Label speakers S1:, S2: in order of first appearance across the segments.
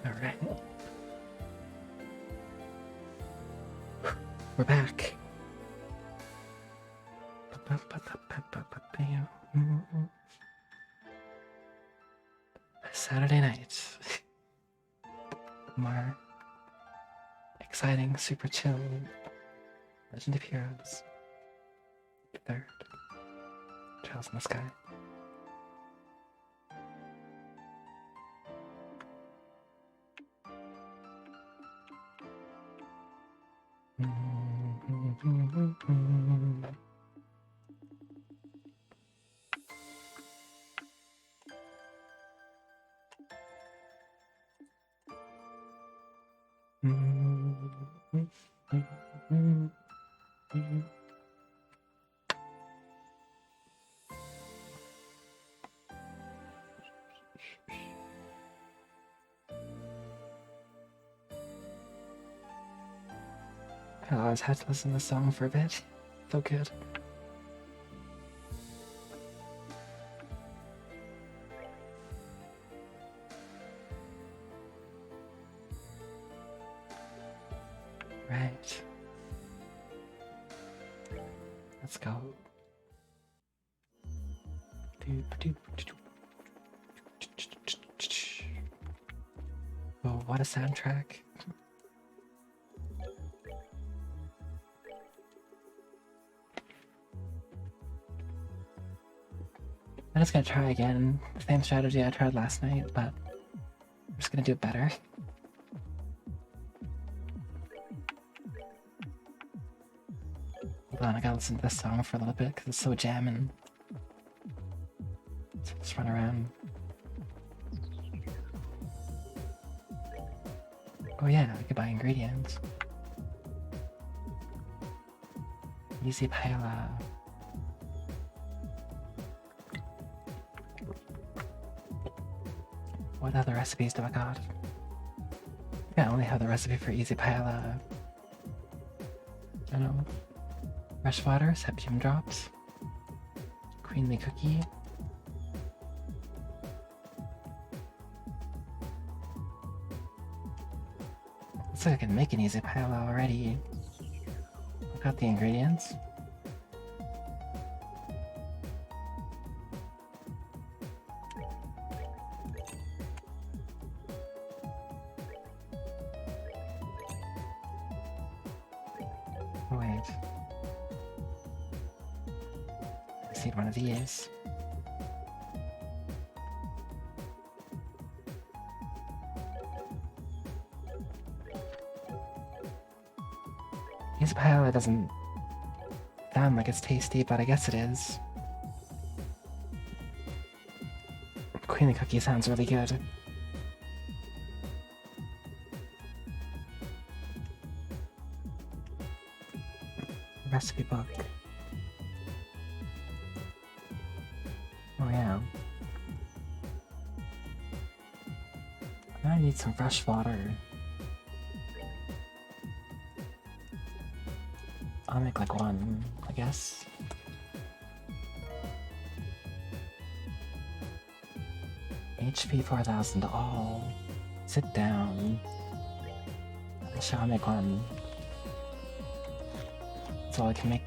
S1: Alright. We're back. Saturday night. More exciting, super chill Legend of Heroes. Third. Trails in the Sky. I always had to listen to the song for a bit. So good. Right. Let's go. Oh, what a soundtrack. I'm just gonna try again. Same strategy I tried last night, but I'm just gonna do it better. Hold on, I gotta listen to this song for a little bit because it's so jamming. So let's run around. Oh yeah, I could buy ingredients. Easy paella. What other recipes do I got? Yeah, I only have the recipe for easy paella. I don't know. Fresh water, septium drops. Queenly cookie. Looks like I can make an easy paella already. I got the ingredients. Oh wait. I just need one of these. Easy paella doesn't sound like it's tasty, but I guess it is. Queenly cookie sounds really good. Recipe book. Oh yeah. I need some fresh water. I'll make like one, I guess. HP 4000 all. Sit down. I shall make one. That's all I can make.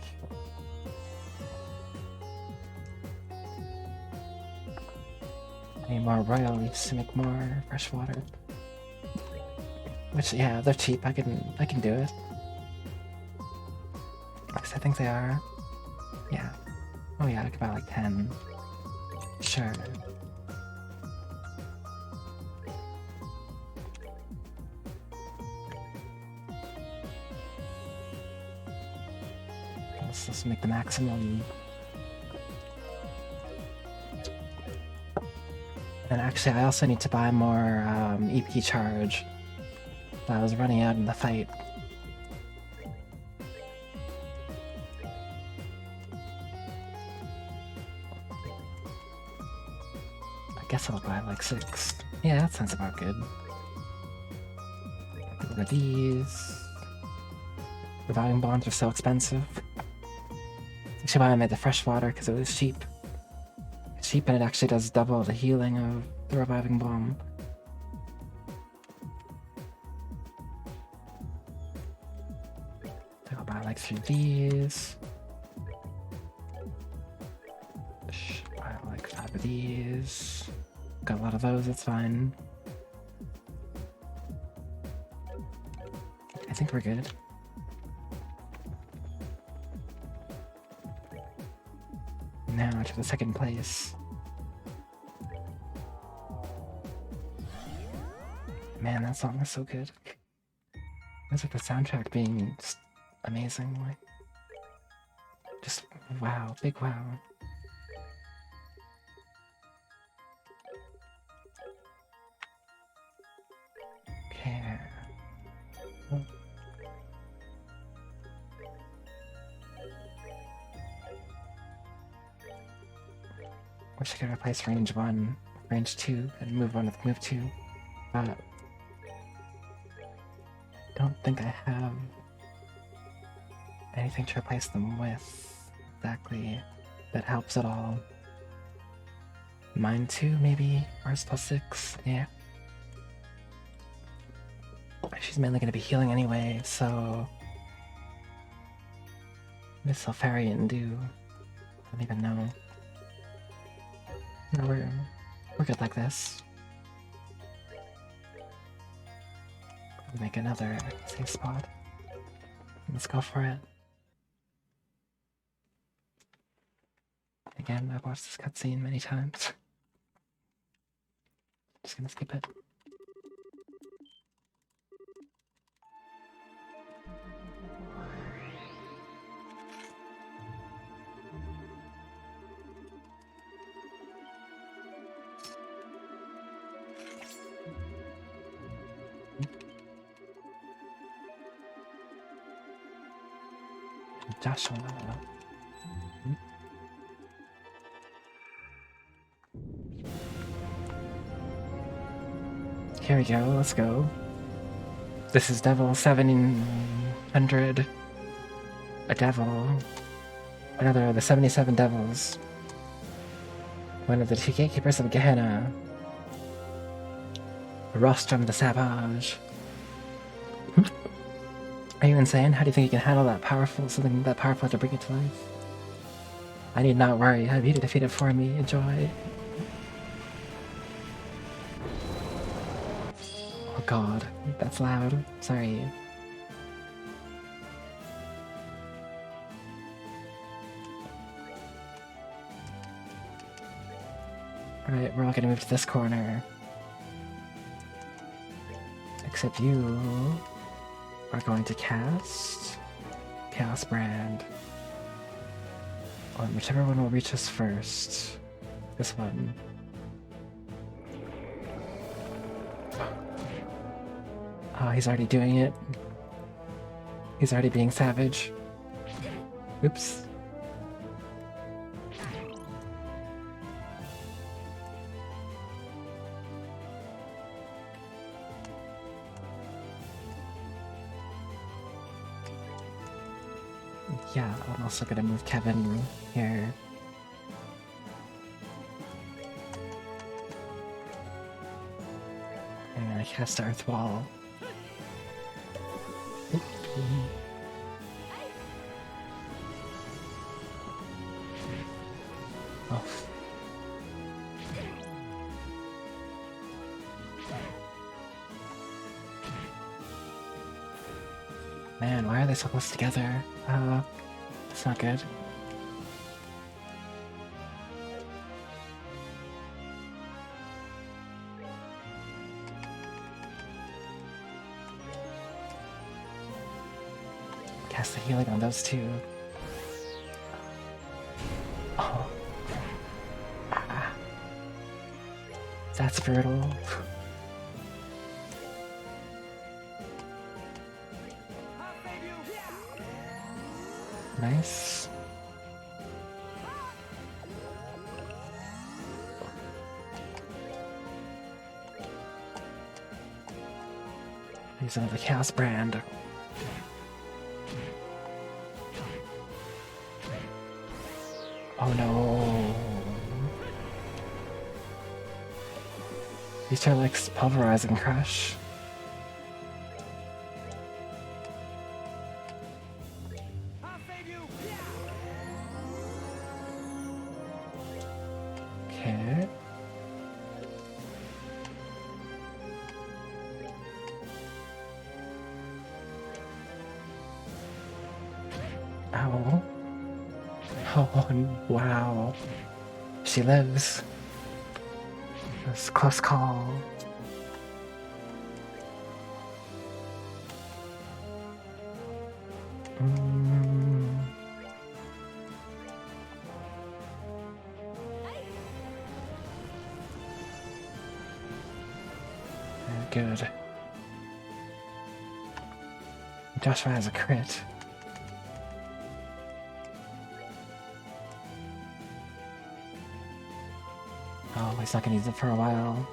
S1: I need more royals to make more fresh water. Which, yeah, they're cheap. I can do it. Because I think they are. Yeah. Oh yeah, I could buy like 10. Sure. Let's make the maximum. And actually, I also need to buy more EP charge. I was running out in the fight. I guess I'll buy like 6. Yeah, that sounds about good. Look at these. Reviving bombs are so expensive. That's actually why I made the fresh water, because it was cheap. It's cheap and it actually does double the healing of the reviving bomb. bunch of these. I like 5 of these. Got a lot of those, that's fine. I think we're good. Now to the second place. Man, that song is so good. That's with the soundtrack being just amazing. Like, just wow, big wow. Okay. Oh. Wish I could replace range 1, range 2, and move 1 with move 2. But don't think I have anything to replace them with exactly that helps at all. Mine 2, maybe? Ours +6, yeah. She's mainly going to be healing anyway, so Miss Alfarian do. I don't even know. No, we're good like this. Make another safe spot. Let's go for it. Again, I've watched this cutscene many times. Just gonna skip it. Joshua. Here we go, let's go. This is Devil 700. A devil. Another of the 77 devils. One of the 2 gatekeepers of Gehenna. Rostrum the Savage. Are you insane? How do you think you can handle something that powerful to bring it to life? I need not worry. Have you defeated for me? Enjoy. Oh god, that's loud. Sorry. Alright, we're all gonna move to this corner. Except you are going to cast Chaos Brand on whichever one will reach us first. This one. Oh, he's already doing it. He's already being savage. Oops. Yeah, I'm also gonna move Kevin here. I'm gonna cast Earth Wall. Oh. Man, why are they so close together? That's not good. Cast the healing on those two. Oh. Ah. That's brutal. Nice. Use another Chaos Brand. Oh no. These two are like Pulverize and Crush. Okay. Ow. Oh, wow. She lives. That's a close call. Good. Joshua has a crit. Oh, he's not gonna use it for a while.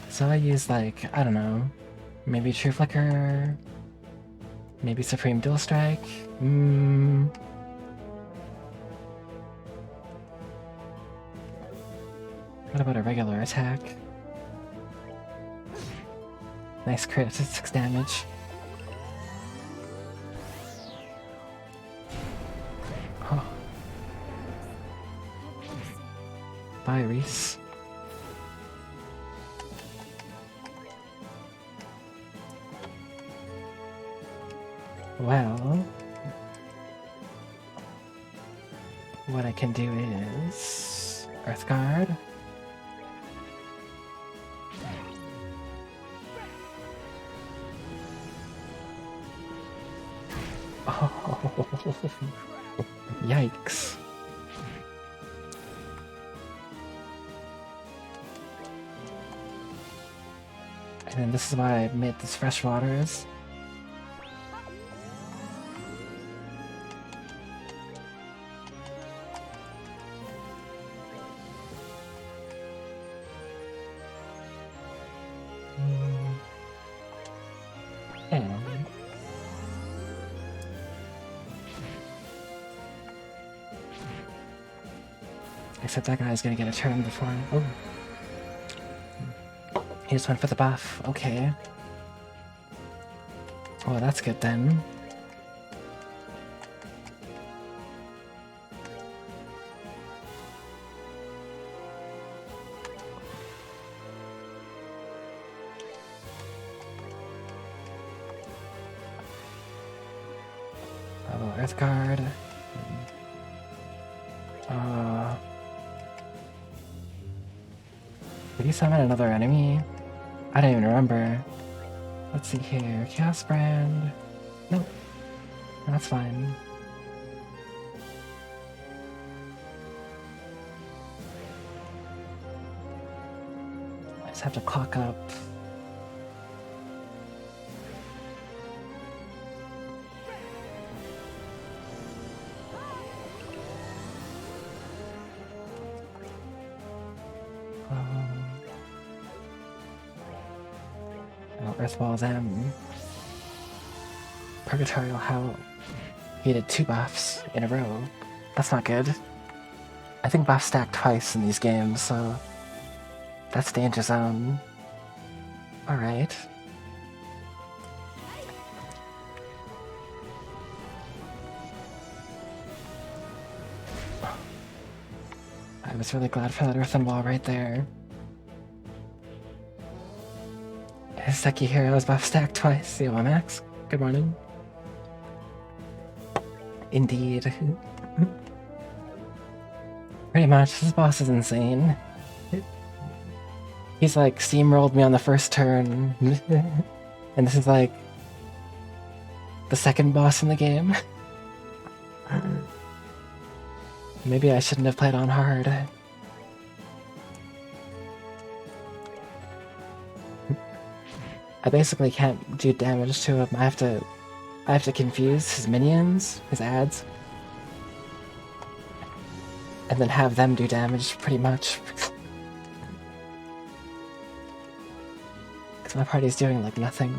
S1: So I use, like, I don't know, maybe True Flicker, maybe Supreme Dual Strike. What about a regular attack? Nice crit, it's 6 damage. Oh. Bye, Reese. Well, what I can do is Earthguard. Oh, yikes. And then this is why I made this fresh waters. Except that guy's gonna get a turn before. Oh. He just went for the buff. Okay. Oh, that's good then. Oh, Earthguard. Did he summon another enemy? I don't even remember. Let's see here. Chaos Brand. Nope. That's fine. I just have to clock up. Earthball's M. Purgatorial Howl. He did 2 buffs in a row. That's not good. I think buffs stack twice in these games, so that's danger zone. Alright. I was really glad for that Earthen Wall right there. Seki Hero's buff stacked twice. Yo, Max. Good morning. Indeed. Pretty much. This boss is insane. He's like steamrolled me on the first turn. And this is like the second boss in the game. Maybe I shouldn't have played on hard. I basically can't do damage to him. I have to confuse his minions, his ads, and then have them do damage pretty much. Because my party's doing like nothing.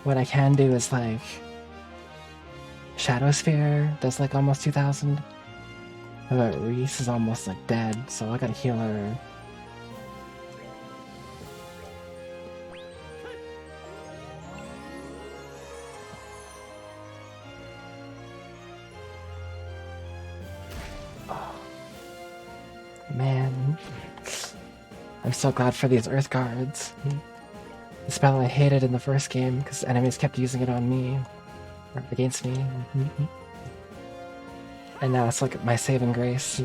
S1: What I can do is like Shadow Sphere does like almost 2,000. But Reese is almost like dead, so I gotta heal her. I'm so glad for these Earth Guards. The spell I hated in the first game because enemies kept using it on me. Or against me. And now it's like my saving grace.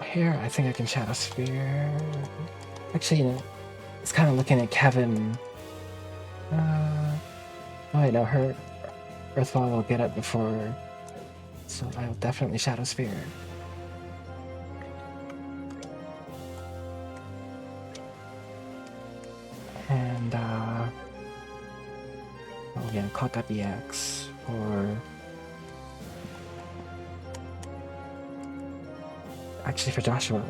S1: Here, I think I can Shadow Sphere. Actually, you know, it's kind of looking at Kevin. Oh, I know her Earthfall will get it before, so I'll definitely Shadow Sphere. And oh yeah, clock up EX or actually for Joshua.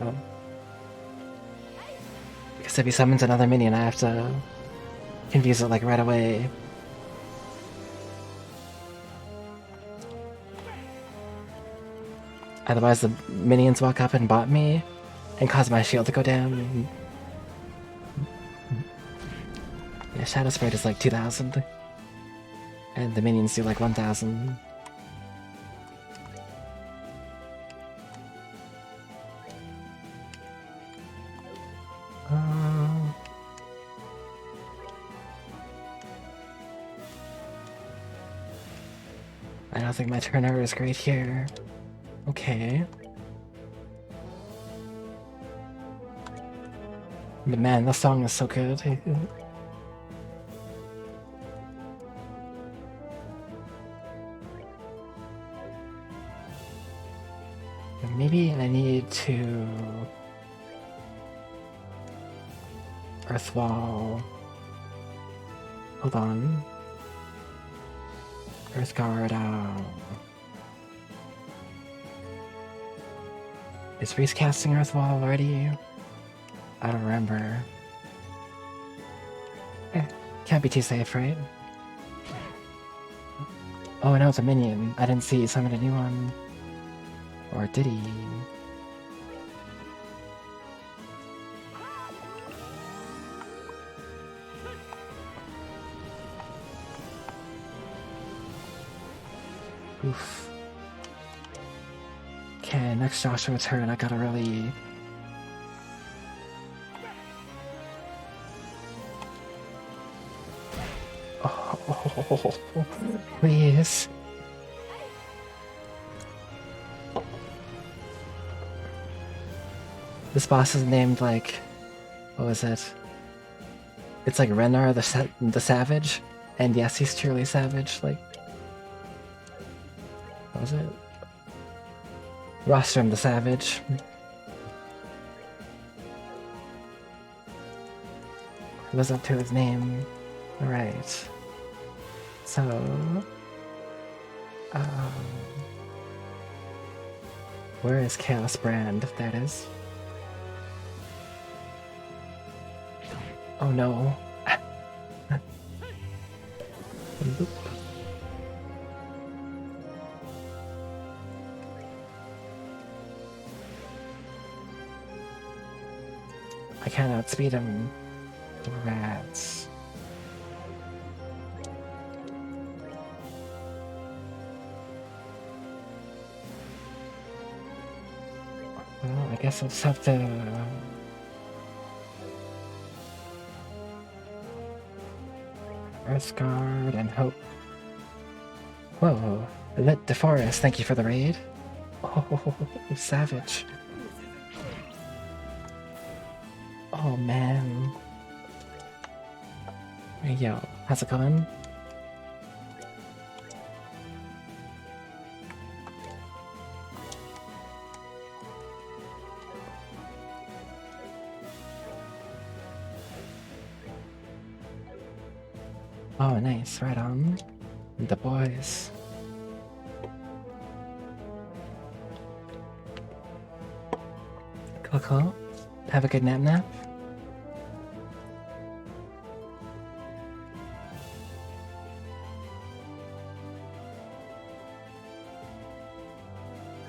S1: Because if he summons another minion, I have to confuse it like right away. Otherwise the minions walk up and bot me and cause my shield to go down. Yeah, Shadow Sprite is like 2,000. And the minions do like 1,000. I don't think my turnover is great here. Okay. But man, the song is so good. Maybe I need to Earthwall. Hold on. Earthguard out. Is Reese casting Earthwall already? I don't remember. Can't be too safe, right? Oh, no, it's a minion. I didn't see he summoned a new one. Or did he? Oof. Okay, next Joshua's turn, I gotta really... Oh, please. This boss is named like... What was it? It's like Renar the Savage. And yes, he's truly savage, like... What was it? Rostrum the Savage. It was up to his name. Alright. So... where is Chaos Brand? There it is. Oh no. I can't outspeed him. Rats. Well, I guess I'll just have to... Earthguard and hope. Whoa, Lit DeForest, thank you for the raid. Oh, savage. Oh man. Yo, how's it going? Oh, nice, right on. The boys. Cool, cool. Have a good nap.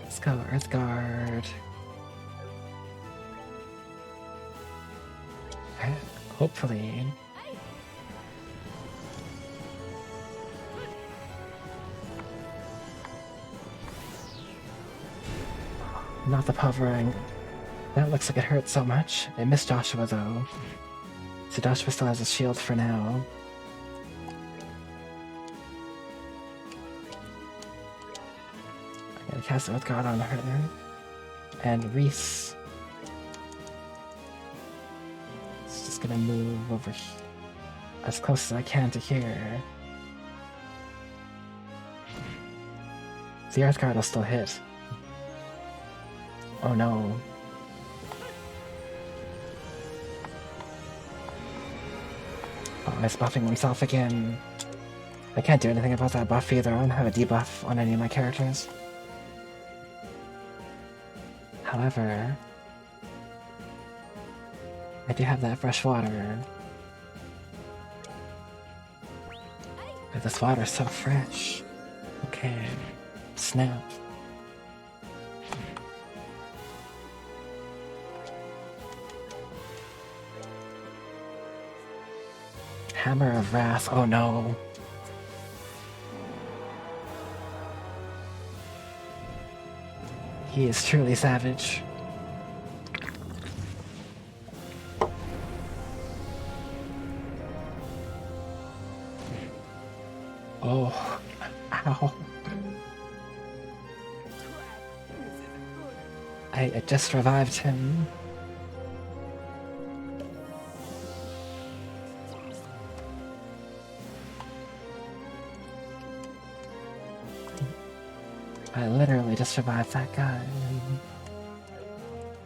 S1: Let's go, Earthguard. Hopefully. Not the povering. That looks like it hurt so much. It missed Joshua though. So Joshua still has a shield for now. I'm gonna cast it with guard on her. And Reese is just gonna move over as close as I can to here. The Earth Guard will still hit. Oh no. Oh, he's buffing himself again. I can't do anything about that buff either. I don't have a debuff on any of my characters. However, I do have that fresh water. But this water's so fresh. Okay. Snap. Hammer of Wrath. Oh no. He is truly savage. Oh. Ow. I just revived him. I literally just revived that guy.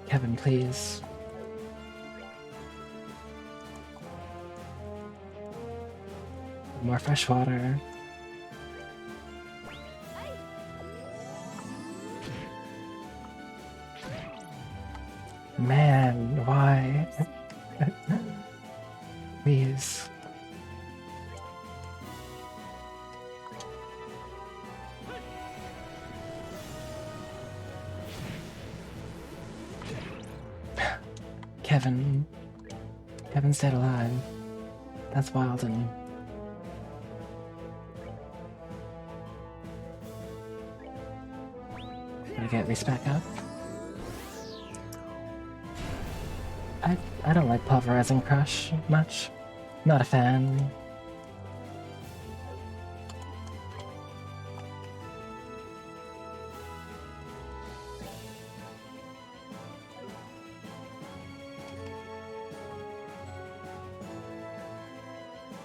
S1: Kevin, please. More fresh water. Man, why? Please. Kevin. Kevin's dead alive. That's wild and... Gotta get Reese back up. I don't like Pulverizing Crush much. Not a fan.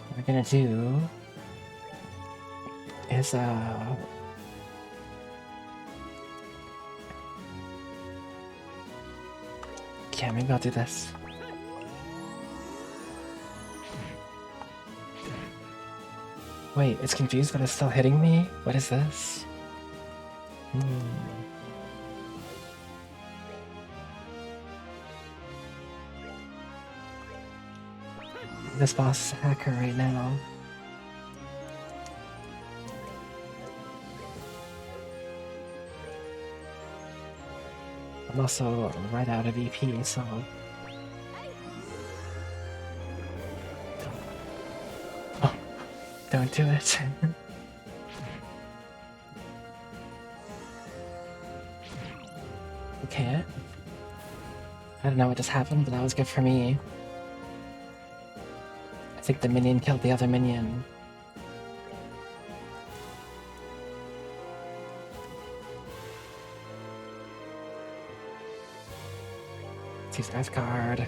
S1: What we're gonna do is yeah, maybe I'll do this. Wait, it's confused but it's still hitting me? What is this? This boss is a hacker right now. I'm also right out of EP, so... Oh, don't do it. Okay. I don't know what just happened, but that was good for me. I think the minion killed the other minion. Use Earth Guard.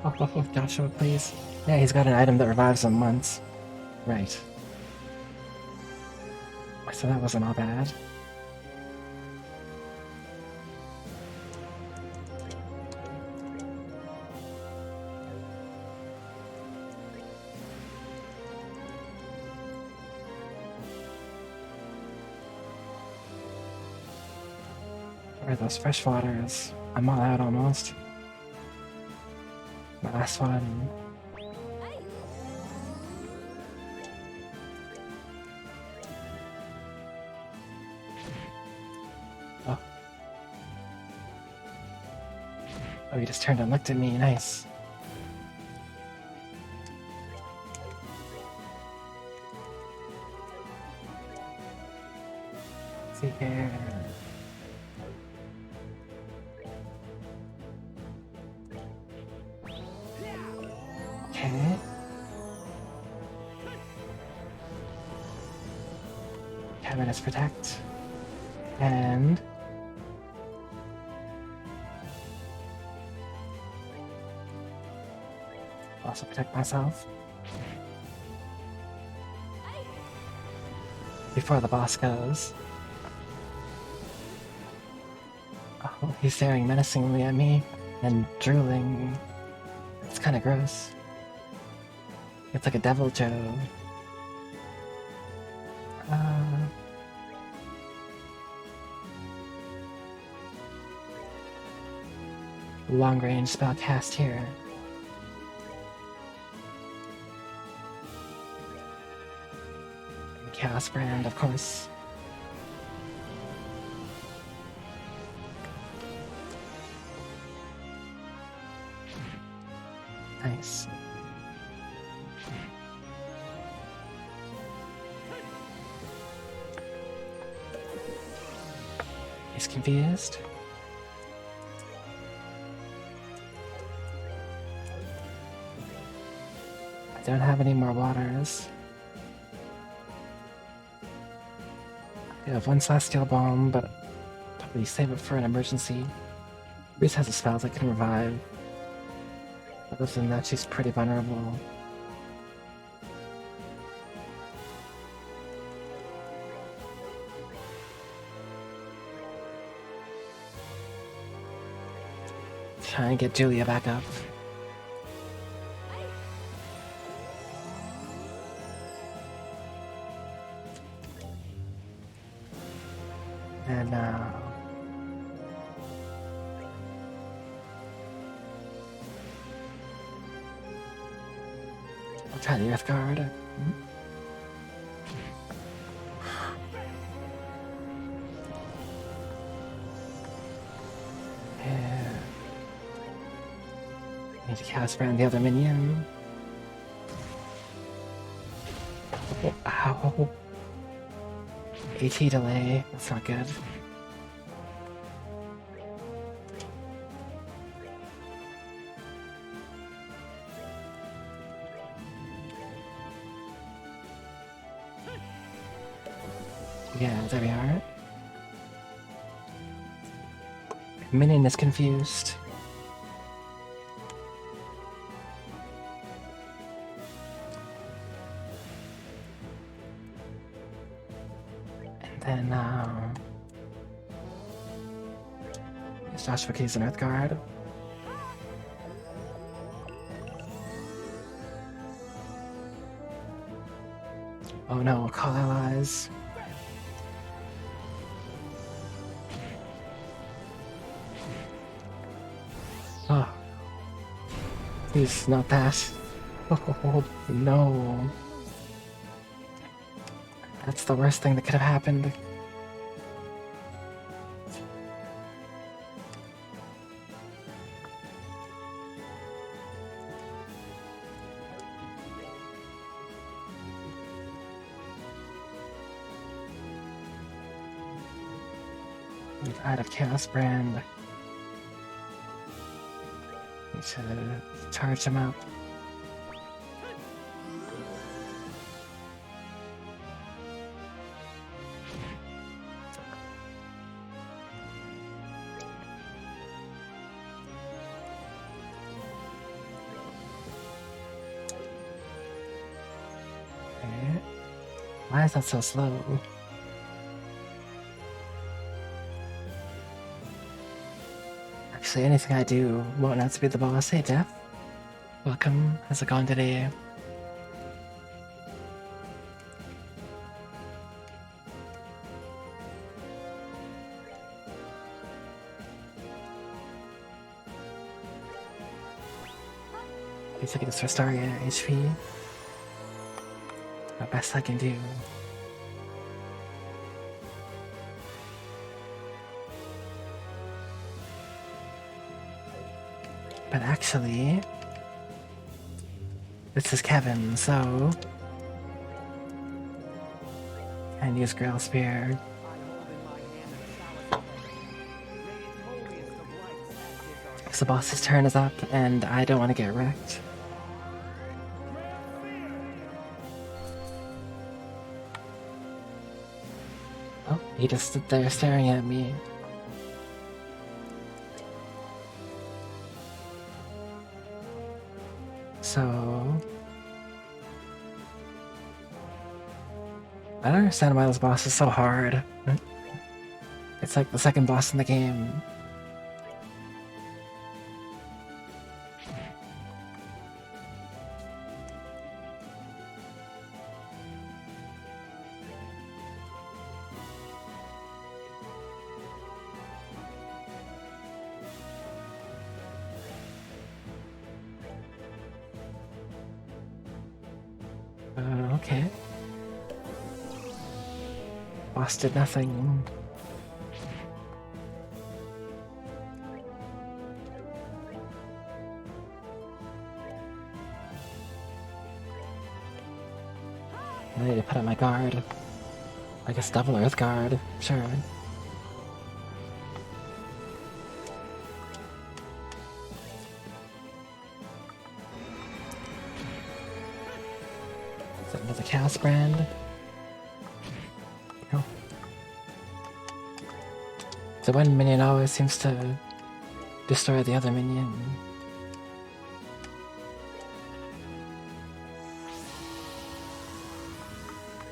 S1: Oh, Joshua, please. Yeah, he's got an item that revives him once. Right. So that wasn't all bad. Where are those fresh waters? I'm all out almost. My last one. Oh. Oh, he just turned and looked at me. Nice. see here. Okay. Cabinets protect. And also protect myself. Before the boss goes. Oh, he's staring menacingly at me and drooling. It's kind of gross. It's like a devil joke. Long range spell cast here. Chaos Brand, of course. Nice. He's confused. I don't have any more waters. I have one Celestial Bomb, but probably save it for an emergency. Reese has a spell that can revive. Other than that, she's pretty vulnerable. Try and get Julia back up. And I'll try the Earth Guard. Yeah. Need to cast around the other minion. Oh, ow. AT delay, that's not good. Yeah, there we are. Minion is confused. And then, use Joshua Keys and Earth Guard. Oh no, call allies. Oh. Please, not that. Oh, no. That's the worst thing that could have happened. We've out of Chaos Brand. Need to charge him up. Okay. Why is that so slow? Actually, anything I do won't have to be the boss. Hey, Jeff. Welcome. How's it going today? At least I can just restore your HP. The best I can do. But actually, this is Kevin, so I can use Grail Spear. Because the boss's turn is up and I don't want to get wrecked. Oh, he just stood there staring at me. So... I don't understand why this boss is so hard. It's like the second boss in the game. Okay. Boss did nothing. I need to put up my guard. I guess double Earth Guard, sure. Is that another Chaos Brand? No. So one minion always seems to destroy the other minion.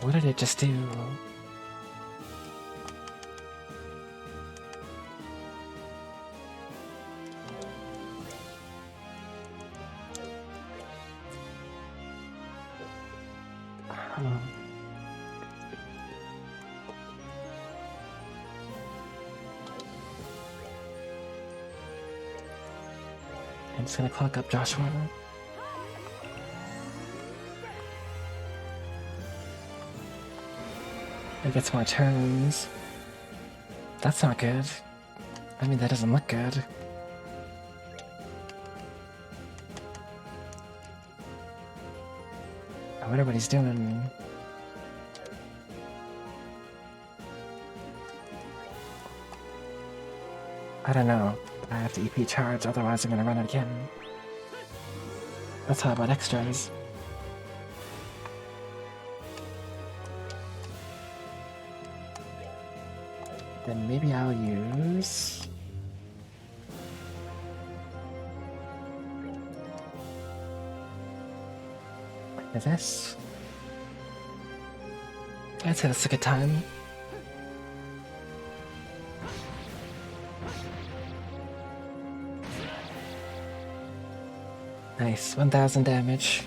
S1: What did it just do? I'm just gonna clock up Joshua. It gets more turns. That's not good. I mean, that doesn't look good. I wonder what he's doing. I don't know. I have to EP charge, otherwise I'm gonna run it again. That's how about extras. Then maybe I'll use... this. I'd say that's a good time. Nice, 1000 damage.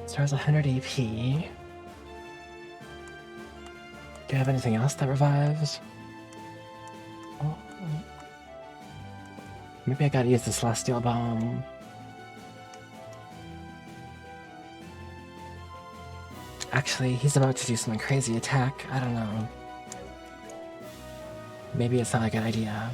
S1: Stars 100 AP. Do you have anything else that revives? Oh. Maybe I gotta use the Celestial Bomb. Actually, he's about to do some crazy attack. I don't know. Maybe it's not a good idea.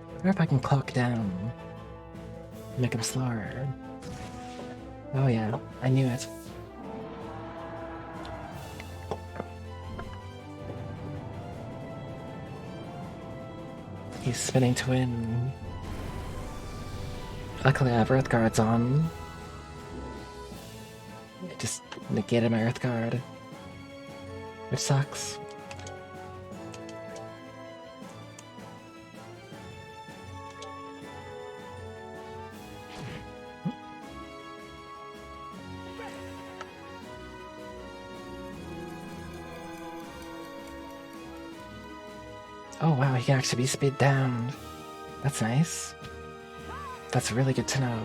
S1: I wonder if I can clock down. Make him slower. Oh yeah, I knew it. He's spinning to win. Luckily I have Earth Guards on. It just negated my Earth Guard. Which sucks. Oh wow, he can actually be speed down. That's nice. That's really good to know.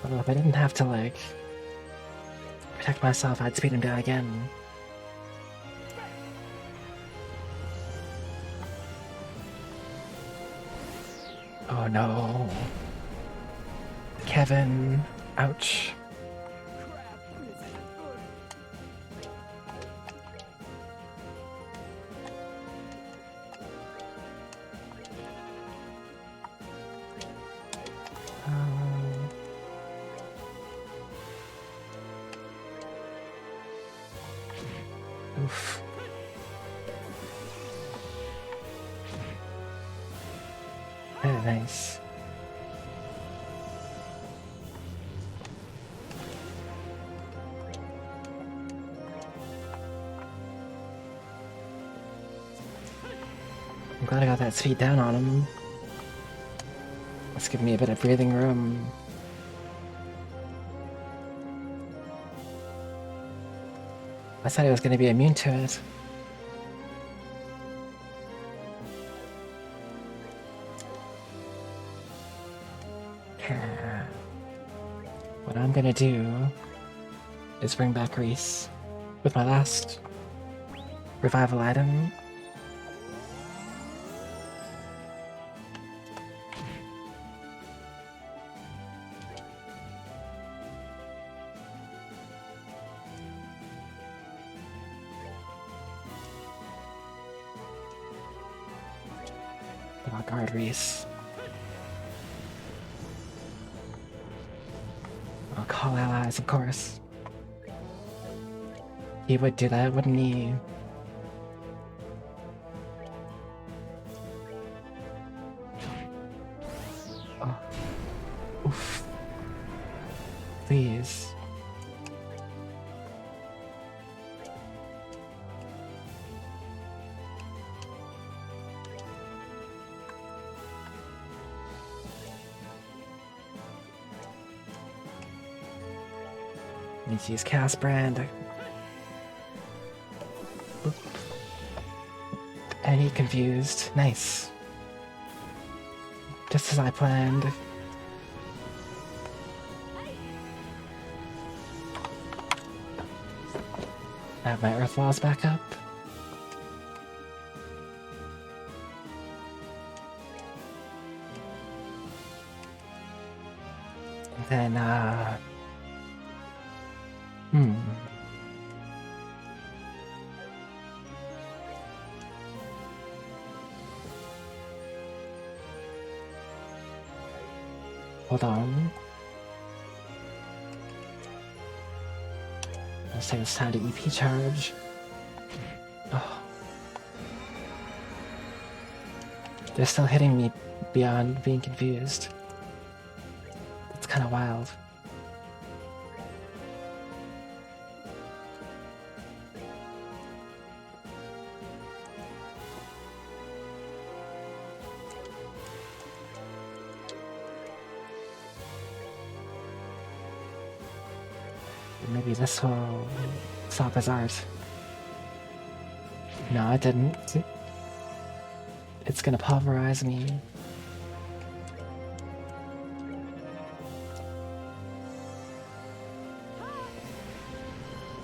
S1: Well, if I didn't have to, like, protect myself, I'd speed him down again. Oh no. Kevin. Ouch. Oof. Very nice. I'm glad I got that speed down on him. It's giving me a bit of breathing room. I thought I was going to be immune to it. What I'm going to do is bring back Reese with my last revival item. I'll guard Reese. I'll call allies, of course. He would do that, wouldn't he? Oh. Oof. Please. Need to use Cast Brand. Oop. And he confused. Nice. Just as I planned. I have my Earth Laws back up. And then, hold on. Let's take this time to EP charge. Oh. They're still hitting me beyond being confused. It's kind of wild. Maybe this will stop his art. No, it didn't. It's gonna pulverize me.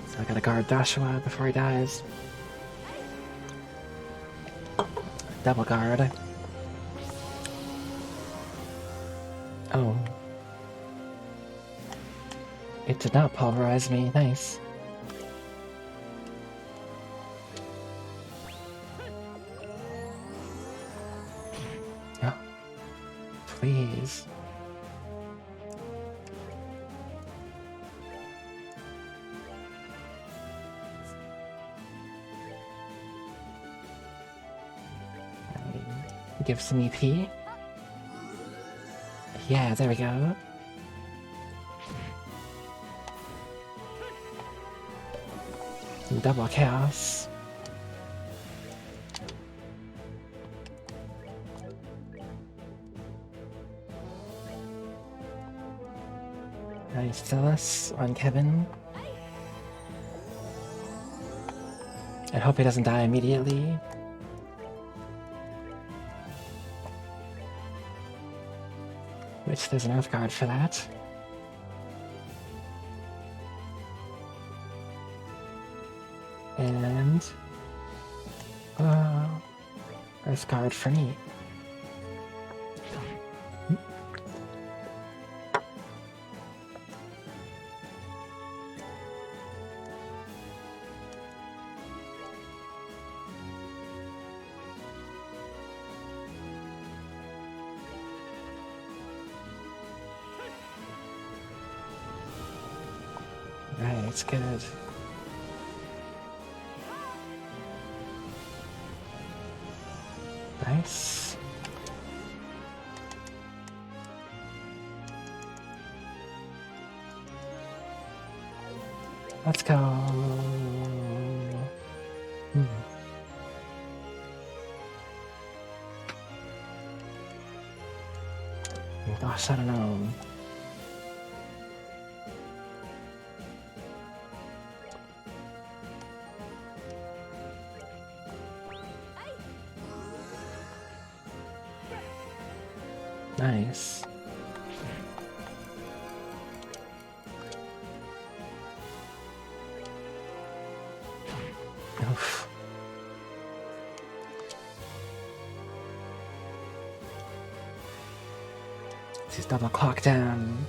S1: So I gotta guard Joshua before he dies. Double guard. Oh. It did not pulverize me. Nice. Oh. Please. Give some EP. Yeah, there we go. Double chaos. Nice Zealous on Kevin. I hope he doesn't die immediately. Which there's an Earth Guard for that. And Earth Guard for me. Right, good. Nice. Let's go. Gosh, I don't know. Nice. Oof. She's double clock down.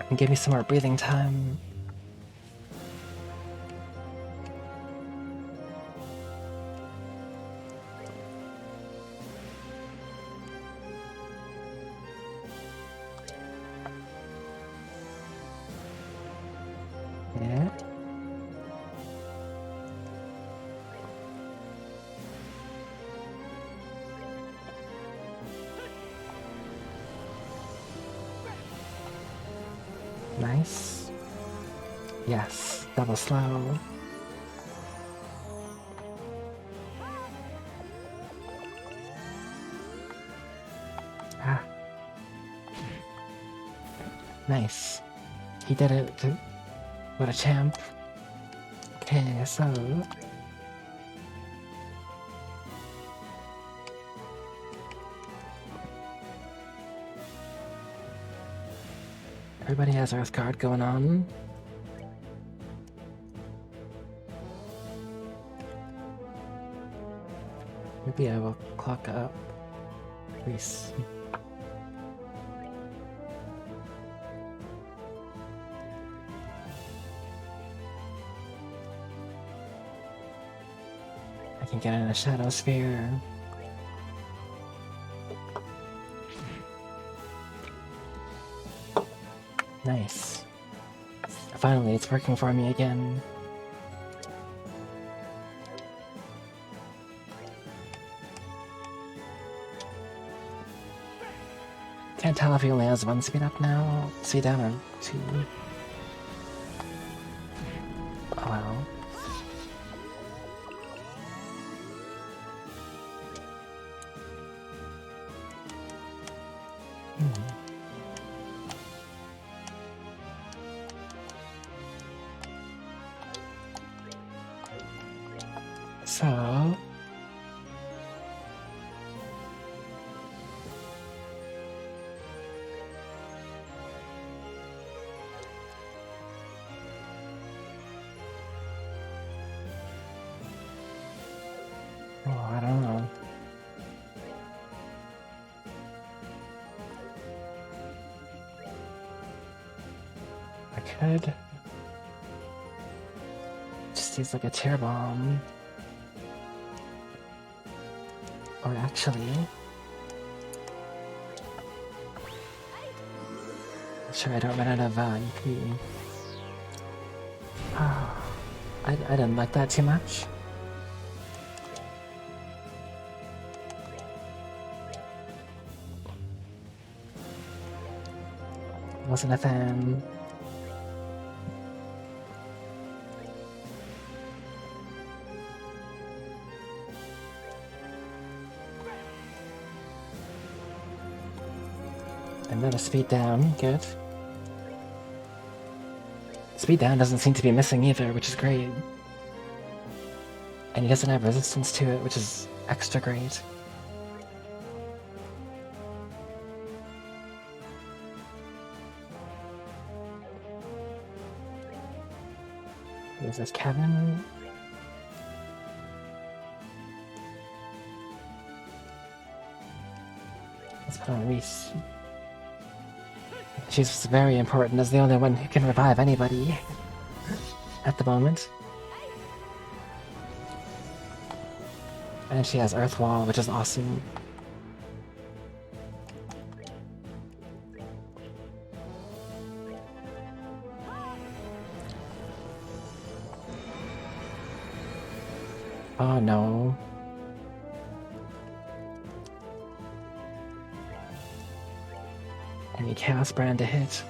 S1: And give me some more breathing time. Yeah. Nice. Yes, double slow. Ah. Nice. He did it. What a champ. Okay, so... Everybody has Earthguard going on. Maybe I will clock up. Please. I can get in a Shadow Sphere. Nice. Finally, it's working for me again. Can't tell if he only has one speed up now. Speed down or two. Oh well. So... Oh, I don't know. I could... just use like a tear bomb. Or actually... Sure, I don't run out of EP. I didn't like that too much. Wasn't a fan. Another speed down, good. Speed down doesn't seem to be missing either, which is great. And he doesn't have resistance to it, which is extra great. Is this Kevin? Let's put on Reese. She's very important as the only one who can revive anybody at the moment. And she has Earth Wall, which is awesome. Oh no. I need Chaos Brand to hit.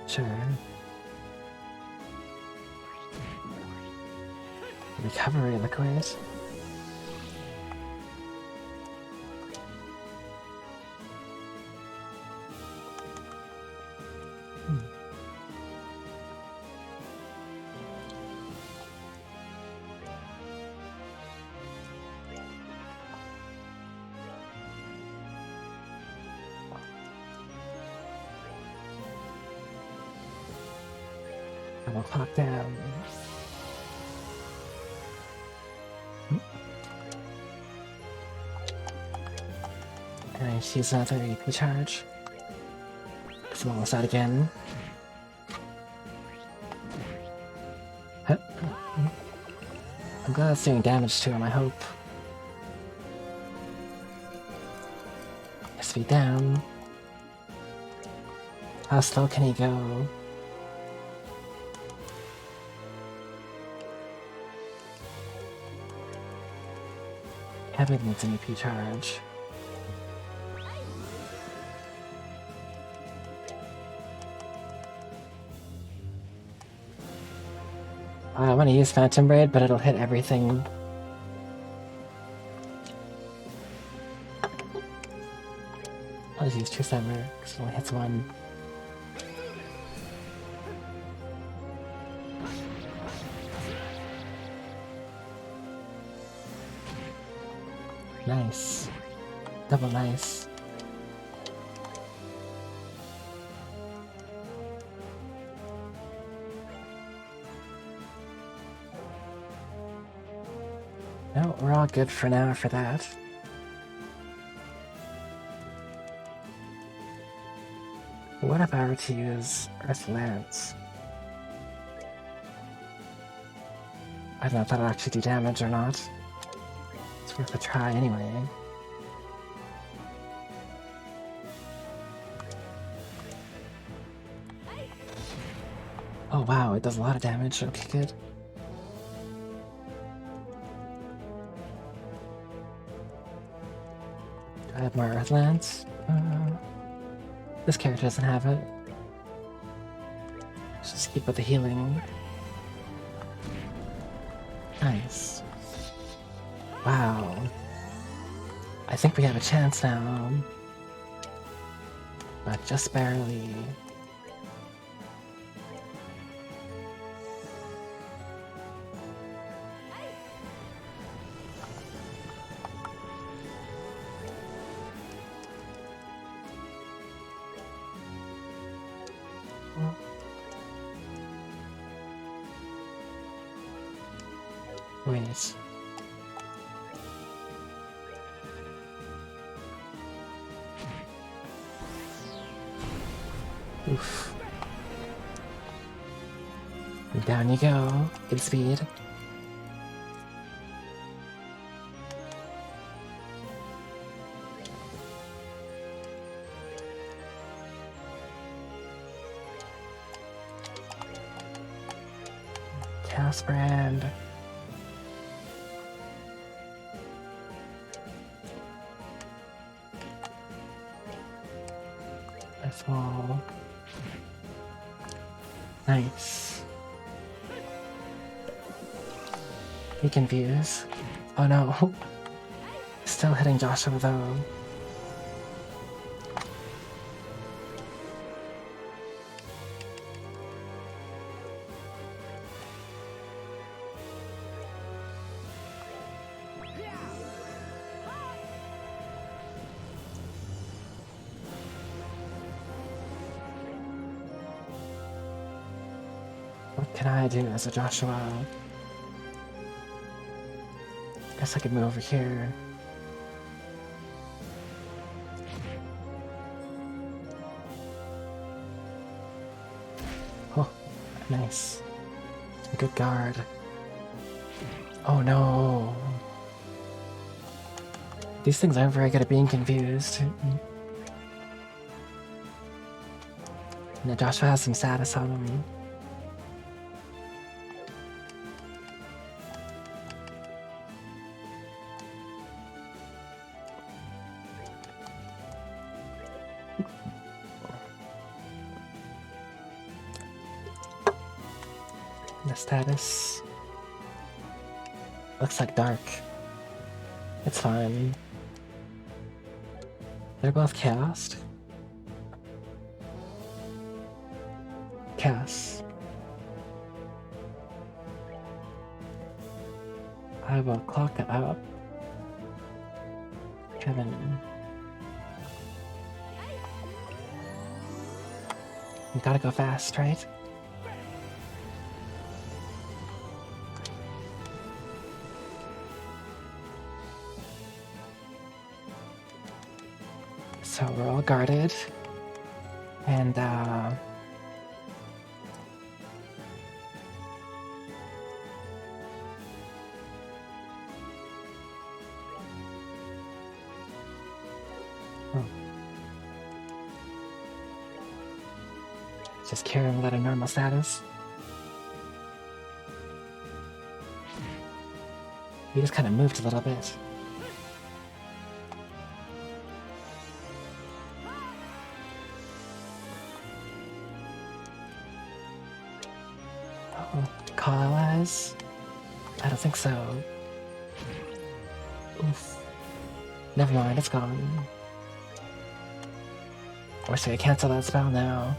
S1: Sure. Recovery liquid. I will clock down. And I use another EP charge. Because I'm almost out again. Huh. I'm glad it's doing damage to him, I hope. SP down. How slow can he go? Kevin needs an EP charge. I want to use Phantom Braid, but it'll hit everything. I'll just use True Summer, because it only hits one. Nice. Double nice. No, we're all good for now for that. What if I were to use Earth Lance? I don't know if that'll actually do damage or not. It's worth a try anyway. Oh wow, it does a lot of damage. Okay, good. Do I have more Earth Lance? This character doesn't have it. Let's just keep with the healing. Nice. Wow. I think we have a chance now. But just barely. Wait. Oof. Down you go. Good speed. Chaos Brand. Earthwall. Nice. He confused. Oh no. Still hitting Joshua though. What can I do as a Joshua? Guess I could move over here. Oh, Nice. Good guard. Oh no. These things aren't very good at being confused. No, Joshua has some status on him. The status looks like dark. It's fine. They're both chaos. Chaos. I will clock it up. Kevin. You gotta go fast, right? So we're all guarded. And just carrying that a normal status. He just kind of moved a little bit. Oh, Kyle has? I don't think so. Oof. Never mind, it's gone. Or should I cancel that spell now?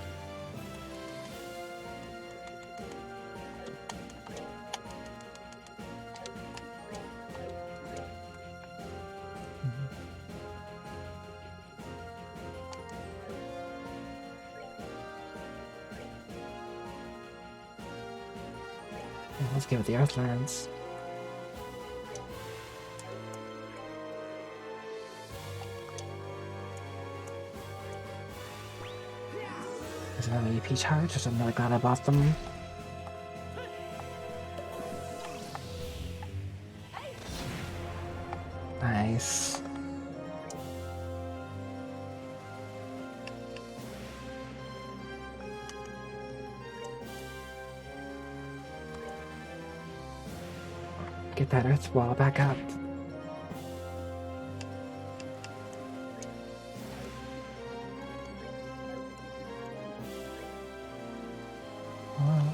S1: Let's give it the Earthlands. There's another EP charge, which I'm really glad I bought them. Nice. Get that earth wall back up. Oh.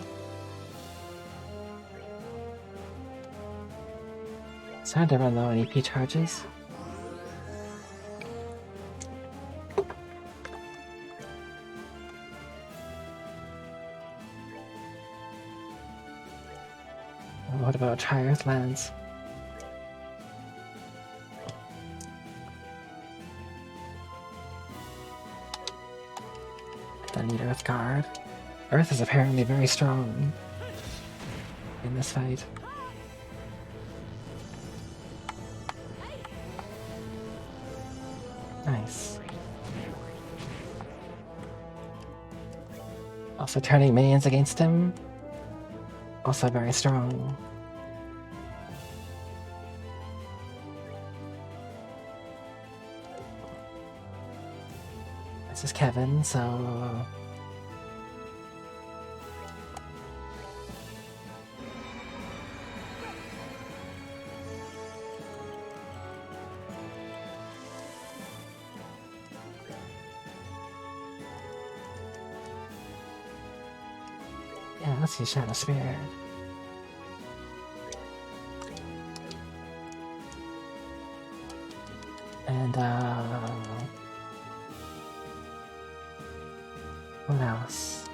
S1: It's hard to run low on EP charges. What about Tri-Earthlands? I need Earth Guard. Earth is apparently very strong in this fight. Nice. Also turning minions against him. Also very strong. This is Kevin, so... yeah, let's see Shadow Spear. And, what else?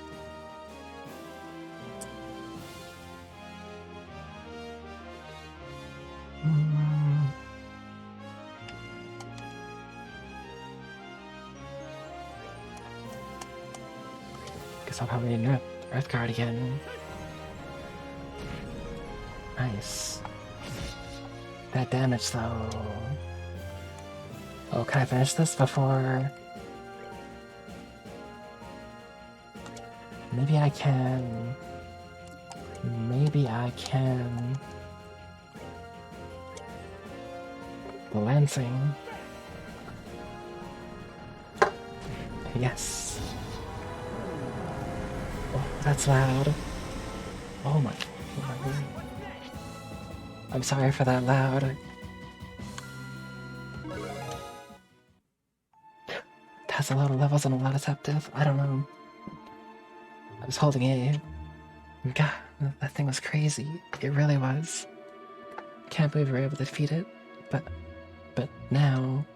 S1: Guess I'll probably need Earth Guard again. Nice. That damage though. Oh, can I finish this before? Maybe I can. maybe I can... Lancing. Yes. Oh, that's loud. Oh my... I'm sorry for that loud. It has a lot of levels and a lot of deceptive. I don't know. I was holding A. God, that thing was crazy. It really was. Can't believe we were able to defeat it. But now...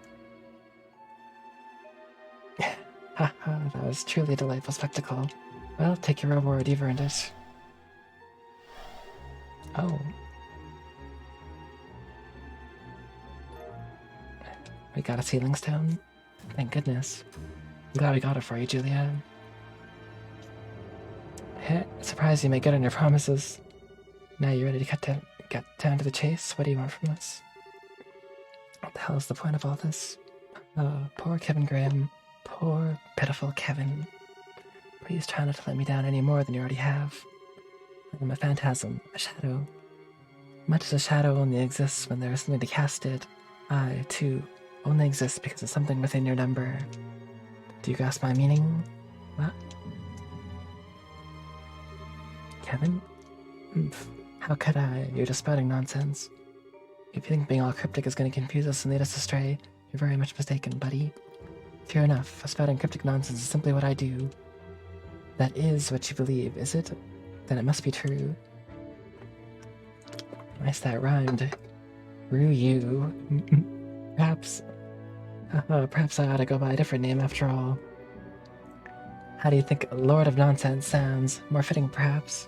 S1: Haha, that was truly a delightful spectacle. Well, take your reward, you've earned it. Oh. We got a ceiling stone? Thank goodness. I'm glad we got it for you, Julia. Heh, surprised you made good on your promises. Now you're ready to get down to the chase? What do you want from us? What the hell is the point of all this? Oh, poor Kevin Graham. Poor, pitiful Kevin. Please try not to let me down any more than you already have. I'm a phantasm, a shadow. Much as a shadow only exists when there is something to cast it, I, too, only exist because of something within your number. Do you grasp my meaning? What? Kevin? How could I? You're just spouting nonsense. If you think being all cryptic is going to confuse us and lead us astray, you're very much mistaken, buddy. Fair enough, spouting cryptic nonsense is simply what I do. That is what you believe, is it? Then it must be true. Nice that rhymed. Rue you. Perhaps I ought to go by a different name after all. How do you think Lord of Nonsense sounds? More fitting, perhaps?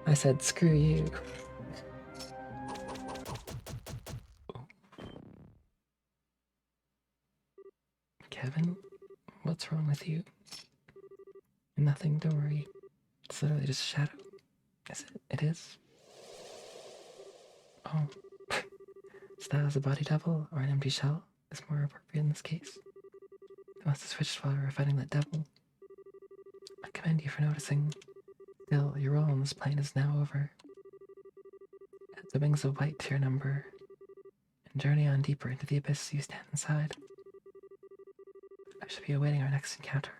S1: I said, screw you. Kevin? What's wrong with you? Nothing, don't worry. It's literally just a shadow. Is it? It is? Oh. So that was a body double or an empty shell is more appropriate in this case. I must have switched while we were fighting that devil. I commend you for noticing. Still, your role on this plane is now over. Add the wings of white to your number, and journey on deeper into the abyss you stand inside. I should be awaiting our next encounter.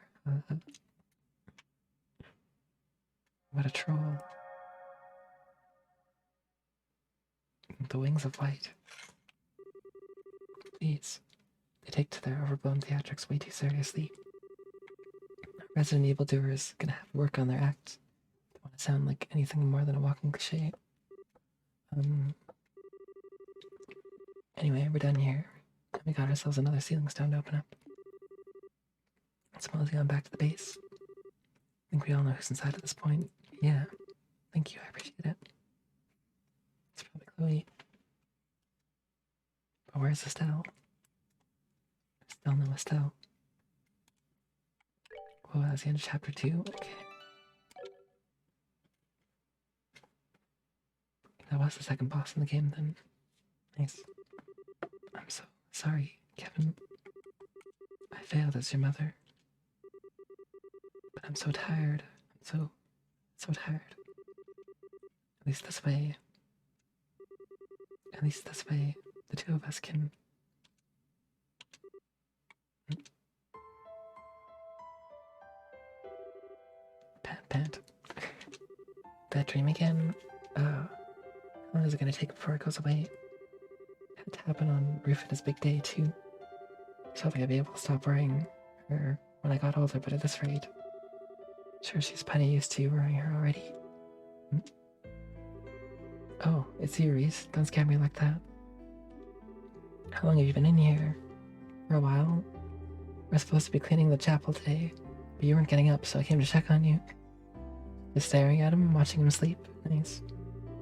S1: What a troll. The wings of white. Please. They take to their overblown theatrics way too seriously. Resident Evil doers gonna have to work on their acts. Don't want to sound like anything more than a walking cliche. Anyway, we're done here. And we got ourselves another ceiling stone to open up. Let's mosey on back to the base. I think we all know who's inside at this point. Yeah. Thank you, I appreciate it. It's probably Chloe. But where's Estelle? Still no Estelle. Whoa, that's the end of chapter 2? Okay. That was the second boss in the game then. Nice. I'm so sorry, Kevin. I failed as your mother. But I'm so tired. I'm so tired. At least this way, the two of us can... Pant. Bad dream again? How long is it gonna take before it goes away? Had to happen on Rufina's big day too. So hoping I'd be able to stop worrying her when I got older, but at this rate, sure she's plenty used to worrying her already. Oh, it's you, Reese. Don't scare me like that. How long have you been in here? For a while. We're supposed to be cleaning the chapel today, but you weren't getting up, so I came to check on you. Just staring at him, watching him sleep. Nice.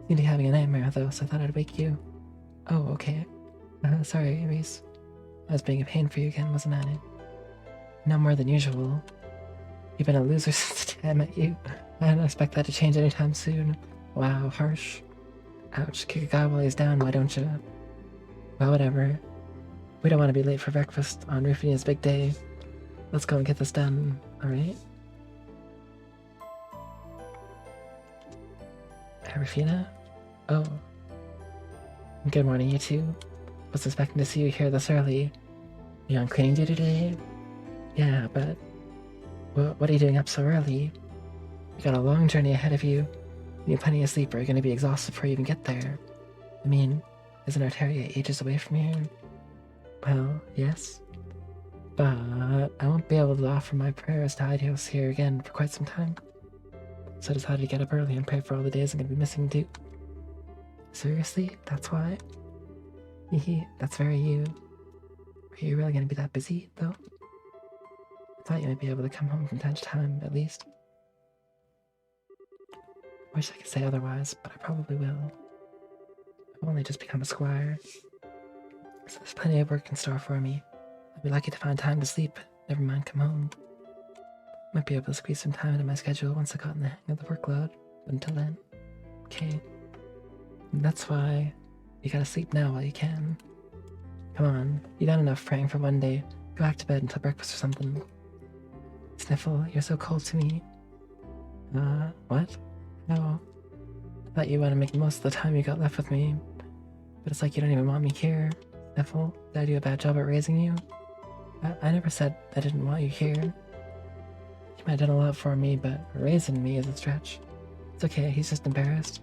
S1: Seemed to be having a nightmare, though, so I thought I'd wake you. Oh, okay. Sorry, Reese. I was being a pain for you again, wasn't I? No more than usual. You've been a loser since the day I met you. I didn't expect that to change anytime soon. Wow, harsh. Ouch, kick a guy while he's down, why don't you? Well, whatever. We don't want to be late for breakfast on Rufinia's big day. Let's go and get this done, alright? Rufina? Oh. Good morning, you two. Was expecting to see you here this early. You on cleaning duty today? Yeah, but... What are you doing up so early? You got a long journey ahead of you. You need plenty of sleep or you're gonna be exhausted before you even get there. I mean, isn't Arteria ages away from here? Well, yes. But I won't be able to offer my prayers to Idios here again for quite some time. So I decided to get up early and pray for all the days I'm gonna be missing too. Seriously? That's why? Hehe, that's very you. Are you really gonna be that busy, though? I thought you might be able to come home from time to time, at least. Wish I could say otherwise, but I probably will. I've only just become a squire. So there's plenty of work in store for me. I'll be lucky to find time to sleep, never mind come home. Might be able to squeeze some time into my schedule once I got in the hang of the workload, but until then, okay. And that's why you gotta sleep now while you can. Come on, you've done enough praying for one day. Go back to bed until breakfast or something. Sniffle, you're so cold to me. What? No. I thought you wanted to make the most of the time you got left with me. But it's like you don't even want me here. Sniffle, did I do a bad job at raising you? I never said I didn't want you here. You might have done a lot for me, but raising me is a stretch. It's okay, he's just embarrassed.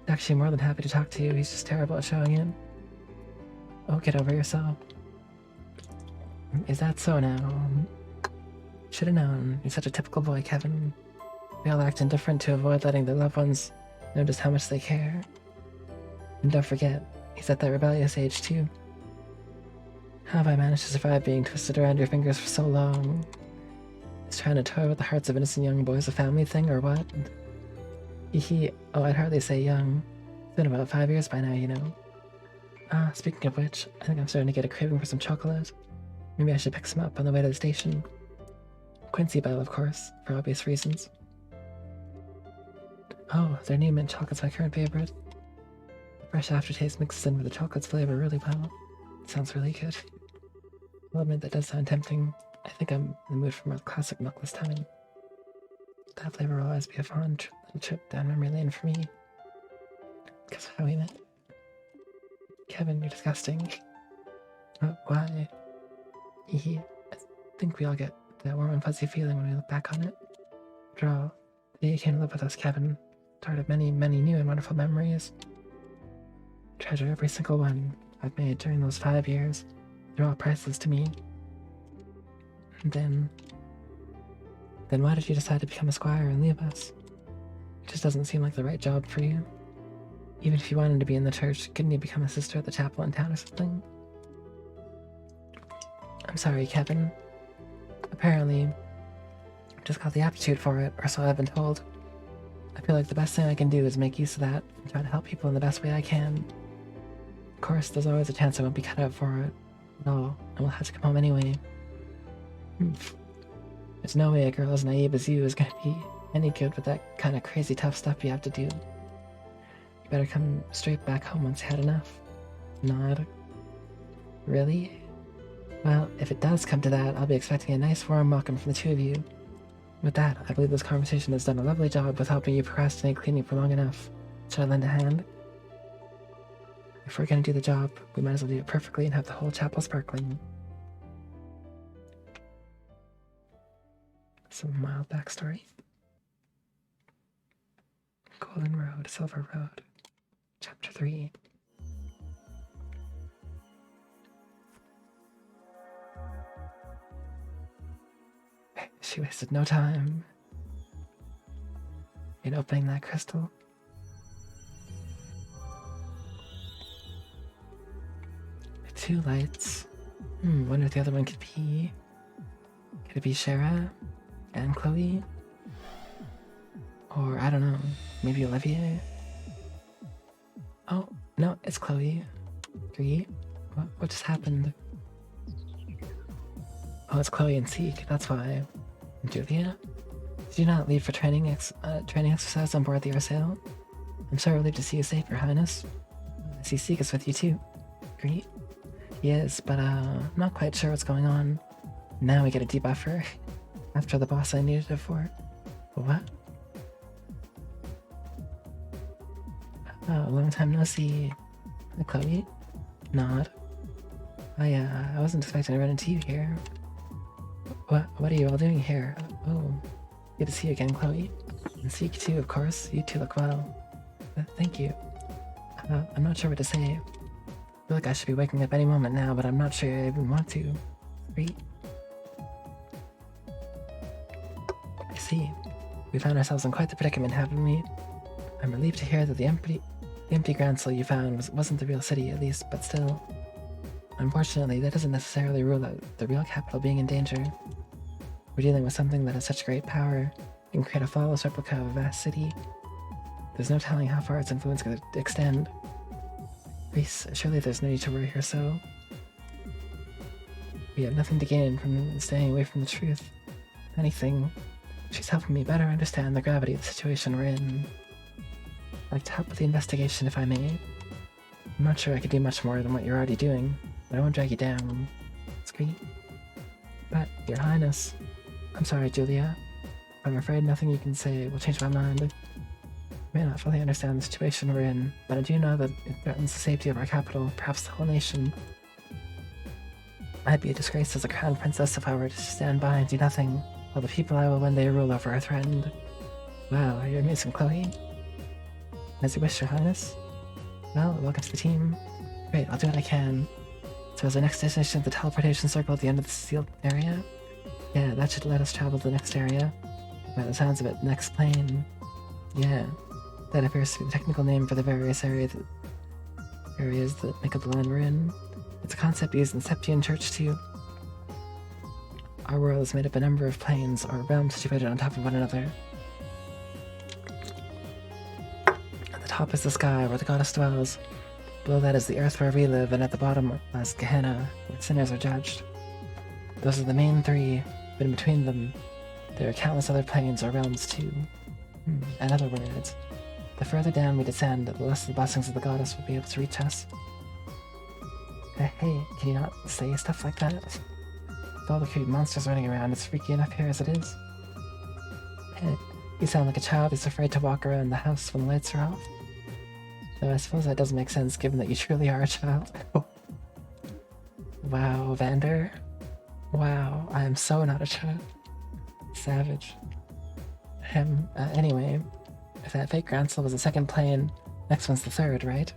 S1: He's actually more than happy to talk to you, he's just terrible at showing it. Oh, get over yourself. Is that so now? Should've known. You're such a typical boy, Kevin. We all act indifferent to avoid letting their loved ones know just how much they care. And don't forget, he's at that rebellious age too. How have I managed to survive being twisted around your fingers for so long? Is trying to toy with the hearts of innocent young boys a family thing, or what? Oh, I'd hardly say young. It's been about 5 years by now, you know. Speaking of which, I think I'm starting to get a craving for some chocolate. Maybe I should pick some up on the way to the station. Quincy Bell, of course, for obvious reasons. Oh, their new mint chocolate's my current favorite. The fresh aftertaste mixes in with the chocolate's flavor really well. It sounds really good. I'll admit that does sound tempting. I think I'm in the mood for more classic milk this time. That flavor will always be a fun little trip down memory lane for me. Because of how we met. Kevin, you're disgusting. Why? I think we all get that warm and fuzzy feeling when we look back on it. After all, the day you came to live with us, Kevin, start of many, many new and wonderful memories. Treasure every single one I've made during those 5 years. They're all priceless to me. And then why did you decide to become a squire and leave us? It just doesn't seem like the right job for you. Even if you wanted to be in the church, couldn't you become a sister at the chapel in town or something? I'm sorry, Kevin. Apparently, I've just got the aptitude for it, or so I've been told. I feel like the best thing I can do is make use of that and try to help people in the best way I can. Of course, there's always a chance I won't be cut out for it at all, and we'll have to come home anyway. There's no way a girl as naive as you is going to be any good with that kind of crazy tough stuff you have to do. You better come straight back home once you had enough. Nod. Really? Well, if it does come to that, I'll be expecting a nice warm welcome from the two of you. With that, I believe this conversation has done a lovely job with helping you procrastinate cleaning for long enough. Should I lend a hand? If we're gonna do the job, we might as well do it perfectly and have the whole chapel sparkling. Some mild backstory. Golden Road, Silver Road. Chapter 3. She wasted no time in opening that crystal. Two lights. Wonder if the other one could be... Could it be Shara and Chloe? Or, I don't know, maybe Olivia? Oh, no, it's Chloe. What just happened? Oh, it's Chloe and Seek, that's why. Julia? Did you not leave for training exercise on board the Arsail? I'm so relieved to see you safe, Your Highness. I see Seek is with you too. Great. He is, but not quite sure what's going on. Now we get a debuffer. After the boss I needed it for. What? Oh, long time no see. Hi, Chloe. Nod. I wasn't expecting to run into you here. What are you all doing here? Oh, good to see you again, Chloe. And see you too, of course. You two look well. Thank you. I'm not sure what to say. I feel like I should be waking up any moment now, but I'm not sure I even want to. Great. I see. We found ourselves in quite the predicament, haven't we? I'm relieved to hear that the empty Grancel you found wasn't the real city, at least, but still. Unfortunately, that doesn't necessarily rule out the real capital being in danger. We're dealing with something that has such great power and can create a flawless replica of a vast city. There's no telling how far its influence could extend. Reese, surely there's no need to worry her so. We have nothing to gain from staying away from the truth. If anything, she's helping me better understand the gravity of the situation we're in. I'd like to help with the investigation if I may. I'm not sure I could do much more than what you're already doing, but I won't drag you down. It's great. But, Your Highness, I'm sorry, Julia. I'm afraid nothing you can say will change my mind. I may not fully understand the situation we're in, but I do know that it threatens the safety of our capital, perhaps the whole nation. I'd be a disgrace as a crown princess if I were to stand by and do nothing, while the people I will one day rule over are threatened. Wow, you're amazing, Chloe. As you wish, Your Highness. Well, welcome to the team. Great, I'll do what I can. So is the next destination the teleportation circle at the end of the sealed area? Yeah, that should let us travel to the next area. By the sounds of it, next plane. Yeah, that appears to be the technical name for the various areas that make up the land we're in. It's a concept used in Septian Church too. Our world is made up of a number of planes or realms situated on top of one another. At the top is the sky where the goddess dwells. Below that is the earth where we live, and at the bottom lies Gehenna, where sinners are judged. Those are the main three, but in between them, there are countless other planes or realms too. In other words, the further down we descend, the less the blessings of the goddess will be able to reach us. Hey, can you not say stuff like that? With all the cute monsters running around, it's freaky enough here as it is. Hey, you sound like a child who's afraid to walk around the house when the lights are off. Though I suppose that does make sense given that you truly are a child. Wow, Vander. Wow, I am so not a child. Savage. Anyway, if that fake Grancel was the second plane, next one's the third, right?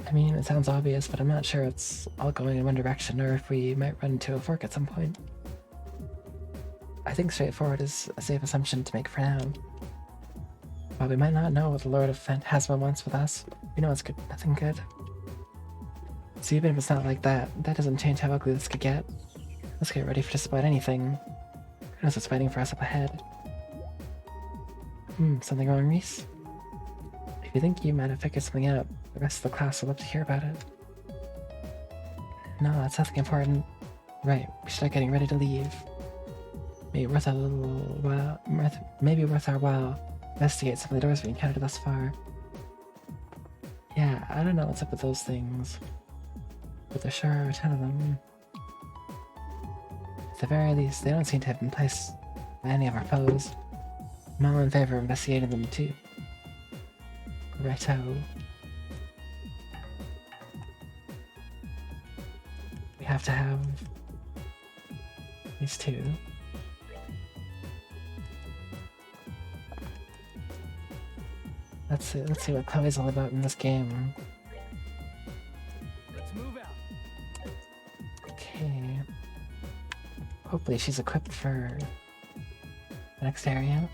S1: I mean, it sounds obvious, but I'm not sure it's all going in one direction or if we might run into a fork at some point. I think straightforward is a safe assumption to make for now. While we might not know what the Lord of Phantasma wants with us, we know it's good, nothing good. So even if it's not like that, that doesn't change how ugly this could get. Let's get ready for just about anything. Who knows what's waiting for us up ahead? Something wrong, Reese? If you think you might have figured something out, the rest of the class would love to hear about it. No, that's nothing important. Right, we should start getting ready to leave. Maybe worth our while. Investigate some of the doors we encountered thus far. Yeah, I don't know what's up with those things, but there sure are a ton of them. At the very least, they don't seem to have been placed by any of our foes. I'm all in favor of investigating them too. Righto. We have to have these two. Let's see what Chloe's all about in this game.
S2: Let's move out.
S1: Okay. Hopefully she's equipped for the next area.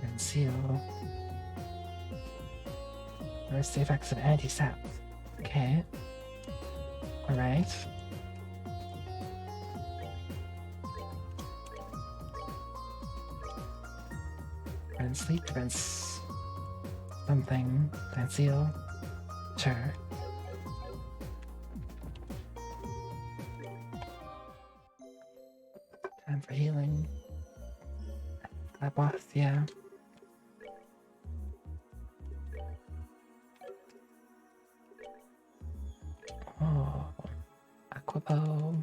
S1: And seal. First safe exit anti-sap. Okay. Alright. Prevent sleep, prevents something. Prevent seal. Sure. Time for healing. That boss, yeah. Oh, Aquapo.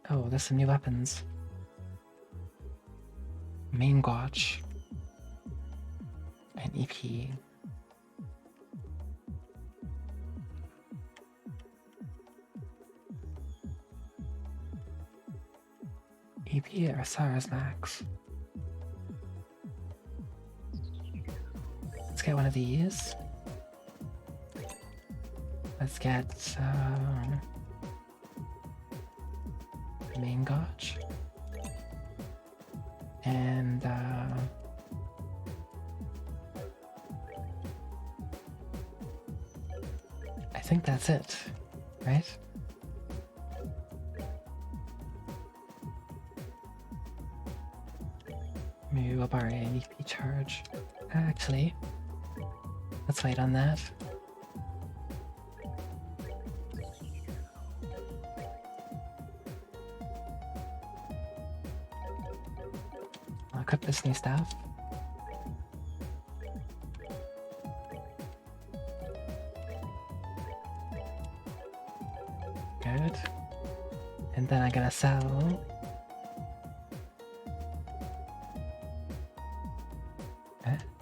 S1: Oh, there's some new weapons. Main Gotch. And EP. EP or Cyrus Max. Let's get one of these. Let's get Main Gotch. And I think that's it, right? Maybe we'll borrow an EP charge. Actually, let's wait on that. I'll equip this new stuff. Good. And then I gotta sell.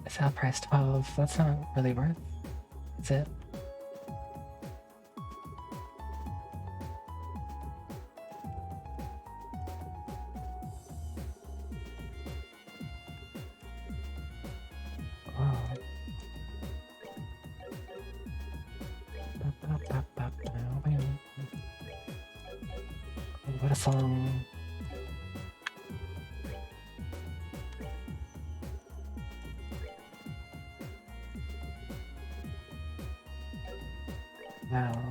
S1: Sell price 12. That's not really worth. That's it. What a song. Wow.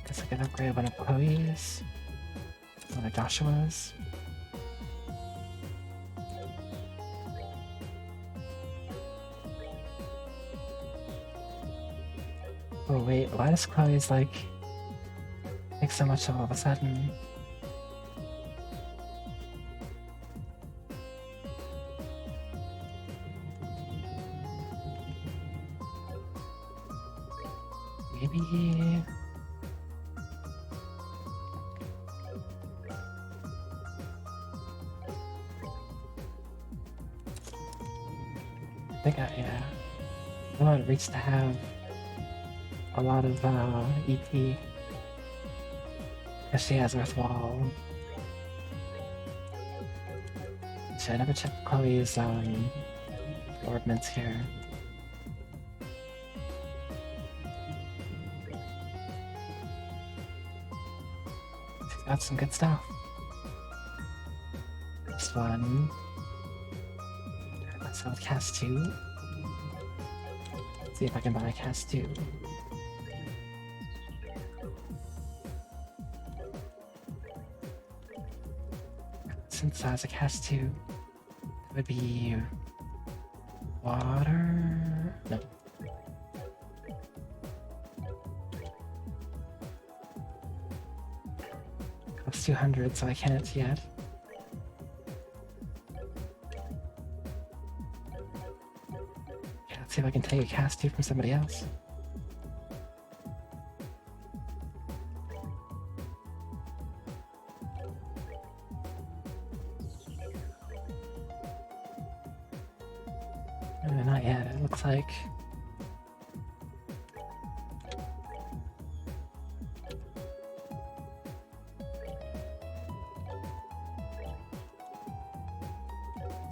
S1: Guess I can upgrade one of Chloe's, one of Joshua's. Oh wait, why does Chloe's like make so much all of a sudden? Maybe... I think yeah. I want it reach to have a lot of EP. Because she has Earthwall. Should I never check Chloe's ordnance here? She's got some good stuff. This one. Let's sell cast 2. See if I can buy a cast 2. Synthesize a cast 2. It would be water. No. Costs 200, so I can't yet. See if I can take a cast 2 from somebody else. Not yet, it looks like.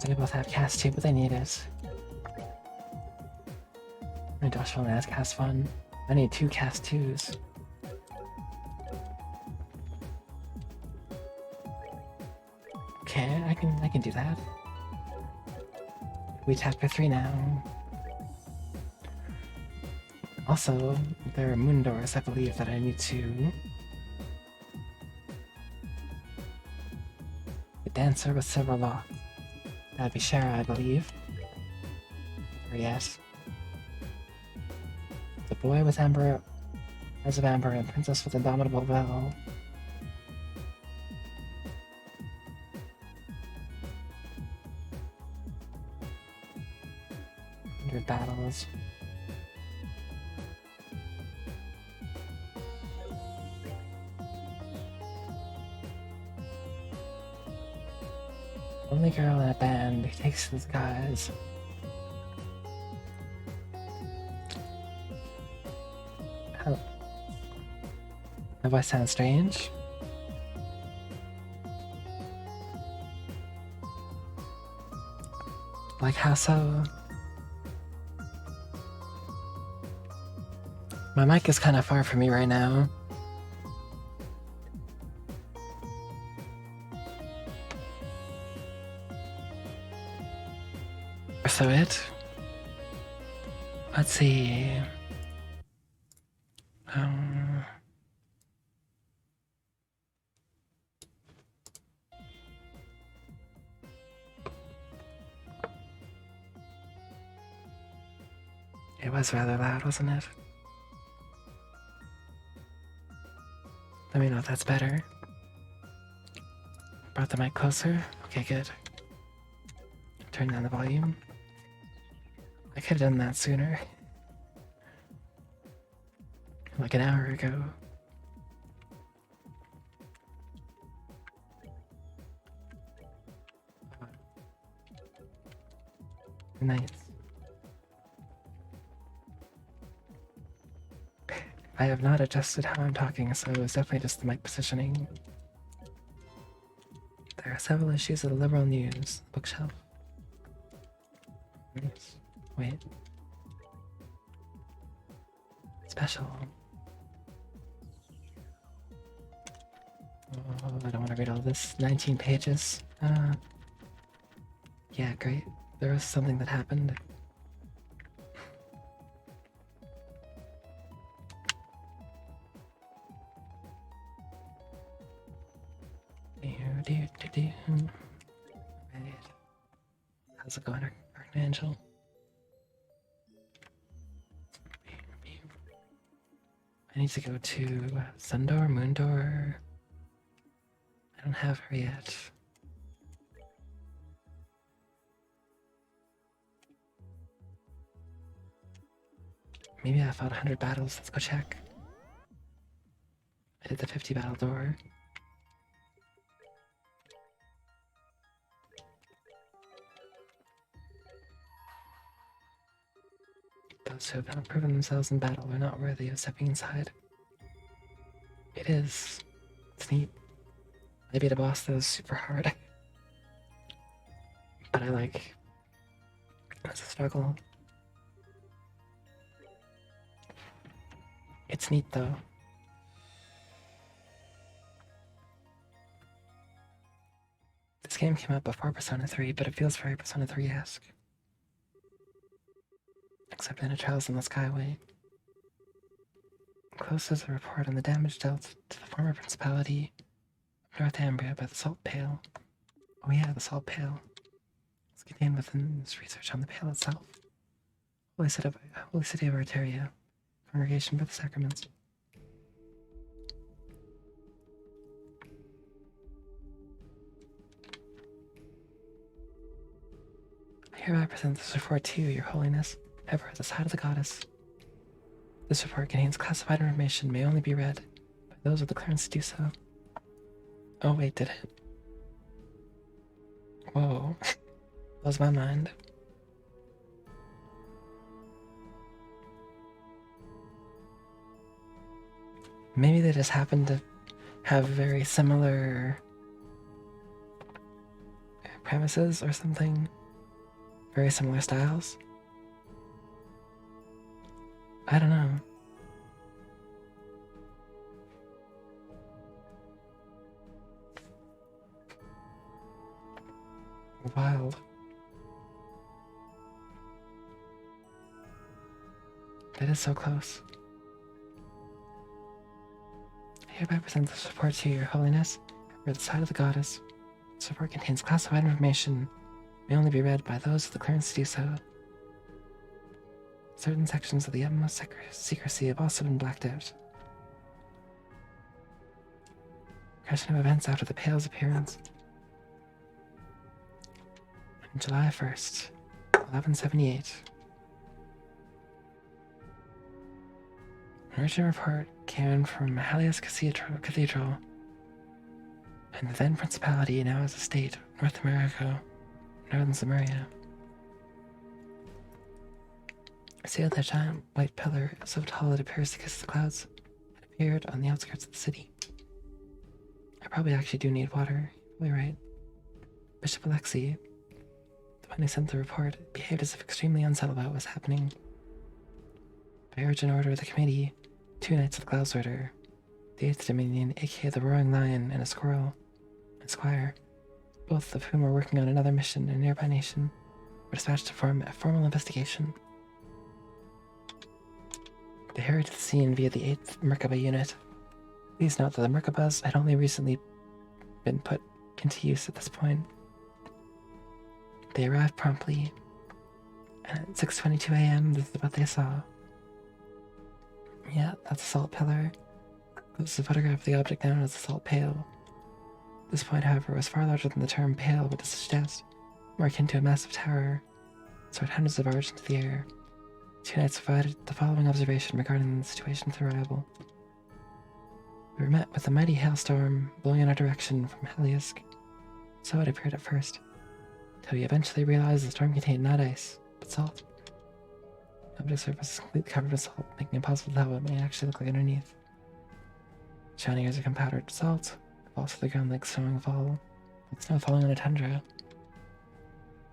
S1: They both have cast 2, but they need it. My Joshua only has cast 1. I need 2 cast 2s. Okay, I can do that. We tap for 3 now. Also, there are moon doors, I believe, that I need to... The dancer with silver lock. That'd be Shara, I believe. Or yes. The boy with amber, eyes of amber, and princess with indomitable veil. 100 battles. Only girl in a band who takes to the skies. Oh. My voice sounds strange. Like how so? My mic is kind of far from me right now. So let's see. It was rather loud, wasn't it? Let me know if that's better. Brought the mic closer. Okay, good. Turn down the volume. I could have done that sooner. Like an hour ago. Nice. I have not adjusted how I'm talking, so it's definitely just the mic positioning. There are several issues of the liberal news bookshelf. Nice. Wait. Special. Oh, I don't want to read all this. 19 pages. Yeah, great. There was something that happened. Right. How's it going, Archangel? I need to go to Sundor, Moondor. I don't have her yet. Maybe I fought 100 battles. Let's go check. I did the 50 battle door. Those who have not proven themselves in battle are not worthy of stepping inside. It is. It's neat. I beat a boss that was super hard. But I like... It's a struggle. It's neat though. This game came out before Persona 3, but it feels very Persona 3-esque. Except in a Trials in the Skyway. Close is a report on the damage dealt to the former principality of Northumbria by the Salt Pale. Oh yeah, the Salt Pale. It's contained within this research on the Pale itself. Holy City of Arteria. Congregation for the Sacraments. I hereby present this report to you, Your Holiness, ever at the side of the goddess. This report contains classified information, may only be read by those with the clearance to do so. Oh wait, did it? Whoa. Blows my mind. Maybe they just happen to have very similar premises or something. Very similar styles. I don't know. Wild. That is so close. I hereby present this report to you, Your Holiness. We're at the side of the goddess. This report contains classified information, may only be read by those with the clearance to do so. Certain sections of the utmost secrecy have also been blacked out. Progression of events after the Pale's appearance. On July 1st, 1178. An urgent report came in from Halios Cathedral, and the then principality, now as a state, North America, Northern Samaria. Seeing that giant white pillar, so tall it appears to kiss the clouds, had appeared on the outskirts of the city. I probably actually do need water. You're probably right. Bishop Alexei, the one who sent the report, behaved as if extremely unsettled about what was happening. By urgent order of the committee, 2 Knights of Gloucester, the 8th Dominion, aka the Roaring Lion, and a squire, both of whom were working on another mission in a nearby nation, were dispatched to form a formal investigation. They hurried to the scene via the 8th Merkaba unit. Please note that the Merkabas had only recently been put into use at this point. They arrived promptly, and at 6:22 a.m. this is what they saw. Yeah, that's a salt pillar. This is a photograph of the object known as the salt pail. This point, however, was far larger than the term pail would suggest, more akin to a massive tower, soared hundreds of yards into the air. 2 Knights provided the following observation regarding the situation with arrival. We were met with a mighty hailstorm blowing in our direction from Heliusk. So it appeared at first, till we eventually realized the storm contained not ice, but salt. The object's surface is completely covered with salt, making it impossible to tell what it may actually look like underneath. Shining as become powdered salt, falls to the ground like snow falling on a tundra.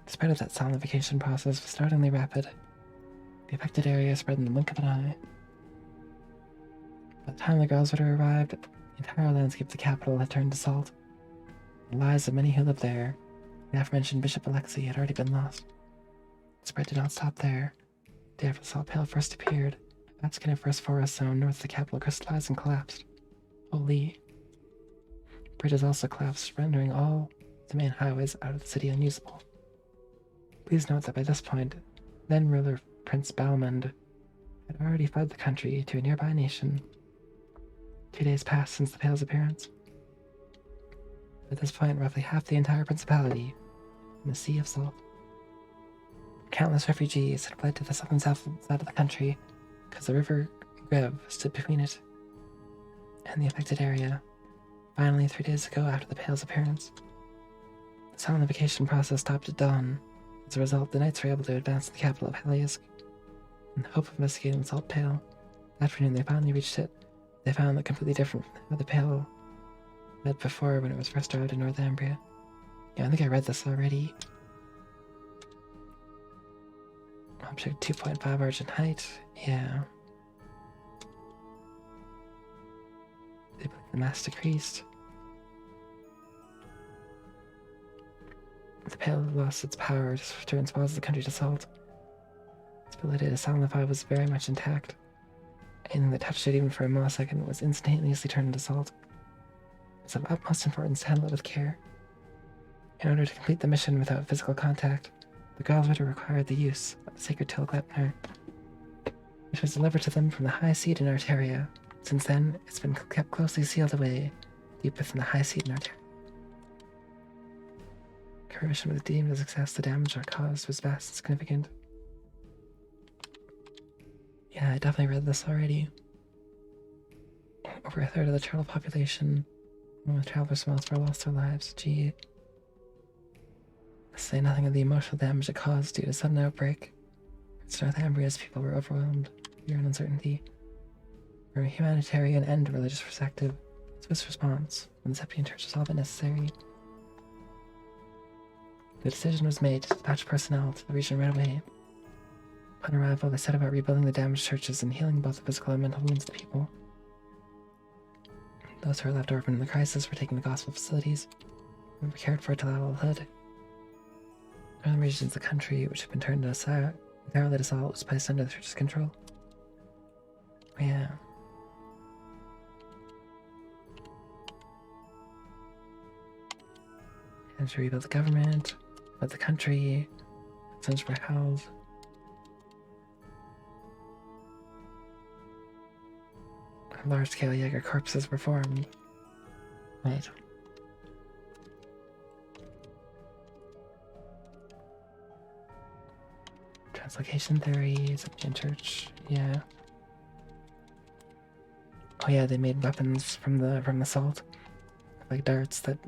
S1: The spread of that solidification process was startlingly rapid. The affected area spread in the blink of an eye. By the time the Gloucester arrived, the entire landscape of the capital had turned to salt. The lives of many who lived there, the aforementioned Bishop Alexei, had already been lost. The spread did not stop there. The day after the salt pail first appeared, a vast coniferous forest zone north of the capital crystallized and collapsed. Holy. Bridges also collapsed, rendering all the main highways out of the city unusable. Please note that by this point, then ruler Prince Balmond had already fled the country to a nearby nation. 2 days passed since the pail's appearance. At this point, roughly half the entire principality in the Sea of Salt. Countless refugees had fled to the southern side of the country because the river Grev stood between it and the affected area. Finally, 3 days ago, after the pail's appearance, the solidification process stopped at dawn. As a result, the knights were able to advance to the capital of Heliusk in the hope of investigating the salt pail. That afternoon, they finally reached it. They found it completely different from how the pail had before when it was first arrived in Northumbria. Yeah, I think I read this already. Object 2.5 origin height. Yeah. They believe the mass decreased. The pail lost its power to expose the country to salt. Its ability to solidify was very much intact. Anything that touched it even for a millisecond was instantaneously turned into salt. It's of utmost importance to handle it with care. In order to complete the mission without physical contact, the Gloucester required the use of the sacred Tilglepner, which was delivered to them from the High Seat in Arteria. Since then, it's been kept closely sealed away, deep within the High Seat in Arteria. The mission was deemed a success. The damage it caused was vast and significant. Yeah, I definitely read this already. Over a third of the turtle population, along with traveler smells, were lost their lives. Gee. To say nothing of the emotional damage it caused due to sudden outbreak. Its Northumbria's people were overwhelmed, fear and uncertainty. From a humanitarian and religious perspective, Swiss response, when the Septian Church saw it necessary. The decision was made to dispatch personnel to the region right away. Upon arrival, they set about rebuilding the damaged churches and healing both the physical and mental wounds of the people. Those who were left orphaned in the crisis were taken to gospel facilities and were cared for till adulthood. Northern regions of the country, which had been turned entirely to salt, was placed under the church's control. Yeah. And to rebuild the government, but the country, sons were held. Large-scale Jaeger corpses were formed. Right. Translocation theory, Septian Church, yeah. Oh yeah, they made weapons from the salt, like darts that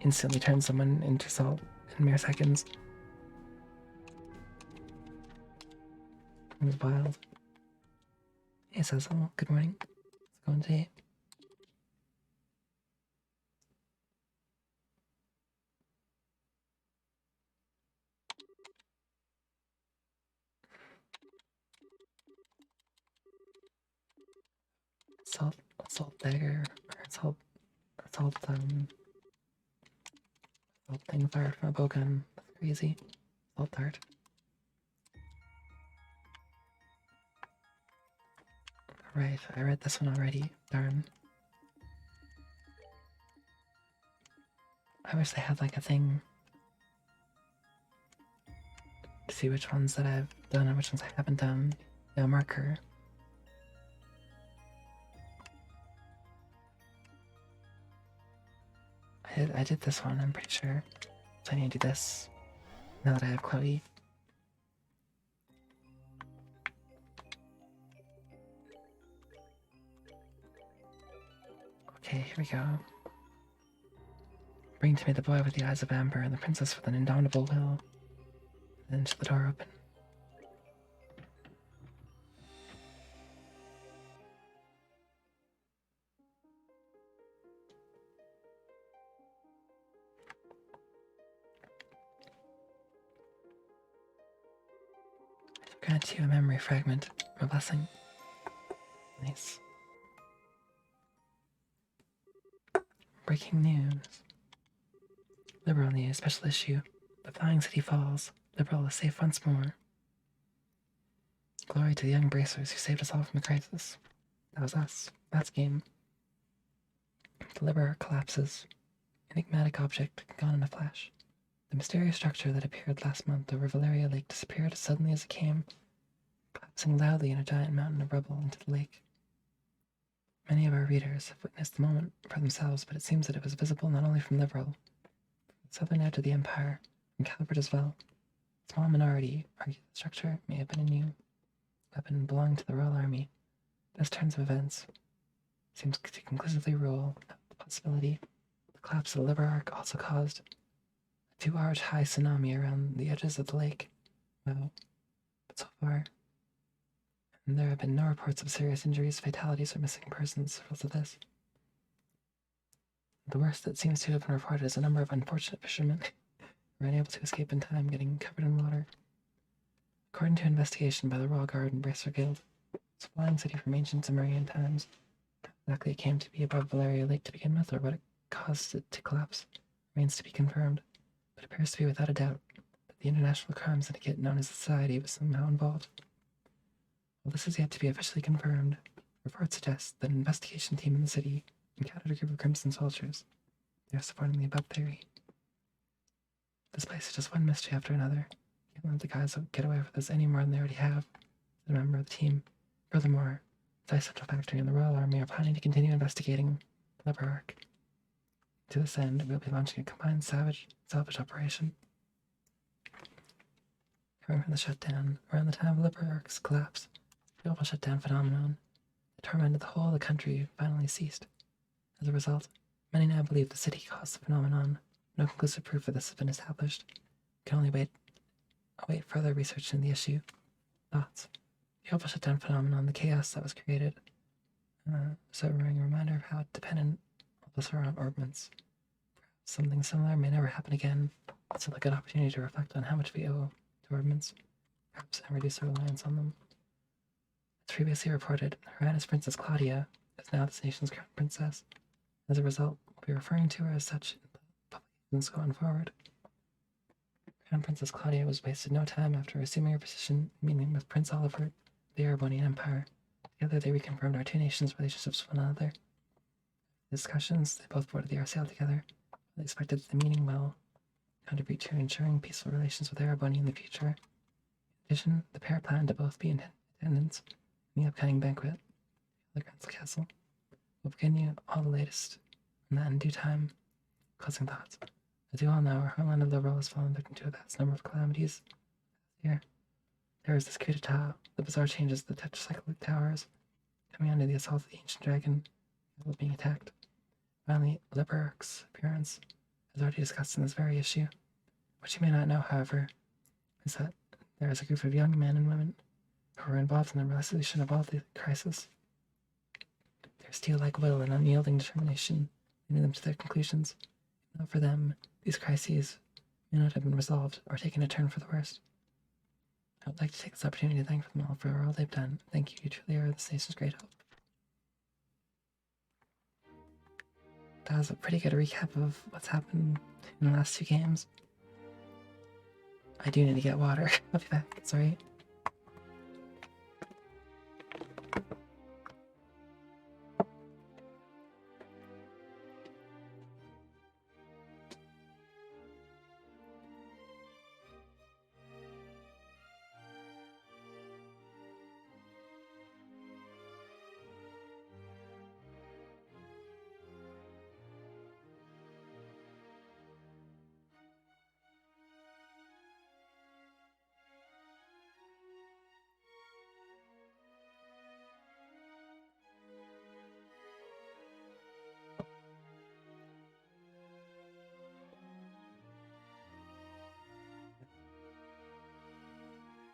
S1: instantly turn someone into salt in mere seconds. It was wild. Hey Cecil, good morning. How's it going today? Salt dagger, or salt thing fired from a bowgun. That's crazy. Salt dart. Right, I read this one already. Darn. I wish they had like a thing to see which ones that I've done and which ones I haven't done. Yeah, marker. I did this one, I'm pretty sure. So I need to do this now that I have Chloe. Okay, here we go. Bring to me the boy with the eyes of amber and the princess with an indomitable will. Then shut the door open. Grant you a memory fragment. A blessing. Nice. Breaking news. Liberal news, special issue. The Flying City falls. Liberal is safe once more. Glory to the young bracers who saved us all from the crisis. That was us. That's game. The Liberal collapses. Enigmatic object gone in a flash. The mysterious structure that appeared last month over Valeria Lake disappeared as suddenly as it came, collapsing loudly in a giant mountain of rubble into the lake. Many of our readers have witnessed the moment for themselves, but it seems that it was visible not only from Liberal, but from the southern edge of the Empire, from Calibert as well. A small minority argue the structure may have been a new weapon belonging to the Royal Army. This turn of events seems to conclusively rule out the possibility the collapse of the Liber Arc also caused a 2-hour high tsunami around the edges of the lake. Wow. But so far, and there have been no reports of serious injuries, fatalities, or missing persons as of this. The worst that seems to have been reported is a number of unfortunate fishermen who were unable to escape in time, getting covered in water. According to an investigation by the Royal Guard and Bracer Guild, it's a flying city from ancient Sumerian times. How exactly it came to be above Valeria Lake to begin with, or what it caused it to collapse, remains to be confirmed, but it appears to be without a doubt that the international crime syndicate known as the Society was somehow involved. While this is yet to be officially confirmed, reports suggest that an investigation team in the city encountered a group of Crimson soldiers. They are supporting the above theory. This place is just one mystery after another. You can't let the guys get away with this any more than they already have, said a member of the team. Furthermore, the Ice Central Factory and the Royal Army are planning to continue investigating the Liber Arc. To this end, we'll be launching a combined salvage operation. Coming from the shutdown, around the time of Liber Arc's collapse, the global shutdown phenomenon that tormented the whole of the country finally ceased. As a result, many now believe the city caused the phenomenon. No conclusive proof of this has been established. We can only await further research into the issue. Thoughts? The global shutdown phenomenon, the chaos that was created, sobering reminder of how dependent all of us are on ordnance. Something similar may never happen again. It's a good opportunity to reflect on how much we owe to ordnance, perhaps, and reduce our reliance on them. As previously reported, Her Highness Princess Claudia is now this nation's crown princess. As a result, we'll be referring to her as such in publications going forward. Crown Princess Claudia was wasted no time after assuming her position in meeting with Prince Oliver of the Erebonian Empire. Together they reconfirmed our two nations' relationships with one another. In discussions, they both boarded the RCL together. They expected that the meeting will contribute to ensuring peaceful relations with Erebony in the future. In addition, the pair planned to both be in attendance in the upcoming banquet at the Gransel Castle. We'll begin you all the latest on that in due time. Closing thoughts. As you all know, our homeland of Liberal has fallen victim to a vast number of calamities. Here, there was this coup d'etat, the bizarre changes to the tetracyclic towers, coming under the assault of the ancient dragon, of being attacked. Finally, Liberer's appearance has already discussed in this very issue. What you may not know, however, is that there is a group of young men and women who are involved in the resolution of all the crisis. Their steel-like will and unyielding determination leading them to their conclusions. If not for them, these crises may not have been resolved or taken a turn for the worst. I would like to take this opportunity to thank them all for all they've done. Thank you, you truly are the nation's great hope. That was a pretty good recap of what's happened in the last 2 games. I do need to get water. I'll be back. Sorry.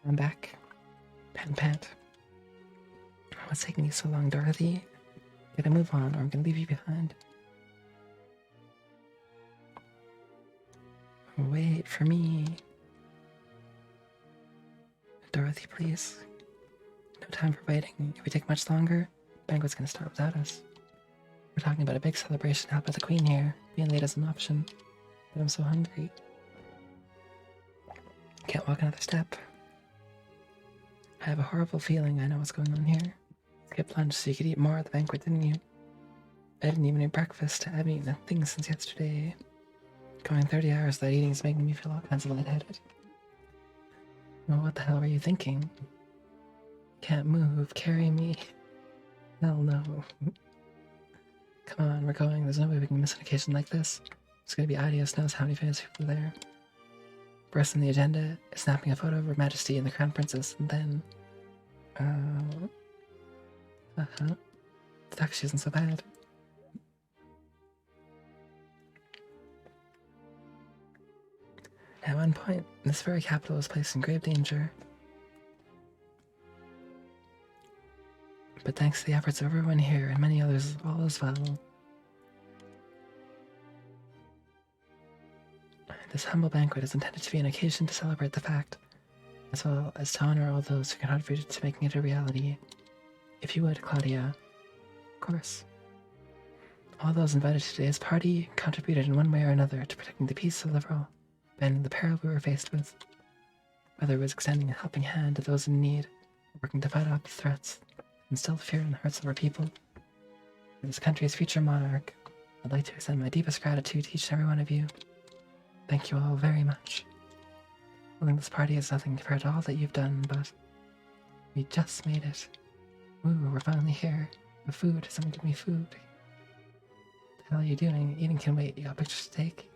S1: I'm back. Pant. What's taking you so long, Dorothy? Gotta move on, or I'm gonna leave you behind. Wait for me. Dorothy, please. No time for waiting. If we take much longer, the banquet's gonna start without us. We're talking about a big celebration held by the Queen here. Being late is an option. But I'm so hungry. Can't walk another step. I have a horrible feeling I know what's going on here. Skipped lunch so you could eat more at the banquet, didn't you? I didn't even eat breakfast. I haven't eaten a thing since yesterday. Going 30 hours without eating is making me feel all kinds of lightheaded. Well, what the hell were you thinking? Can't move. Carry me. Hell no. Come on, we're going. There's no way we can miss an occasion like this. It's gonna be Adios knows how many famous people are there. First on the agenda is snapping a photo of Her Majesty and the Crown Princess, and then... The actually isn't so bad. At one point, this very capital was placed in grave danger. But thanks to the efforts of everyone here and many others, all is well. This humble banquet is intended to be an occasion to celebrate the fact, as well as to honor all those who contributed to making it a reality. If you would, Claudia. Of course. All those invited to today's party contributed in one way or another to protecting the peace of the world, bending the peril we were faced with. Whether it was extending a helping hand to those in need, or working to fight off the threats, and instill fear in the hearts of our people. For this country's future monarch, I'd like to extend my deepest gratitude to each and every one of you. Thank you all very much. Holding this party is nothing compared to all that you've done, but we just made it. Woo, we're finally here. The food, someone give me food. What the hell are you doing? Eating can wait. You got pictures to take?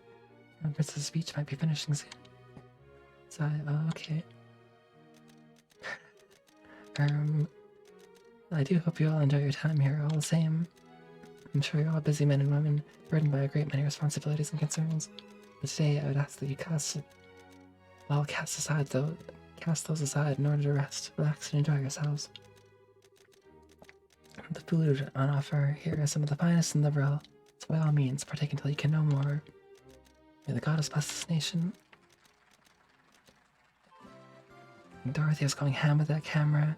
S1: Princess' speech might be finishing soon. So, okay. I do hope you all enjoy your time here all the same. I'm sure you're all busy men and women, burdened by a great many responsibilities and concerns. But today I would ask that you cast those aside in order to rest, relax, and enjoy yourselves. The food on offer here is some of the finest in the realm, so by all means partake until you can no more. May the goddess bless this nation. And Dorothy was going ham with that camera.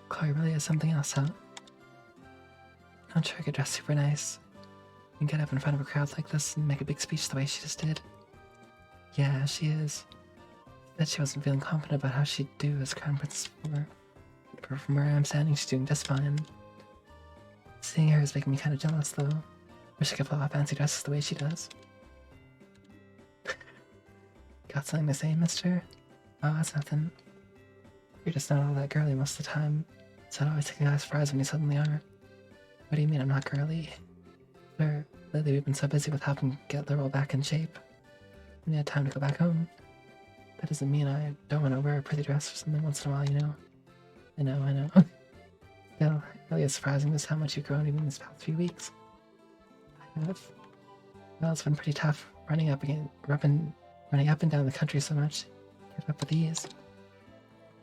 S1: Chloe really has something else, huh? I'm sure I could dress super nice and get up in front of a crowd like this and make a big speech the way she just did. Yeah, she is. Said she wasn't feeling confident about how she'd do as Crown Princess before. But from where I'm standing, she's doing just fine. Seeing her is making me kind of jealous, though. Wish I could pull off fancy dresses the way she does. Got something to say, mister? Oh, that's nothing. You're just not all that girly most of the time, so it always takes me by surprise when you suddenly are. What do you mean I'm not girly? Sure, lately we've been so busy with helping get Laurel back in shape. We had time to go back home. That doesn't mean I don't want to wear a pretty dress or something once in a while, you know? I know. Still, it really is surprising just how much you've grown even these past few weeks. Well, it's been pretty tough running up and down the country so much. Keep up with ease.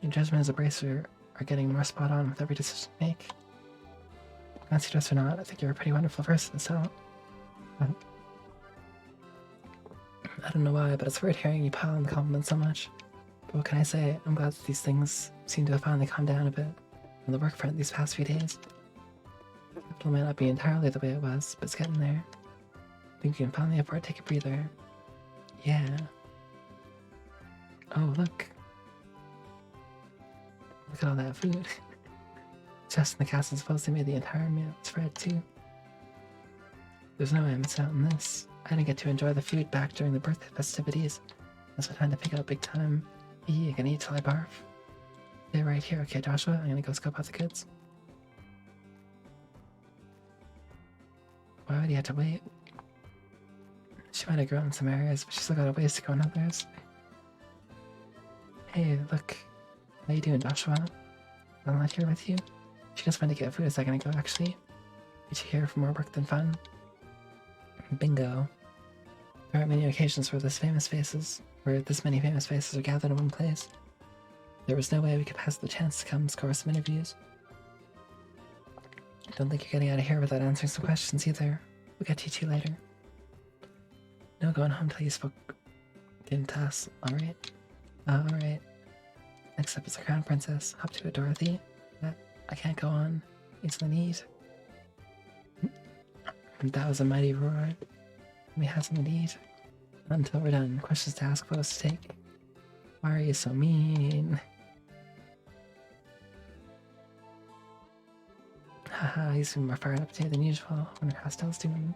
S1: Your judgment as a bracer are getting more spot on with every decision you make. Fancy dress or not, I think you're a pretty wonderful person, so... I don't know why, but it's weird hearing you pile on the compliments so much. But what can I say? I'm glad that these things seem to have finally calmed down a bit on the work front these past few days. It might not be entirely the way it was, but it's getting there. I think you can finally afford to take a breather. Yeah. Oh, look. Look at all that food. Jess and the cast is supposed to made the entire meal. It's Fred, too. There's no way I'm missing out on this. I didn't get to enjoy the food back during the birthday festivities. That's my time to pick out big time. I can eat till I barf. Stay right here, okay, Joshua? I'm gonna go scope out the goods. Why would he have to wait? She might have grown in some areas, but she's still got a ways to go in others. Hey, look. How you doing, Joshua? I'm not here with you. She just went to get food a second ago, actually. Did you hear for more work than fun? Bingo. There aren't many occasions where this many famous faces are gathered in one place. There was no way we could pass the chance to come score some interviews. I don't think you're getting out of here without answering some questions either. We'll get to you two later. No going home till you spoke to us, alright? Alright. Next up is the Crown Princess. Hop to it, Dorothy. I can't go on. Need something to eat. That was a mighty roar. We have something to eat. Until we're done. Questions to ask, photos to take. Why are you so mean? Haha, he's more fired up today than usual. Wonder how Stella's doing.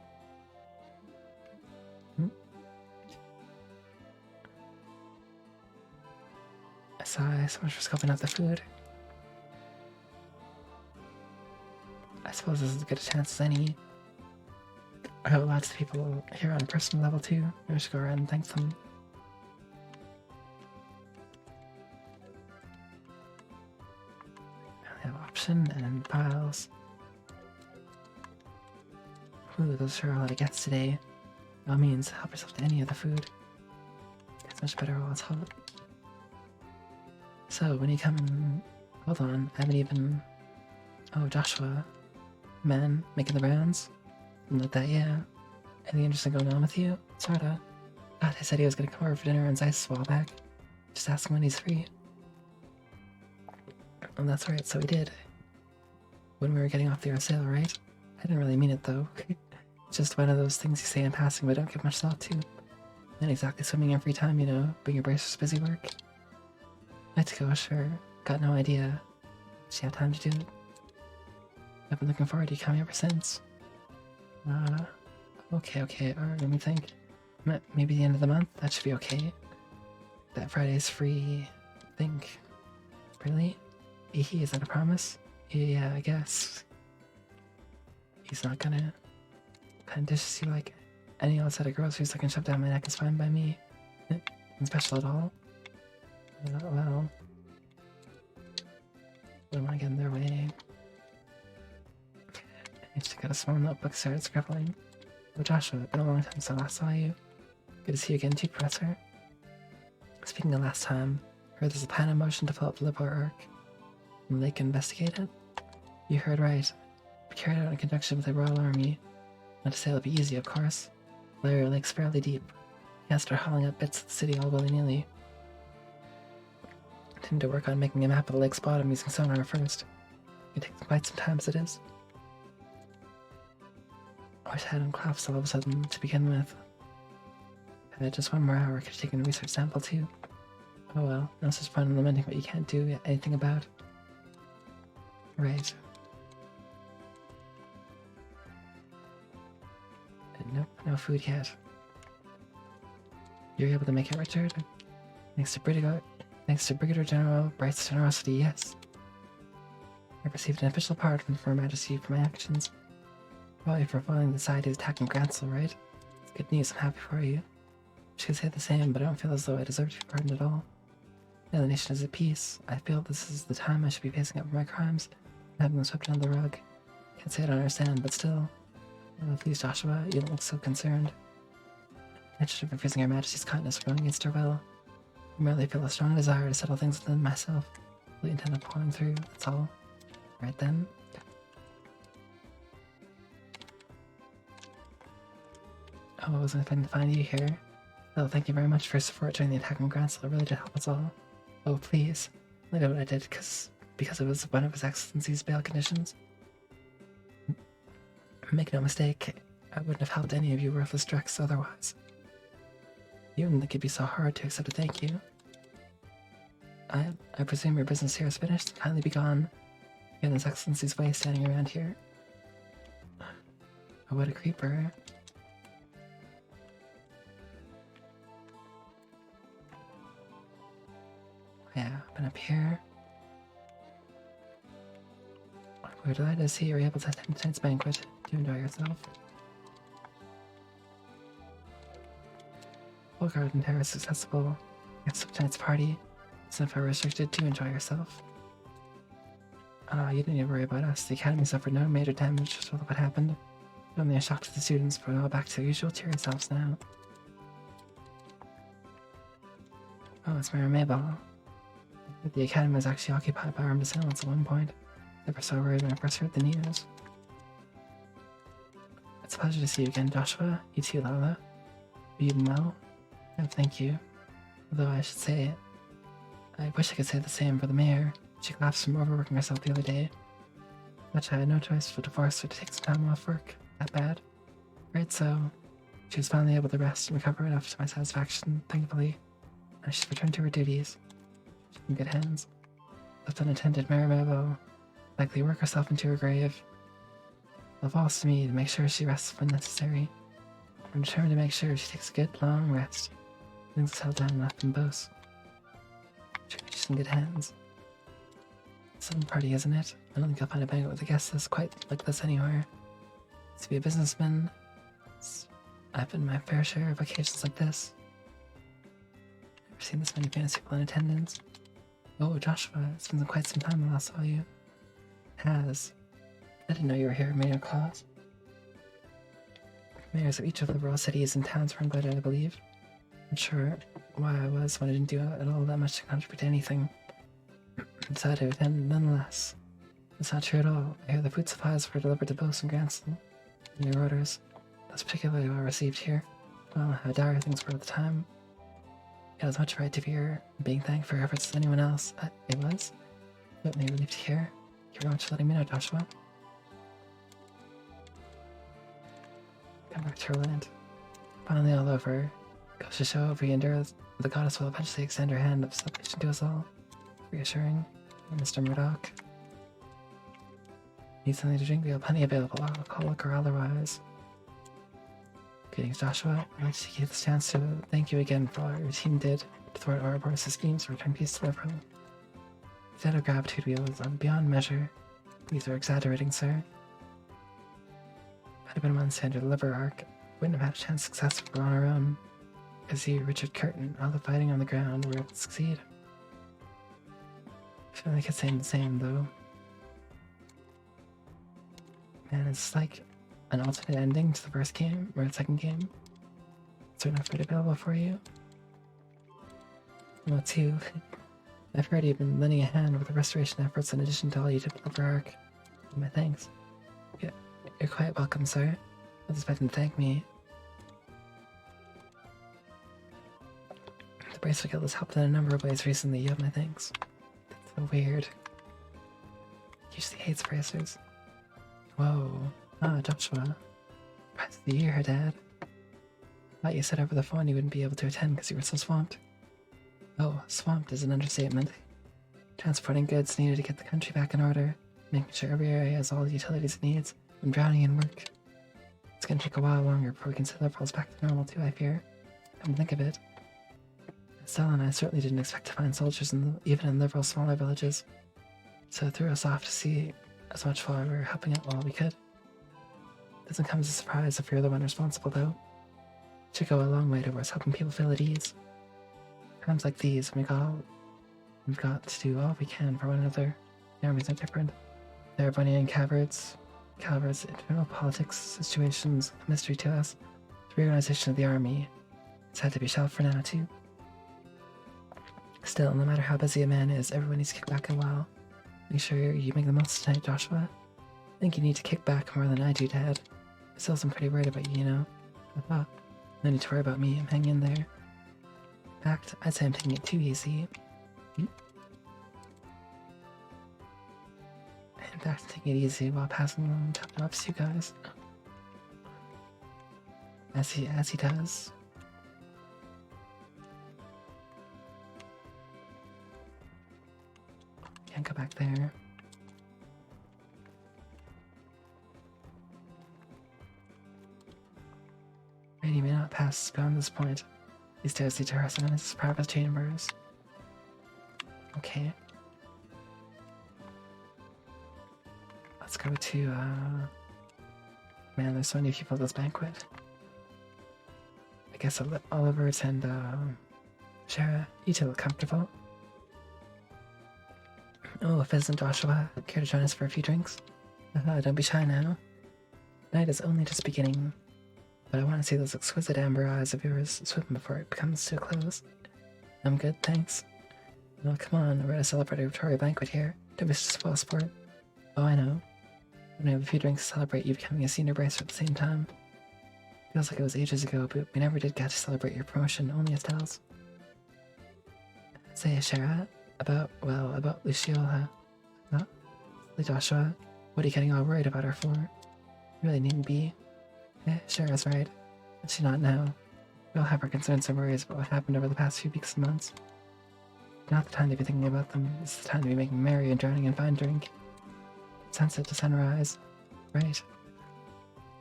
S1: Sigh, so much for scoping out the food. I suppose this is as good a chance as any. I have lots of people here on a personal level too. Maybe I should go around and thank them. I have option and piles. Ooh, those are all I get today. By all means, help yourself to any of the food. It's much better while it's hot. So, when you come in... Hold on, I haven't even... Oh, Joshua. Man, making the rounds? Not that, yeah. Anything interesting going on with you? Sorta. God, I said he was gonna come over for dinner and ice a while back. Just ask him when he's free. And that's right, so he did. When we were getting off the sale, right? I didn't really mean it, though. It's just one of those things you say in passing but don't give much thought to. Not exactly swimming in free time, you know, but your bracer's busy work. I'd to go, sure. Got no idea. Did she have time to do it? I've been looking forward to you coming ever since. Okay, alright, let me think. Maybe the end of the month? That should be okay. That Friday's free... think. Really? Is that a promise? Yeah, I guess. He's not gonna... kind of dishes you like any other set of groceries I can shove down my neck is fine by me. Nothing special at all. Well... I don't want to get in their way. She got a small notebook, started scribbling. Oh, Joshua, it's been a long time since I last saw you. Good to see you again too, Professor. Speaking of last time, heard there's a plan in motion to fill up the Libor Arc. And the lake investigate it? You heard right. Be carried out in conjunction with the Royal Army. Not to say it'll be easy, of course. The area lake's fairly deep. You can't start hauling up bits of the city all willy-nilly. I tend to work on making a map of the lake's bottom using sonar first. It takes quite some time as it is. I wish I had him collapsed all of a sudden to begin with. If I had just one more hour, I could have taken a research sample too. Oh well, no such point in lamenting what you can't do anything about. Right. Nope, no food yet. You're able to make it, Richard? Thanks to Brigadier General Bright's generosity, yes. I received an official pardon from Her Majesty for my actions. Probably for foiling the side who's attacking Grancel, right? It's good news, I'm happy for you. She could say the same, but I don't feel as though I deserve to be pardoned at all. Now the nation is at peace. I feel this is the time I should be facing up for my crimes and having them swept under the rug. Can't say I don't understand, but still. Oh, please, Joshua, you don't look so concerned. I should have been refusing Her Majesty's kindness for going against her will. I merely feel a strong desire to settle things within myself. I intend on pulling through, that's all. Right then. Oh, I was going to find you here. Oh, thank you very much for your support during the attack on Grancel. It really did help us all. Oh, please. I know what I did because it was one of His Excellency's bail conditions. Make no mistake, I wouldn't have helped any of you worthless Drex otherwise. You wouldn't think it'd be so hard to accept a thank you. I presume your business here is finished. Kindly be gone. Get in His Excellency's way standing around here. Oh, what a creeper. Yeah, been up here. We're delighted to see you were able to attend tonight's banquet. Do enjoy yourself. Full garden terrace accessible. Next up tonight's party. Since we're restricted, do enjoy yourself. Oh, you didn't even worry about us. The academy suffered no major damage with what happened. Only a shock to the students, but we're all back to their usual cheery selves now. Oh, it's Mary Mabel. The academy was actually occupied by armed assailants at one point. They were so worried when I first heard the news. It's a pleasure to see you again, Joshua. You too, Lala. Are you well? No, thank you. Although I should say, I wish I could say the same for the mayor. She collapsed from overworking herself the other day. But I had no choice but to force her to take some time off work. That bad. Right, so she was finally able to rest and recover enough to my satisfaction, thankfully. Now she's returned to her duties. She's in good hands. Left unattended, Mary Mabel likely work herself into her grave. It'll fall to me to make sure she rests when necessary. I'm determined to make sure she takes a good, long rest. Things settle down enough and boast. She's in good hands. Some party, isn't it? I don't think you'll find a banquet with a guest that's quite like this anywhere. To be a businessman, I've been my fair share of occasions like this. Never seen this many famous people in attendance. Oh, Joshua, it's been quite some time since I last saw you. It has. I didn't know you were here, Mayor Claus. Mayors of each of the rural cities and towns were invited, I believe. I'm sure why I was when I didn't do at all that much to contribute to anything. I decided to attend nonetheless. It's not true at all. I hear the food supplies were delivered to Bose and Grancel. And your orders. That's particularly well received here. Well, how dire things were at the time. It was much right to be here, being thanked for your efforts as anyone else. It was. But me relieved to hear. You're going to letting me know, Joshua. Come back to her land. Finally all over. Goes to show if we endure, the goddess will eventually extend her hand of salvation to us all. Reassuring. Mr. Murdoch. Need something to drink? We have plenty available, alcoholic or otherwise. Greetings, Joshua. I'd like to take this chance to thank you again for all your team did to thwart Ouroboros' schemes to return peace to Liverpool. The debt of gratitude we owe is beyond measure. Please are exaggerating, sir. If it had been one standard liver arc, we wouldn't have had a chance of success if we were on our own. Because you, Richard Curtin, all the fighting on the ground were able to succeed. I feel like it's saying the same, though. Man, it's like an alternate ending to the first game, or the second game. Is there enough food available for you? Well, too. I've heard you've been lending a hand with the restoration efforts in addition to all you did with the arc. My thanks. Yeah, you're quite welcome, sir. I was expecting to thank me. The Bracelet Guild has helped in a number of ways recently. You have my thanks. That's so weird. Usually hates bracers. Whoa. Ah, Joshua. Surprise of the year, Dad. I thought you said over the phone you wouldn't be able to attend because you were so swamped. Oh, swamped is an understatement. Transporting goods needed to get the country back in order, making sure every area has all the utilities it needs, and drowning in work. It's gonna take a while longer before we can see Liverpool's back to normal too, I fear. Come to think of it. Estelle and I certainly didn't expect to find soldiers even in Liverpool's smaller villages, so it threw us off to see as much while we were helping out while we could. Doesn't come as a surprise if you're the one responsible, though. It should go a long way towards helping people feel at ease. Times like these, we've got to do all we can for one another. The army's no different. There are Bunny and Caverns Caliber's internal politics situations a mystery to us. The reorganization of the army. It's had to be shelved for now, too. Still, no matter how busy a man is, everyone needs to kick back a while. Make sure you make the most tonight, Joshua. I think you need to kick back more than I do, Dad. Still, I'm pretty worried about you, you know? No need to worry about me. I'm hanging in there. In fact, I'd say I'm taking it too easy. In fact, I'm taking it easy while passing along top ups to you guys. As he does. Can't go back there. Brady may not pass beyond this point. These stairs lead to her son and his private chambers. Okay. Let's go to, man, there's so many people at this banquet. I guess I'll let Oliver and, Shara, you two look comfortable. Oh, Fizz and Joshua, care to join us for a few drinks? Don't be shy now. Night is only just beginning, but I want to see those exquisite amber eyes of yours swim before it comes to a close. I'm good, thanks. Well, come on, we're at a celebratory banquet here. Don't be such a spoil sport. Oh, I know. We're gonna have a few drinks to celebrate you becoming a senior bracer at the same time. Feels like it was ages ago, but we never did get to celebrate your promotion, only Estelle's. Say, Shara, about Luciola. Huh? Joshua, what are you getting all worried about her for? You really needn't be. Shara's right. Does she not know? We all have our concerns and worries about what happened over the past few weeks and months. Not the time to be thinking about them, it's the time to be making merry and drowning in fine drink. Sunset to sunrise. Right.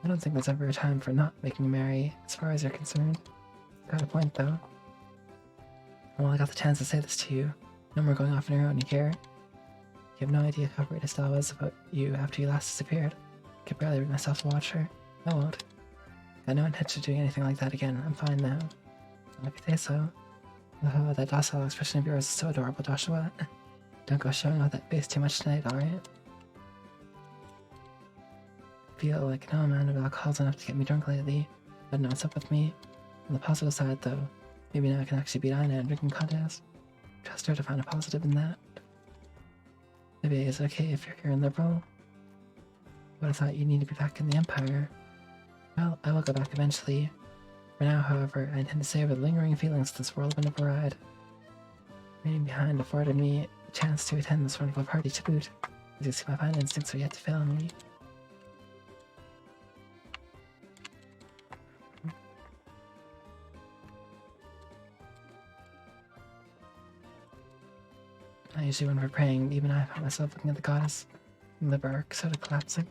S1: I don't think there's ever a time for not making merry, as far as you're concerned. Got a point, though. Well, I got the chance to say this to you. No more going off on your own, you hear? You have no idea how worried Estelle was about you after you last disappeared. I could barely bring myself to watch her. I won't. Got no intention of doing anything like that again. I'm fine now. If you say so. Oh, that docile expression of yours is so adorable, Joshua. Don't go showing off that face too much tonight, alright? I feel like no amount of alcohol's enough to get me drunk lately. I don't know what's up with me. On the positive side, though, maybe now I can actually beat Ina in a drinking contest. Trust her to find a positive in that. Maybe it's okay if you're here in Liberal. But I thought you need to be back in the Empire. Well, I will go back eventually. For now, however, I intend to savor the lingering feelings of this whirlwind of a ride. Remaining behind afforded me a chance to attend this wonderful party to boot. As you see, my fine instincts are yet to fail me. Usually when we're praying, even I found myself looking at the goddess in the bark, sort of collapsing.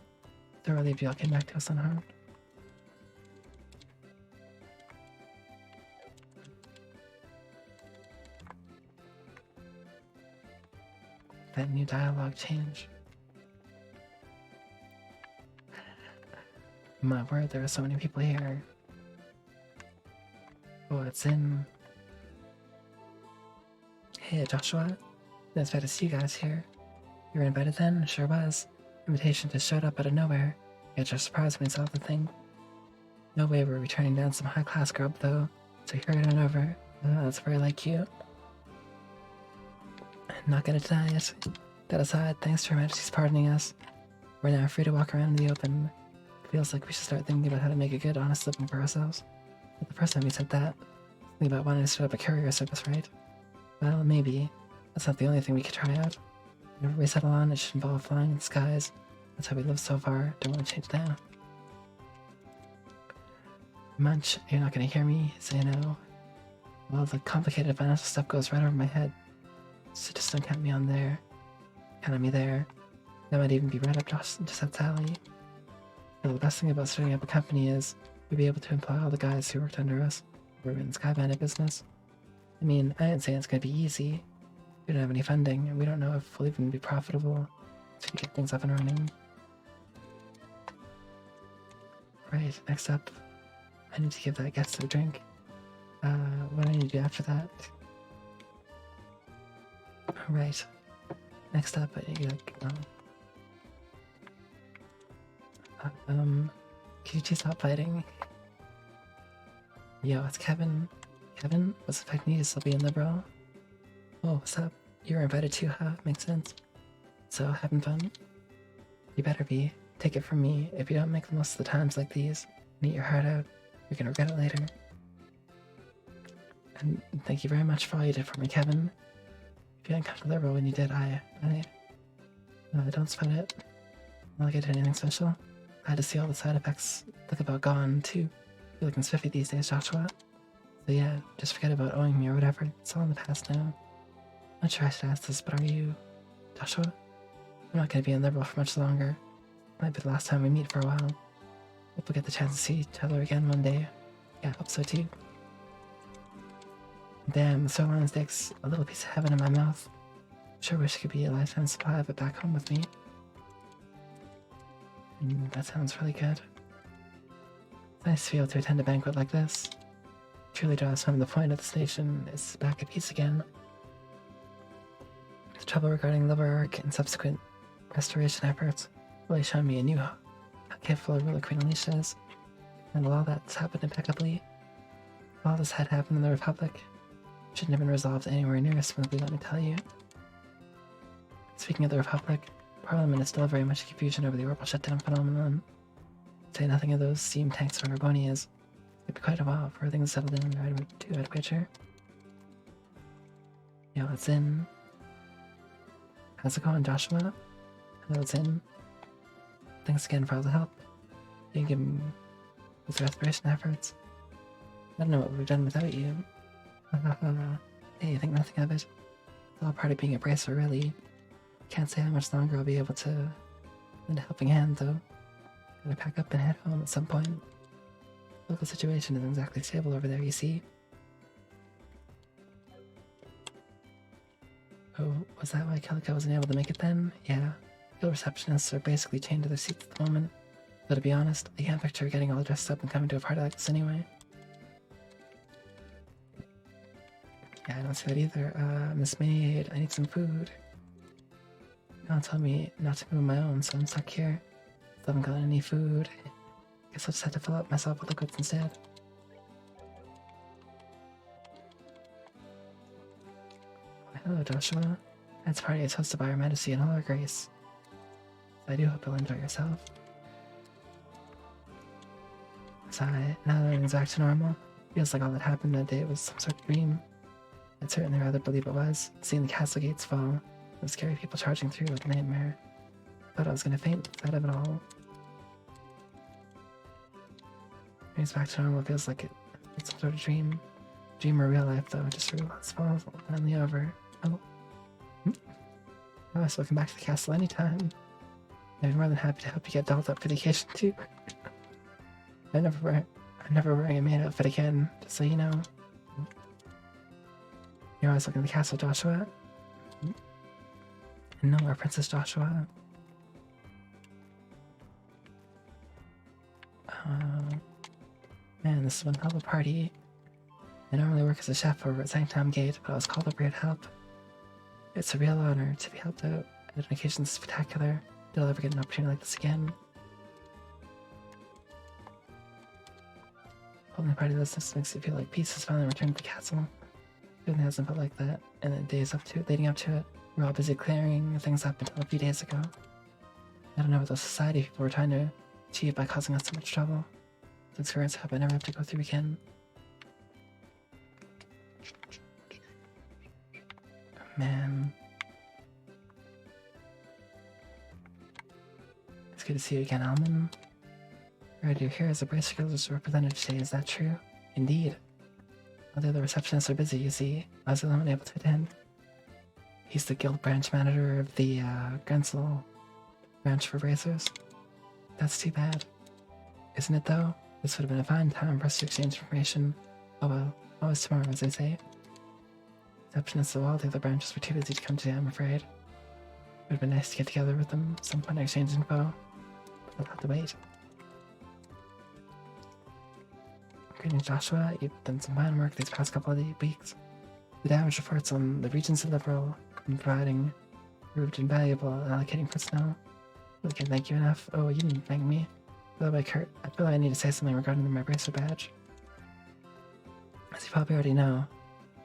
S1: The relief y'all came back to us unharmed. That new dialogue change. My word, there are so many people here. Oh, it's in. Hey, Joshua. It's bad to see you guys here. You were invited then? Sure was. Invitation just showed up out of nowhere. You just surprised when you saw the thing. No way we're returning down some high-class grub, though, so you hurried on over. That's very like you. I'm not gonna deny it. That aside, thanks to Her Majesty's pardoning us. We're now free to walk around in the open. It feels like we should start thinking about how to make a good, honest living for ourselves. But the first time we said that, something about wanting to start up a courier service, right? Well, maybe. That's not the only thing we could try out. Whenever we settle on, it should involve flying in the skies. That's how we live so far. Don't want to change now. Munch, you're not going to hear me say no. Well, the complicated financial stuff goes right over my head. So just don't count me on there. Count on me there. That might even be right up Josette's alley. Well, the best thing about starting up a company is we'll be able to employ all the guys who worked under us. We're in Skybandit business. I mean, I didn't say it's going to be easy. We don't have any funding, and we don't know if we'll even be profitable to get things up and running. Right, next up, I need to give that guest a drink. What do I need to do after that? Right, next up, I need to, Could you two stop fighting? Yo, it's Kevin. Kevin? What's expecting you to still be in Liberal? Oh, what's up? You were invited too, huh? Makes sense. So, having fun? You better be. Take it from me, if you don't make the most of the times like these, and eat your heart out, you're gonna regret it later. And thank you very much for all you did for me, Kevin. If you hadn't come to Liberal when you did, don't sweat it. Not like I did anything special. I had to see all the side effects look about gone, too. You're looking spiffy these days, Joshua. So yeah, just forget about owing me or whatever. It's all in the past now. Not sure I should ask this, but are you... Joshua? I'm not gonna be in Liberal for much longer. Might be the last time we meet for a while. Hope we'll get the chance to see each other again one day. Yeah, I hope so too. Damn, so long sticks a little piece of heaven in my mouth. Sure wish it could be a lifetime supply of it back home with me. That sounds really good. It's nice to be able to attend a banquet like this. Truly draws home the point of the station is back at peace again. The trouble regarding Liver Arc and subsequent restoration efforts really shown me anew how capable a ruler Queen Alicia is, and all that's happened impeccably. All this had happened in the Republic shouldn't have been resolved anywhere near as smoothly, let me tell you. Speaking of the Republic, Parliament is still very much in confusion over the orbital shutdown phenomenon. To say nothing of those steam tanks from Arbonias. It'd be quite a while for things to settle down to Ed Witcher. Yo, it's in. How's it going, Joshua? Hello, it's in. Thanks again for all the help. You can give him his restoration efforts. I don't know what we've done without you. Hey, think nothing of it. It's all part of being a bracer, really. Can't say how much longer I'll be able to lend a helping hand, though. Gotta pack up and head home at some point. The local situation isn't exactly stable over there, you see. Oh, was that why Calico wasn't able to make it then? Yeah. Field receptionists are basically chained to their seats at the moment. But to be honest, I can't picture getting all dressed up and coming to a party like this anyway. Yeah, I don't see that either. Miss Maid, I need some food. Don't tell me not to move my own, so I'm stuck here. Still haven't got any food. Guess I'll just have to fill up myself with liquids instead. Hello, Joshua. Tonight's party is hosted by Her Majesty and all her grace. I do hope you'll enjoy yourself. Sigh, now that everything's back to normal, feels like all that happened that day was some sort of dream. I'd certainly rather believe it was. Seeing the castle gates fall, the scary people charging through like a nightmare. Thought I was gonna faint out of it all. Everything's back to normal feels like it's some sort of dream. Dream or real life though, just realized falls finally over. Oh. Oh, so I can back to the castle anytime. I'd be more than happy to help you get dolled up for the occasion too. I'm never wearing a maid outfit again, just so you know. You're always looking at the castle, Joshua. And no more Princess Joshua. Man, this is one hell of a party. I normally work as a chef over at Sanctum Gate, but I was called over here to help. It's a real honor to be helped out at an occasion this spectacular. Did I ever get an opportunity like this again? Holding a party like this makes it feel like peace has finally returned to the castle. It hasn't felt like that in the days leading up to it. We're all busy clearing things up until a few days ago. I don't know what the society people were trying to achieve by causing us so much trouble. It's experience I hope I never have to go through again. Man. It's good to see you again, Alman. Right, you're here as a Bracer Guild's representative today, is that true? Indeed. All the other receptionists are busy, you see. I was the only one able to attend. He's the guild branch manager of the Grensel branch for Bracers. That's too bad. Isn't it though? This would have been a fine time for us to exchange information. Oh well, always tomorrow, as they say. Receptionists of all the other branches were too busy to come today, I'm afraid. It would have been nice to get together with them at some point and exchange info, but I'll have to wait. Greetings, Joshua. You've done some fine work these past couple of weeks. The damage reports on the regions of Liberal and providing proved invaluable and allocating personnel. Really can't thank you enough. Oh, you didn't thank me. By the way, Kurt, I feel like I need to say something regarding my bracer badge. As you probably already know,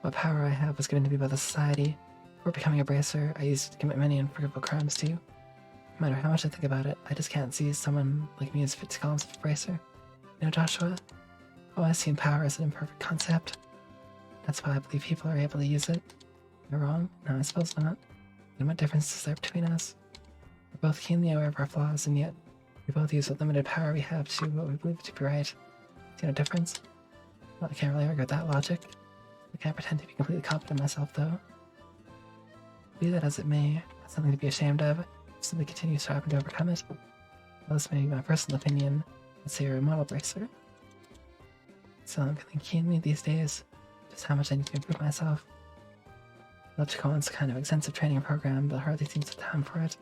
S1: what power I have was given to me by the Society. Before becoming a bracer, I used it to commit many unforgivable crimes too. No matter how much I think about it, I just can't see someone like me as fit to call himself a bracer. You know, Joshua? Oh, I see power as an imperfect concept. That's why I believe people are able to use it. Am I wrong? No, I suppose not. And what difference is there between us? We're both keenly aware of our flaws, and yet we both use what limited power we have to what we believe to be right. See no difference? Well, I can't really argue with that logic. I can't pretend to be completely confident in myself, though. Be that as it may, it's something to be ashamed of. Simply continue striving to overcome it. Well, this may be my personal opinion. I'd say you're a model bracer. So I'm feeling keenly these days just how much I need to improve myself. I'd love to go on some kind of extensive training program, but hardly seems to have time for it.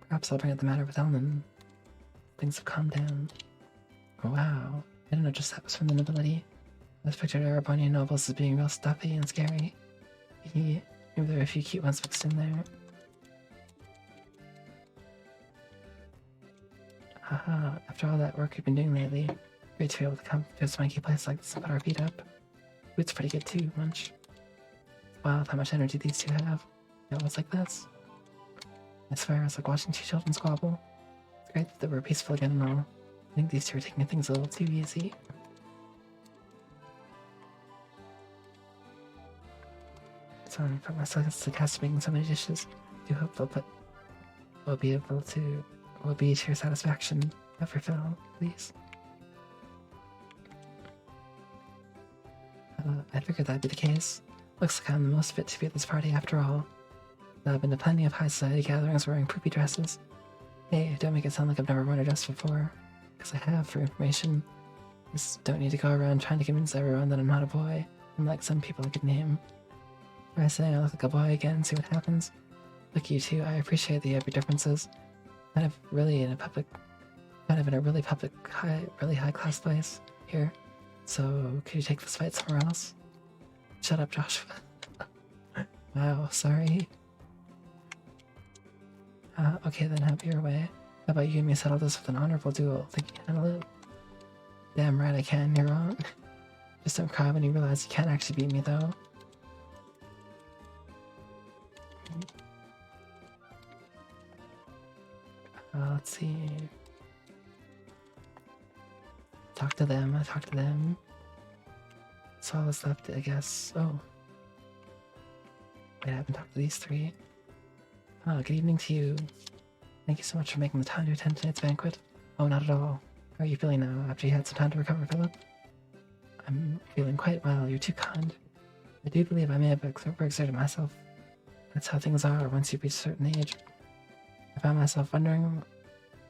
S1: Perhaps I'll bring up the matter with Ellen. Things have calmed down. Oh, wow. I didn't know just that was from the nobility. I was pictured Erebonian nobles as being real stuffy and scary. Maybe there are a few cute ones mixed in there. Haha, after all that work we've been doing lately, great to be able to come to a swanky place like this and put our feet up. Food's pretty good too, Munch. It's wild how much energy these two have. It was like this. I swear it's like watching two children squabble. It's great that we're peaceful again and all. I think these two are taking things a little too easy. So I'm putting myself to task making so many dishes. I do hope we'll be to your satisfaction. Never fail, please. I figured that'd be the case. Looks like I'm the most fit to be at this party after all. I've been to plenty of high society gatherings wearing poopy dresses. Hey, don't make it sound like I've never worn a dress before. Because I have, for information. Just don't need to go around trying to convince everyone that I'm not a boy, unlike some people I could name. Try saying I look like a boy again and see what happens. Look, you two, I appreciate that you have your differences. Kind of in a really high class place here. So, could you take this fight somewhere else? Shut up, Joshua. Wow, sorry. Okay then, have your way. How about you and me settle this with an honorable duel? Think you can handle it? Damn right I can, you're wrong. Just don't cry when you realize you can't actually beat me, though. Let's see. Talk to them. That's all that's left, I guess. Oh. Wait, I haven't talked to these three. Good evening to you. Thank you so much for making the time to attend tonight's banquet. Oh, not at all. How are you feeling now, after you had some time to recover, Philip? I'm feeling quite well. You're too kind. I do believe I may have overexerted myself. That's how things are once you reach a certain age. I found myself wondering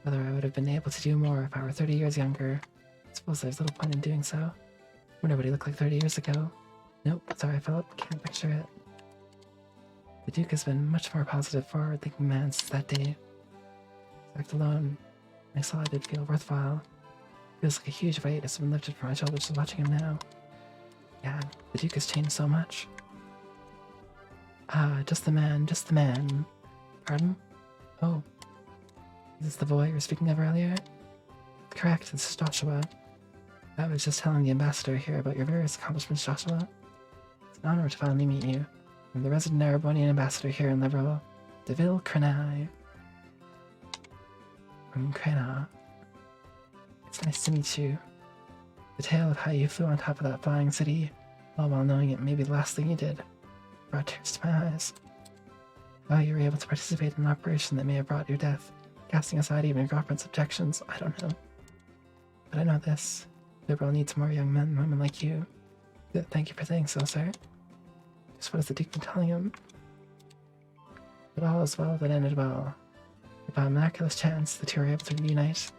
S1: whether I would have been able to do more if I were 30 years younger. I suppose there's little point in doing so. Wonder what he looked like 30 years ago. Nope, sorry Philip, can't picture it. The Duke has been much more positive, forward-thinking man since that day. His act alone makes all I did feel worthwhile. Feels like a huge weight has been lifted from my shoulders just watching him now. Yeah, the Duke has changed so much. Just the man. Pardon? Oh. Is this the boy you were speaking of earlier? Correct, this is Joshua. I was just telling the ambassador here about your various accomplishments, Joshua. It's an honor to finally meet you. I'm the resident Erebonian ambassador here in Liberal, Deville Crenai. From Crenai. It's nice to meet you. The tale of how you flew on top of that flying city, all while knowing it may be the last thing you did, brought tears to my eyes. How you were able to participate in an operation that may have brought your death, casting aside even your girlfriend's objections, I don't know. But I know this. Liberal needs more young men and women like you. Thank you for saying so, sir. Just what has the Duke been telling him? But all is well that ended well. By a miraculous chance, the two were able to reunite.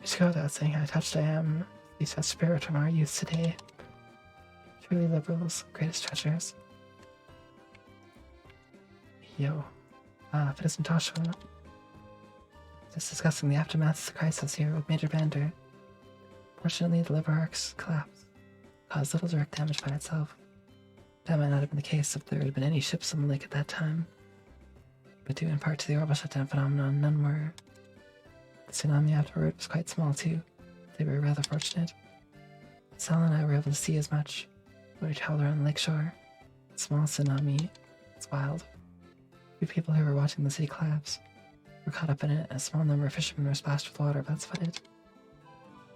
S1: It should go without saying how touched I am. These such spirit from our youth today. Truly Liberals, greatest treasures. Yo. If it isn't Joshua. Just discussing the aftermath of the crisis here with Major Vander. Fortunately, the liver arcs collapsed, caused little direct damage by itself. That might not have been the case if there had been any ships on the lake at that time. But due in part to the orbital shutdown phenomenon, none were. The tsunami afterward was quite small too. They were rather fortunate. Sal and I were able to see as much when we traveled around the lakeshore. Small tsunami. It's wild. We people who were watching the city collapse were caught up in it, and a small number of fishermen were splashed with water, but that's about it.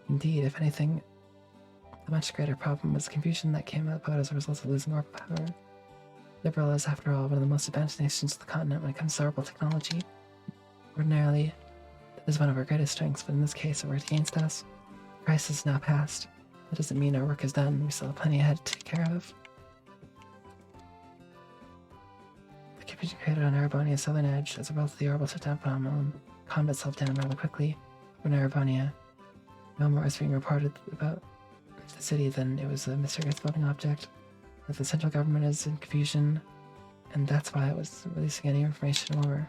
S1: Indeed, if anything, the much greater problem was the confusion that came about as a result of losing orbital power. Liberal is, after all, one of the most advanced nations of the continent when it comes to orbital technology. Ordinarily, that is one of our greatest strengths, but in this case it worked against us. The crisis is now past. That doesn't mean our work is done. We still have plenty ahead to take care of. The confusion created on Erebonia's southern edge as a result of the orbital shutdown phenomenon calmed itself down rather quickly. When Erebonia, no more is being reported about the city than it was a mysterious floating object. That the central government is in confusion, and that's why it was releasing any information over.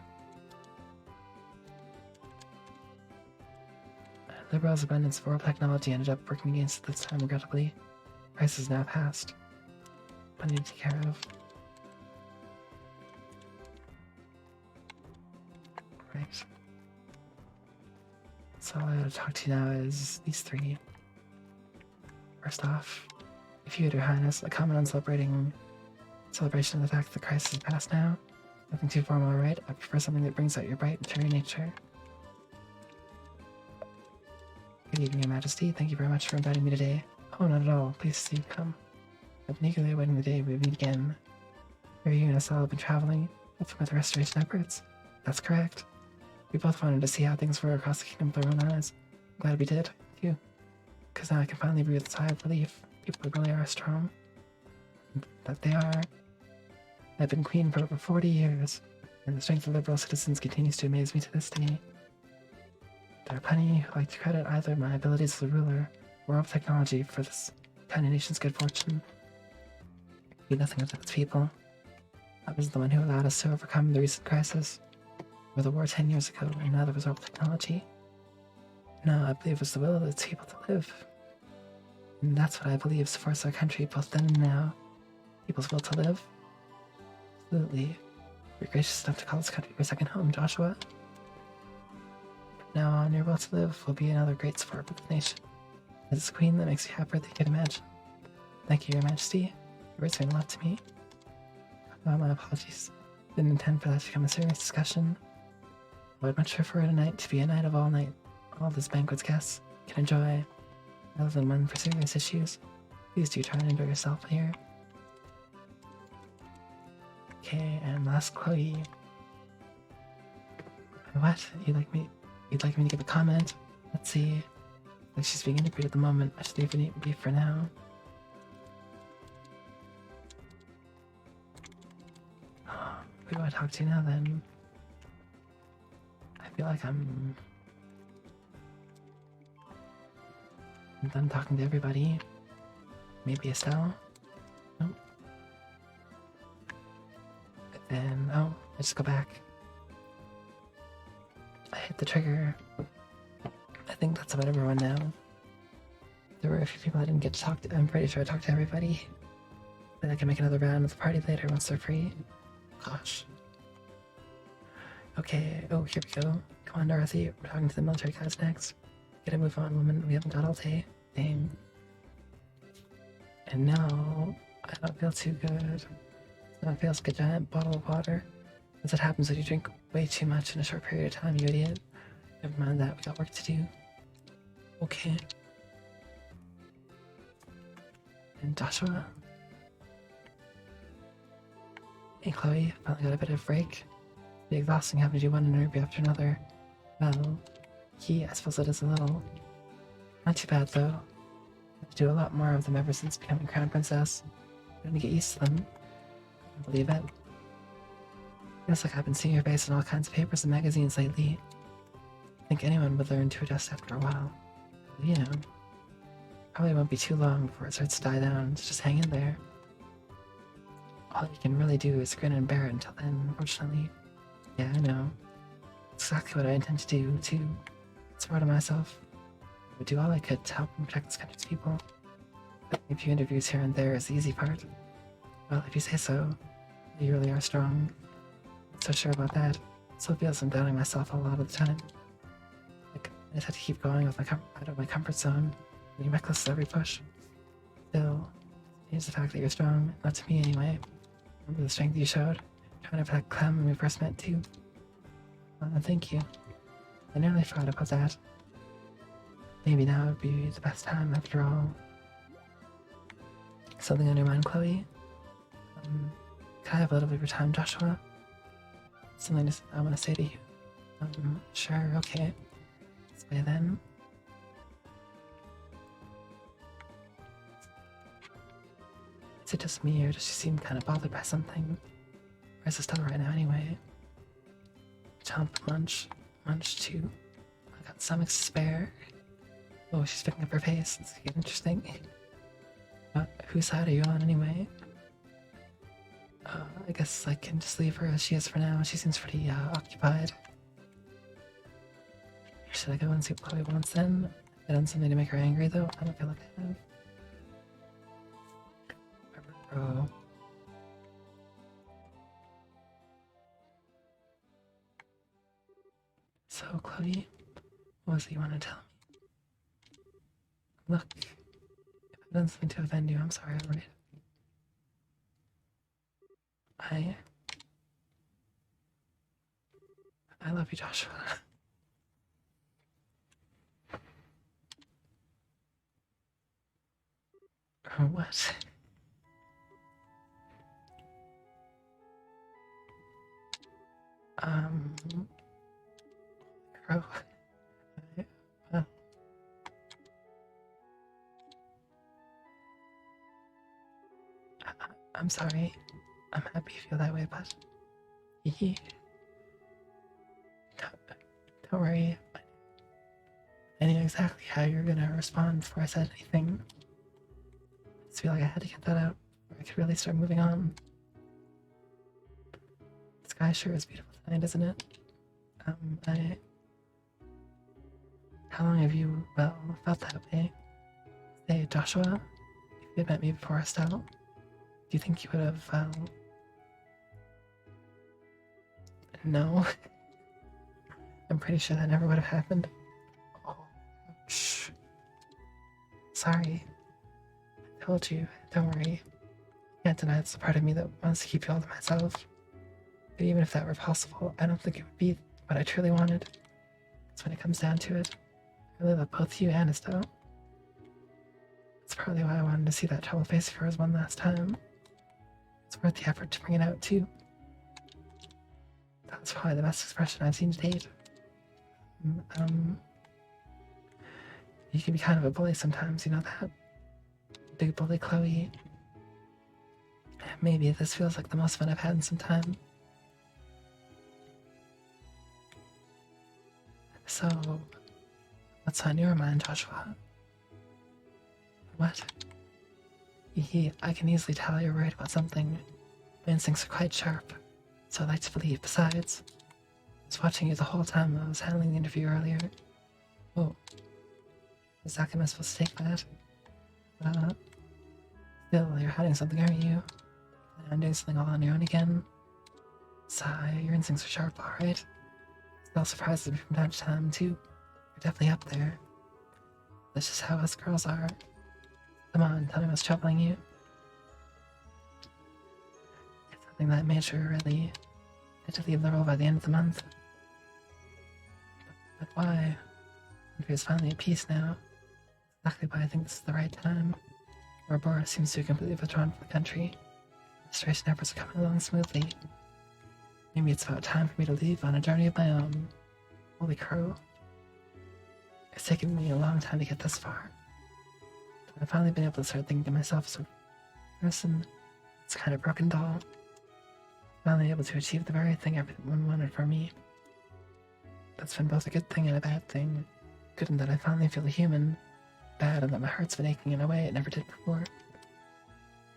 S1: Liberal's abundance of orbital technology ended up working against it this time, regrettably. The crisis is now past. Plenty to take care of. Right. So all I gotta talk to you now is these three. First off, if you, Your Highness, a comment on celebration of the fact that the crisis is past now. Nothing too formal, right? I prefer something that brings out your bright and cheery nature. Good evening, Your Majesty. Thank you very much for inviting me today. Oh, not at all. Please do come. I've been eagerly awaiting the day we meet again. Here you and Estelle have been traveling, helping with the restoration efforts. That's correct. We both wanted to see how things were across the kingdom with our own eyes. I'm glad we did. Thank you. Because now I can finally breathe a sigh of relief. People really are strong. That they are. I've been queen for over 40 years, and the strength of liberal citizens continues to amaze me to this day. There are plenty who like to credit either my abilities as a ruler or of technology for this tiny nation's good fortune. Be nothing without its people. I was the one who allowed us to overcome the recent crisis, or the war 10 years ago, and now there was orbital technology. No, I believe it was the will of its people to live. And that's what I believe supports our country both then and now. People's will to live. Absolutely. You're gracious enough to call this country your second home, Joshua. From now on, your will to live will be another great support for the nation. As a queen, that makes me happier than you can imagine. Thank you, Your Majesty. Your words mean a lot to me. My apologies. Didn't intend for that to become a serious discussion. I would much prefer tonight to be a night of all this banquet's guests can enjoy, rather than one for serious issues. Please do try and enjoy yourself here. Okay, and last Chloe. What? You'd like me to give a comment? Let's see. Like she's being interviewed at the moment. I should leave it be for now. Who do I talk to now then? I feel like I'm done talking to everybody. Maybe Estelle? Nope. Then, oh, I just go back. I hit the trigger. I think that's about everyone now. There were a few people I didn't get to talk to. I'm pretty sure I talked to everybody. Then I can make another round with the party later once they're free. Gosh. Okay, oh, here we go. Come on, Dorothy. We're talking to the military guys next. Get a move on, woman. We haven't got all day. Dang. And now, I don't feel too good. Now it feels like a giant bottle of water. As it happens when you drink way too much in a short period of time, you idiot. Never mind that, we got work to do. Okay. And Joshua? Hey Chloe, finally got a bit of a break. It'd be exhausting having to do one interview after another. Well, I suppose it is a little. Not too bad though. I have to do a lot more of them ever since becoming Crown Princess. I'm gonna get used to them. I believe it. Feels like I've been seeing your face in all kinds of papers and magazines lately. I think anyone would learn to adjust after a while. But, you know, probably won't be too long before it starts to die down, so just hang in there. All you can really do is grin and bear it until then, unfortunately. Yeah, I know. It's exactly what I intend to do, too. It's part of myself. I would do all I could to help and protect this country's people. But a few interviews here and there is the easy part. Well, if you say so, you really are strong. I'm so sure about that. Still feels I'm doubting myself a lot of the time. Like, just had to keep going with out of my comfort zone. New necklaces every push. Still, it's the fact that you're strong, not to me anyway. Remember the strength you showed, trying to protect Clem when we first met too. Thank you. I nearly forgot about that. Maybe now would be the best time after all. Something on your mind, Chloe? Can I have a little bit of your time, Joshua? Something I want to say to you. Sure, okay. This way then. Is it just me, or does she seem kind of bothered by something? Where's Estella right now, anyway? Chomp, munch, munch too. I got stomach to spare. Oh, she's picking up her pace. It's getting interesting. Whose side are you on, anyway? I guess I can just leave her as she is for now. She seems pretty occupied. Should I go and see what Chloe wants then? I done something to make her angry though? I don't feel like I have. Bro. So, Chloe, what was it you want to tell me? Look, if I've done something to offend you, I'm sorry, alright? I love you, Joshua. Or what? Crow. Well. I'm sorry. I'm happy you feel that way, but don't worry. I knew exactly how you were gonna respond before I said anything. I just feel like I had to get that out before I could really start moving on. The sky sure is beautiful tonight, isn't it? How long have you, well, felt that way? Say, Joshua, if you had met me before Estelle, do you think you would have, no. I'm pretty sure that never would have happened. Oh, shh. Sorry. I told you, don't worry. I can't deny it's the part of me that wants to keep you all to myself. But even if that were possible, I don't think it would be what I truly wanted. That's when it comes down to it. I really love both you and Estelle. That's probably why I wanted to see that troubled face of yours one last time. It's worth the effort to bring it out, too. That's probably the best expression I've seen to date. You can be kind of a bully sometimes, you know that? Big bully Chloe. Maybe this feels like the most fun I've had in some time. So, what's on your mind, Joshua? What? I can easily tell you're worried about something. My instincts are quite sharp, so I like to believe. Besides, I was watching you the whole time I was handling the interview earlier. Oh, exactly am I supposed to take that? Still, you're hiding something, aren't you? I'm doing something all on your own again. Sigh, your instincts are sharp, alright? Still surprises me from time to time, too. You're definitely up there. That's just how us girls are. Come on, tell me what's troubling you. It's something that made sure really had to leave the role by the end of the month. But why? Andrea's finally at peace now. Exactly why I think this is the right time. Ouroboros seems to have completely withdrawn from the country. Restoration efforts are coming along smoothly. Maybe it's about time for me to leave on a journey of my own. Holy crow. It's taken me a long time to get this far. But I've finally been able to start thinking of myself as a person. It's kind of broken doll. Finally able to achieve the very thing everyone wanted for me. That's been both a good thing and a bad thing. Good in that I finally feel human. Bad in that my heart's been aching in a way it never did before.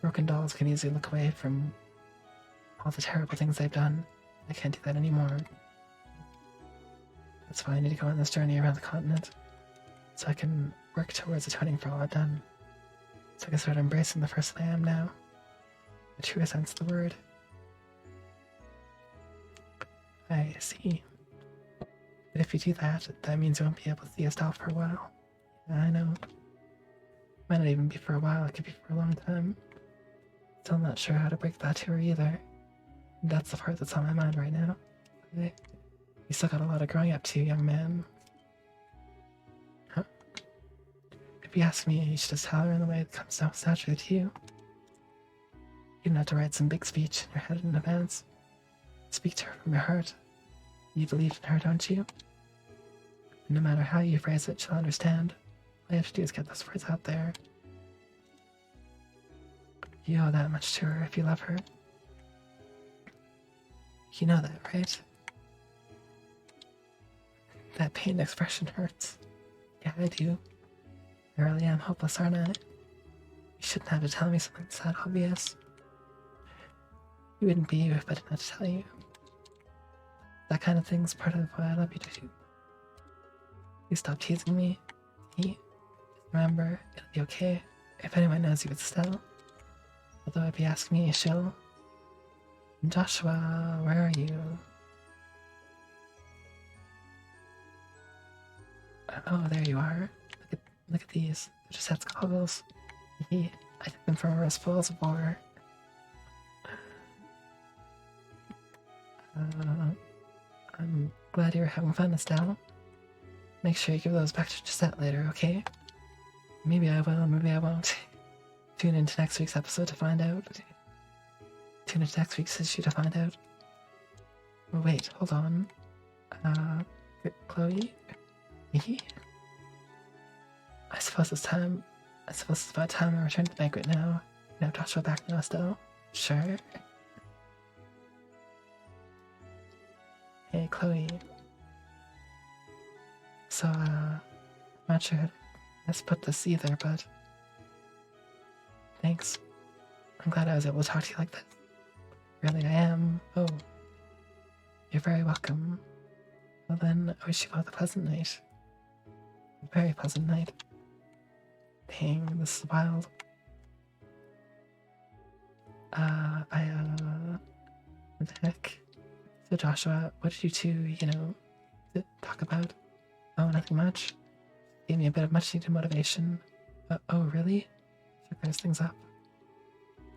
S1: Broken dolls can easily look away from all the terrible things they've done. I can't do that anymore. That's why I need to go on this journey around the continent, so I can work towards atoning for all I've done. So I can start embracing the person I am now. The true sense of the word. I see. But if you do that, that means you won't be able to see Estelle for a while. Yeah, I know. Might not even be for a while, it could be for a long time. Still not sure how to break that to her either. That's the part that's on my mind right now. You still got a lot of growing up to, young man. Huh? If you ask me, you should just tell her in the way that comes down naturally to you. You don't have to write some big speech in your head in advance. Speak to her from your heart. You believe in her, don't you? And no matter how you phrase it, she'll understand. All you have to do is get those words out there. You owe that much to her if you love her. You know that, right? That pained expression hurts. Yeah, I do. I really am hopeless, aren't I? You shouldn't have to tell me something that's that obvious. You wouldn't be you if I didn't have to tell you. That kind of thing's part of what I love you to do. You stop teasing me. Remember, it'll be okay if anyone knows you with Stella. Although if you ask me, she'll... Joshua, where are you? Oh, there you are. Look at these. They're just head goggles. I took them from a reservoir. I'm glad you're having fun, Estelle. Make sure you give those back to Gisette later, okay? Maybe I will, maybe I won't. Tune into next week's episode to find out. Tune into next week's issue to find out. Oh, wait, hold on. Chloe? I suppose it's time. I suppose it's about time I return to the banquet now. You have Joshua back now, Estelle? Sure. Hey, Chloe. So, I'm not sure how to best put this either, but... Thanks. I'm glad I was able to talk to you like this. Really, I am. Oh. You're very welcome. Well then, I wish you both a pleasant night. A very pleasant night. Dang, this is wild. What the heck? So Joshua, what did you two, talk about? Oh, nothing much. Gave me a bit of much needed motivation. Oh, really? Took those things up.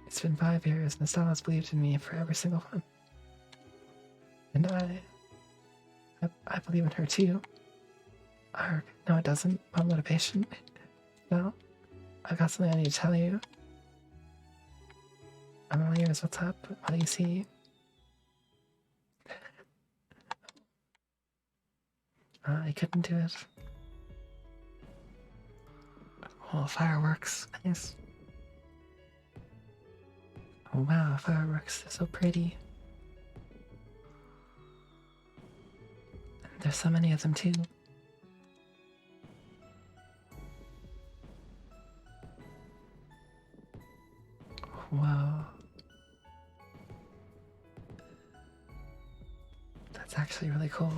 S1: It's been 5 years, and Estelle has believed in me for every single one. And I believe in her too. Arg, no it doesn't. What motivation? Well, I've got something I need to tell you. I'm all ears, what's up? What do you see? I couldn't do it. Oh, fireworks. Nice. Oh wow, fireworks. They're so pretty. And there's so many of them too. Whoa. That's actually really cool.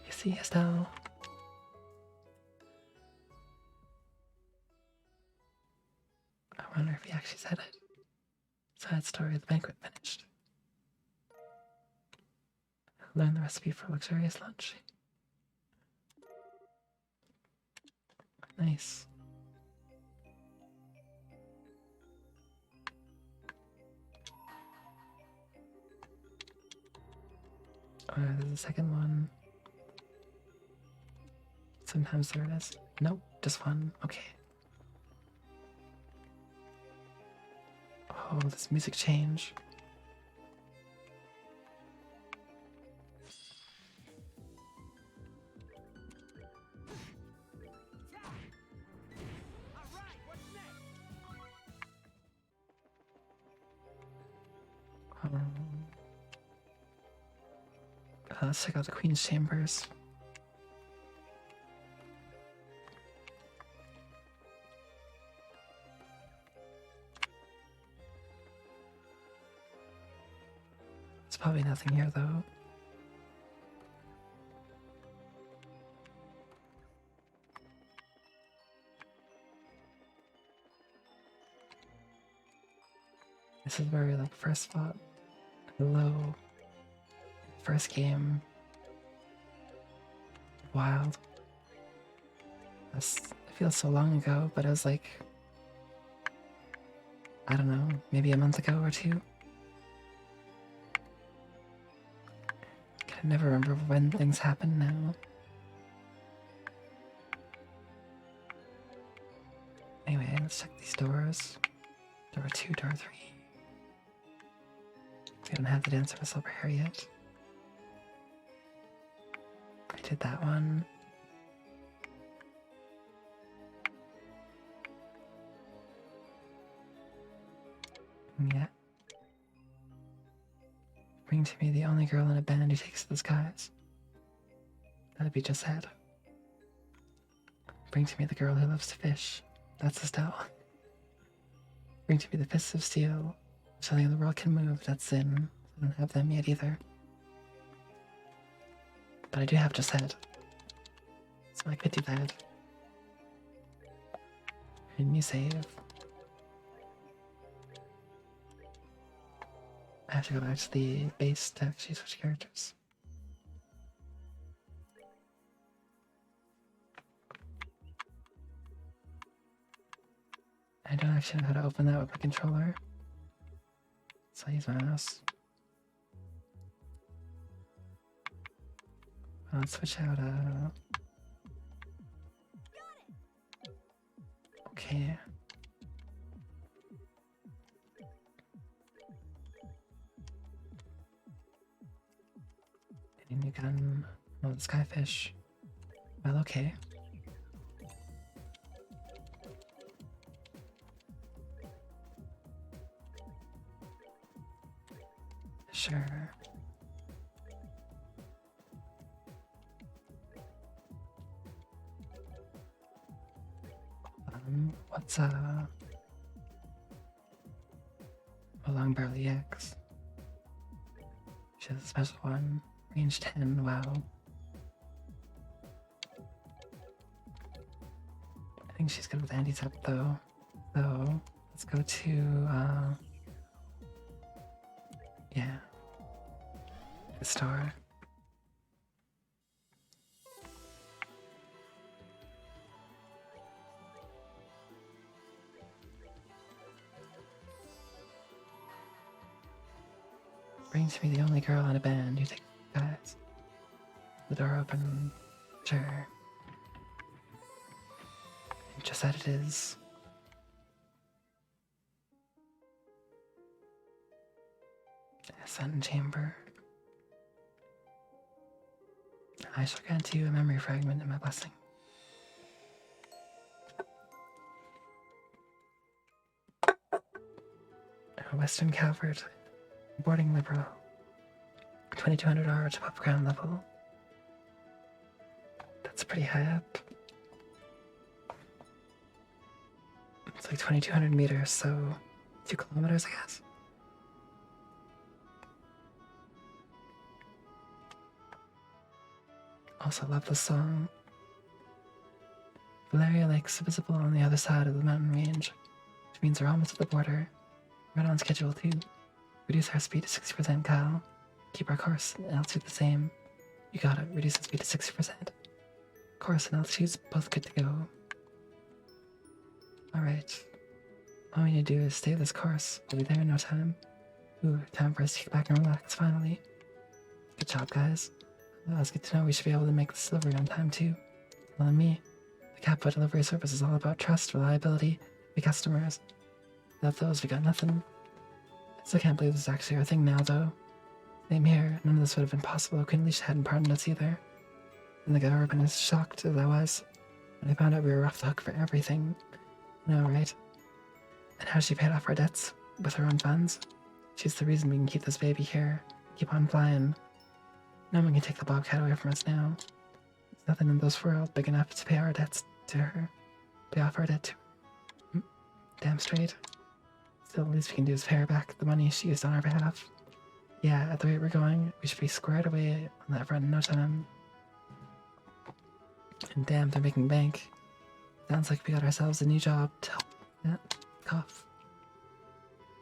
S1: You see, Estelle? I wonder if he actually said it. Sad story, the banquet finished. Learn the recipe for luxurious lunch. Nice. Oh, there's a second one. Sometimes there is. Nope, just one. Okay. Oh, this music change. Let's check out the Queen's Chambers. There's probably nothing here though. This is where we like first fought. Hello. First game. Wild. It feels so long ago, but it was like, I don't know, maybe a month ago or two. I can never remember when things happen now. Anyway, let's check these doors. Door 2, door 3. We don't have the Dancer with Silver Hair yet. I did that one. Yeah. Bring to me the only girl in a band who takes to the skies. That'd be just it. Bring to me the girl who loves to fish. That's Estelle. Bring to me the fists of steel. Something the world can move. That's Zin. I don't have them yet either. But I do have just head. So I could do that. And you save. I have to go back to the base to actually switch characters. I don't actually know how to open that with my controller. So I use my mouse. Let's switch out, okay. Any new gun? Oh, the Skyfish. Well, okay. Sure. What's a long barrel EX? She has a special one. Range 10, wow. I think she's good with anti-tap though. So let's go to yeah. The store. Bring to me the only girl in a band who takes guys. The door open. Sure. Just that it is. Sun chamber. I shall grant you a memory fragment in my blessing. Western Calvert. Boarding liberal. 2200 R to above ground level. That's pretty high up. It's like 2200 meters, so 2 kilometers, I guess. Also love the song. Valeria Lake's visible on the other side of the mountain range, which means we're almost at the border. Right on schedule too. Reduce our speed to 60%, Kyle. Keep our course and altitude the same. You got it. Reduce the speed to 60%. Course and altitude's both good to go. Alright. All we need to do is stay this course. We'll be there in no time. Ooh, time for us to get back and relax, finally. Good job, guys. It's good to know we should be able to make this delivery on time, too. Well, and me. The Capua delivery service is all about trust, reliability, the customers. Without those, we got nothing. I still can't believe this is actually our thing now, though. Same here. None of this would have been possible if Queen Alicia hadn't pardoned us either. And the government is shocked as I was when I found out we were off the hook for everything. I know, right? And how she paid off our debts with her own funds. She's the reason we can keep this baby here, keep on flying. No one can take the Bobcat away from us now. There's nothing in this world big enough to pay our debts to her. Pay off our debt to her. Damn straight. Still, the least we can do is pay her back the money she used on our behalf. Yeah, at the rate we're going, we should be squared away on that front in no time. And damn, they're making bank. Sounds like we got ourselves a new job to help. Yeah, cough.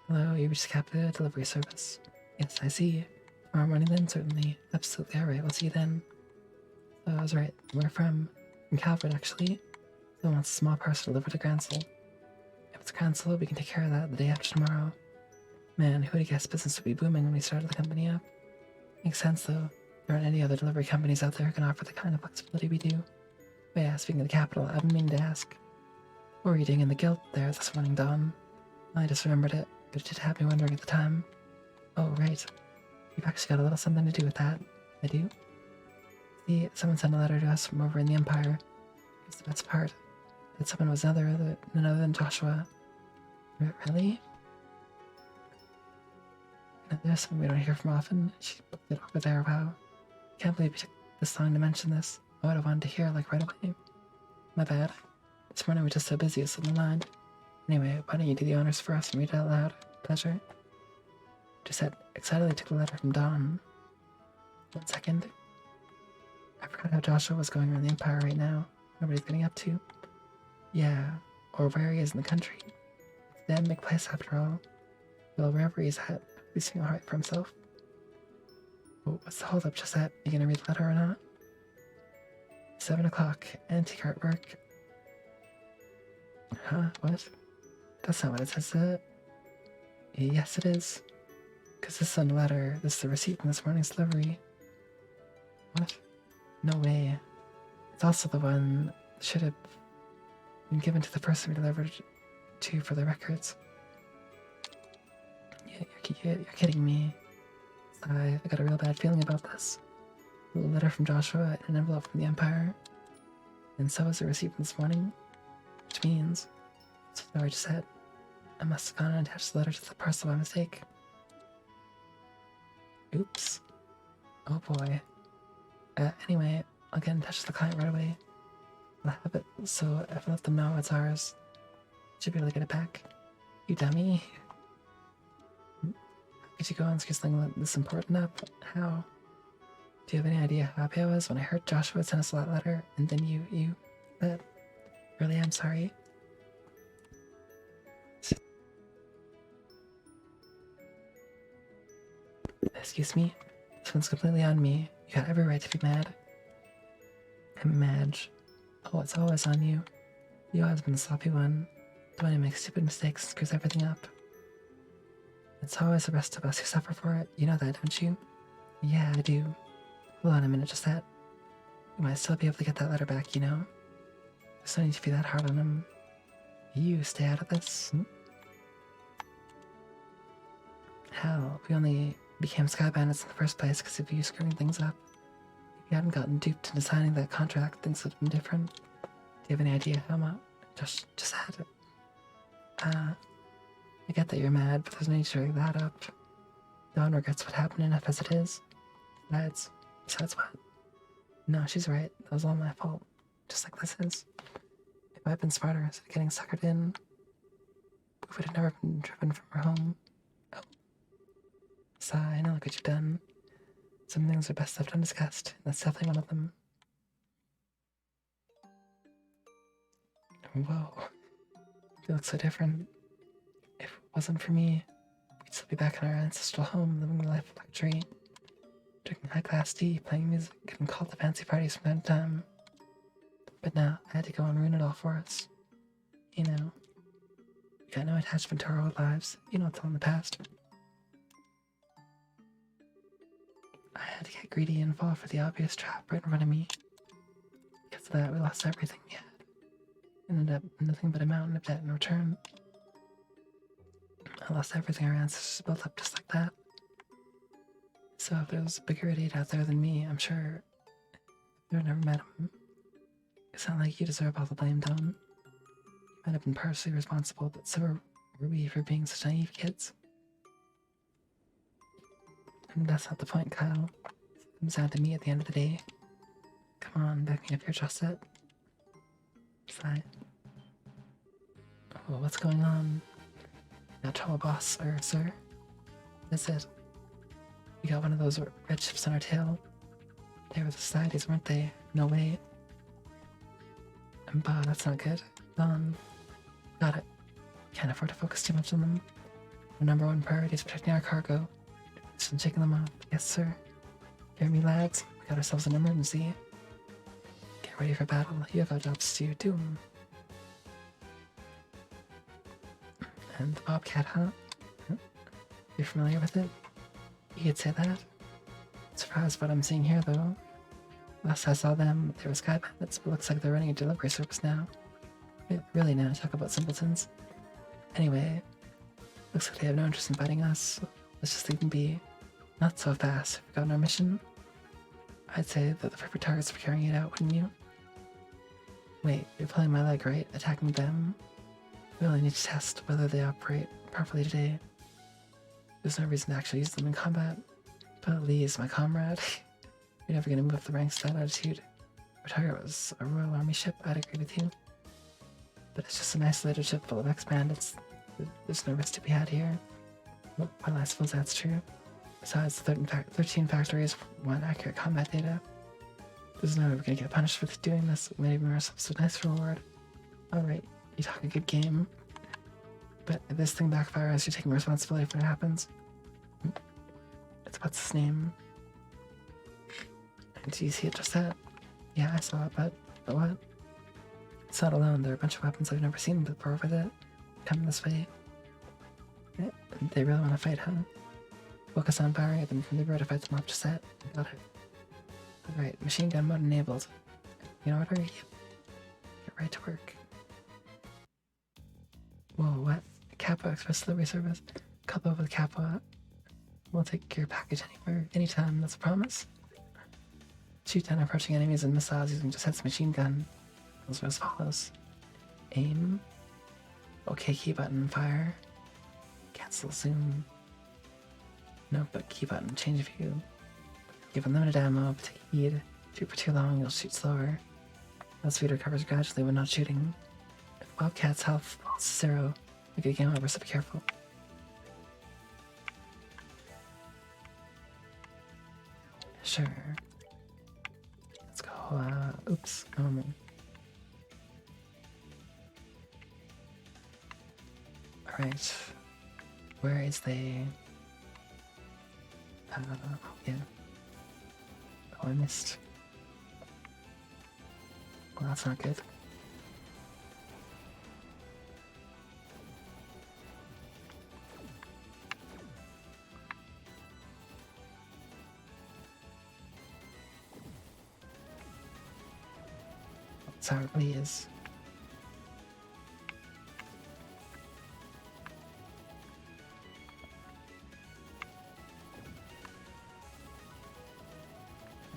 S1: Hello, you reached Capita Delivery Service. Yes, I see. Tomorrow morning then, certainly. Absolutely alright, we'll see you then. I was right. We're from Calvert, actually. Someone wants a small parcel delivered to Gransel. If it's Gransel, we can take care of that the day after tomorrow. Man, who would have guessed business would be booming when we started the company up? Makes sense, though. There aren't any other delivery companies out there who can offer the kind of flexibility we do. But yeah, speaking of the capital, I've been meaning to ask. What were you doing in the guild there this morning, Dawn? I just remembered it, but it did have me wondering at the time. Oh, right. You've actually got a little something to do with that. I do? See, someone sent a letter to us from over in the Empire. Here's the best part. That someone was none other than Joshua. Really? No, there's someone we don't hear from often. She booked it over there, wow. Can't believe you took this long to mention this. I would have wanted to hear, like, right away. My bad. This morning we're just so busy, it slipped my mind. Anyway, why don't you do the honors for us and read it out loud? Pleasure. Just said, excitedly took the letter from Dawn. 1 second. I forgot how Joshua was going around the Empire right now. Nobody's getting up to. Yeah, or where he is in the country. It's a damn big place after all. Well, wherever he's at, he's doing alright for himself. Oh, what's the hold up, Josette? You gonna read the letter or not? 7 o'clock, antique artwork. Huh? What? That's not what it says. Yes, it is. Because this is on the letter. This is the receipt from this morning's delivery. What? No way. It's also the one that should have been given to the person we delivered to for the records. Yeah, you're kidding me. I got a real bad feeling about this. A little letter from Joshua and an envelope from the Empire. And so is the receipt from this morning. Which means, sorry, just said, I must have gone and attached the letter to the parcel by mistake. Oops. Oh boy. Anyway, I'll get in touch with the client right away. I'll have it, so if I let them know it's ours, should be able to get it back. You dummy. Could you go and screw something this important up? How? Do you have any idea how happy I was when I heard Joshua send us that letter, and then you... Really, I'm sorry. Excuse me? This one's completely on me. You got every right to be mad. I'm Madge. Oh, it's always on you. You always been the sloppy one. The one who makes stupid mistakes and screws everything up. It's always the rest of us who suffer for it. You know that, don't you? Yeah, I do. Hold on a minute, just that. You might still be able to get that letter back, you know? There's no need to be that hard on him. You stay out of this. Hell, we only became Sky Bandits in the first place because of you screwing things up. If you hadn't gotten duped into signing that contract, things would have been different. Do you have any idea how much? Just had it. I get that you're mad, but there's no need to rig that up. Dawn regrets what happened enough as it is. Besides what? No, she's right. That was all my fault. Just like this is. If I'd been smarter instead of getting suckered in, we would have never been driven from our home. Oh. Sigh, I know look what you've done. Some things are best left undiscussed, and that's definitely one of them. Whoa. You look so different. If it wasn't for me, we'd still be back in our ancestral home, living the life of luxury, drinking high-class tea, playing music, getting called to fancy parties from time to time. But now, I had to go and ruin it all for us. You know, we got no attachment to our old lives. You know, it's all in the past. I had to get greedy and fall for the obvious trap right in front of me. Because of that, we lost everything we had. Ended up nothing but a mountain of debt in return. I lost everything our ancestors built up just like that. So if there was a bigger idiot out there than me, I'm sure I've never met him. It's not like you deserve all the blame, Dawn. You might have been partially responsible, but so were we for being such naive kids. And that's not the point, Kyle. It comes down to me at the end of the day. Come on, back me up here, Josette. Sigh. Oh, what's going on? Not trouble, boss, or sir? What is it? We got one of those red chips on our tail. They were the societies, weren't they? No way. Bah, that's not good. Got it. Can't afford to focus too much on them. Our #1 priority is protecting our cargo. Just been taking them off. Yes, sir. Hear me, lads? We got ourselves an emergency. Get ready for battle. You have our jobs to do 'em. And the Bobcat, huh? You're familiar with it? You could say that. Surprised what I'm seeing here, though. Last I saw them, they were sky bandits, but looks like they're running a delivery service now. Really now, talk about simpletons. Anyway, looks like they have no interest in fighting us. Let's just leave them be. Not so fast. Have we gotten our mission? I'd say that the perfect targets for carrying it out, wouldn't you? Wait, you're pulling my leg, right? Attacking them? We only need to test whether they operate properly today. There's no reason to actually use them in combat. But Lee is my comrade. You're never gonna move up the ranks with that attitude. Our target was a Royal Army ship, I'd agree with you. But it's just an isolated ship full of ex-bandits. There's no risk to be had here. Well, I suppose that's true. Besides, 13 factories want accurate combat data. There's no way we're gonna get punished for doing this. We might even earn ourselves a nice reward. Alright, you talk a good game. But if this thing backfires, you're taking responsibility for what happens. It's what's his name? Do you see it just that? Yeah, I saw it, but what? It's not alone. There are a bunch of weapons I've never seen before with it. Coming this way. They really want to fight, huh? Focus on firing at them from the rear to fight them off. Just that. Got it. Alright, machine gun mode enabled. You know what? Yep. Get right to work. Whoa, what? Kappa Express Delivery Service. Couple with Kappa. We'll take your package anywhere, anytime. That's a promise. Shoot down approaching enemies and missiles using just head's machine gun. Those are as follows. Aim. Okay, key button, fire. Cancel zoom. No, but key button, change view. Give unlimited ammo, but take heed. Shoot for too long, you'll shoot slower. That speed recovers gradually when not shooting. If Bobcat's health falls to 0, we get game over, so be careful. Sure. Let's go, oops, normal. Alright. Where is the... yeah. Oh, I missed. Well, that's not good. That's how it really is.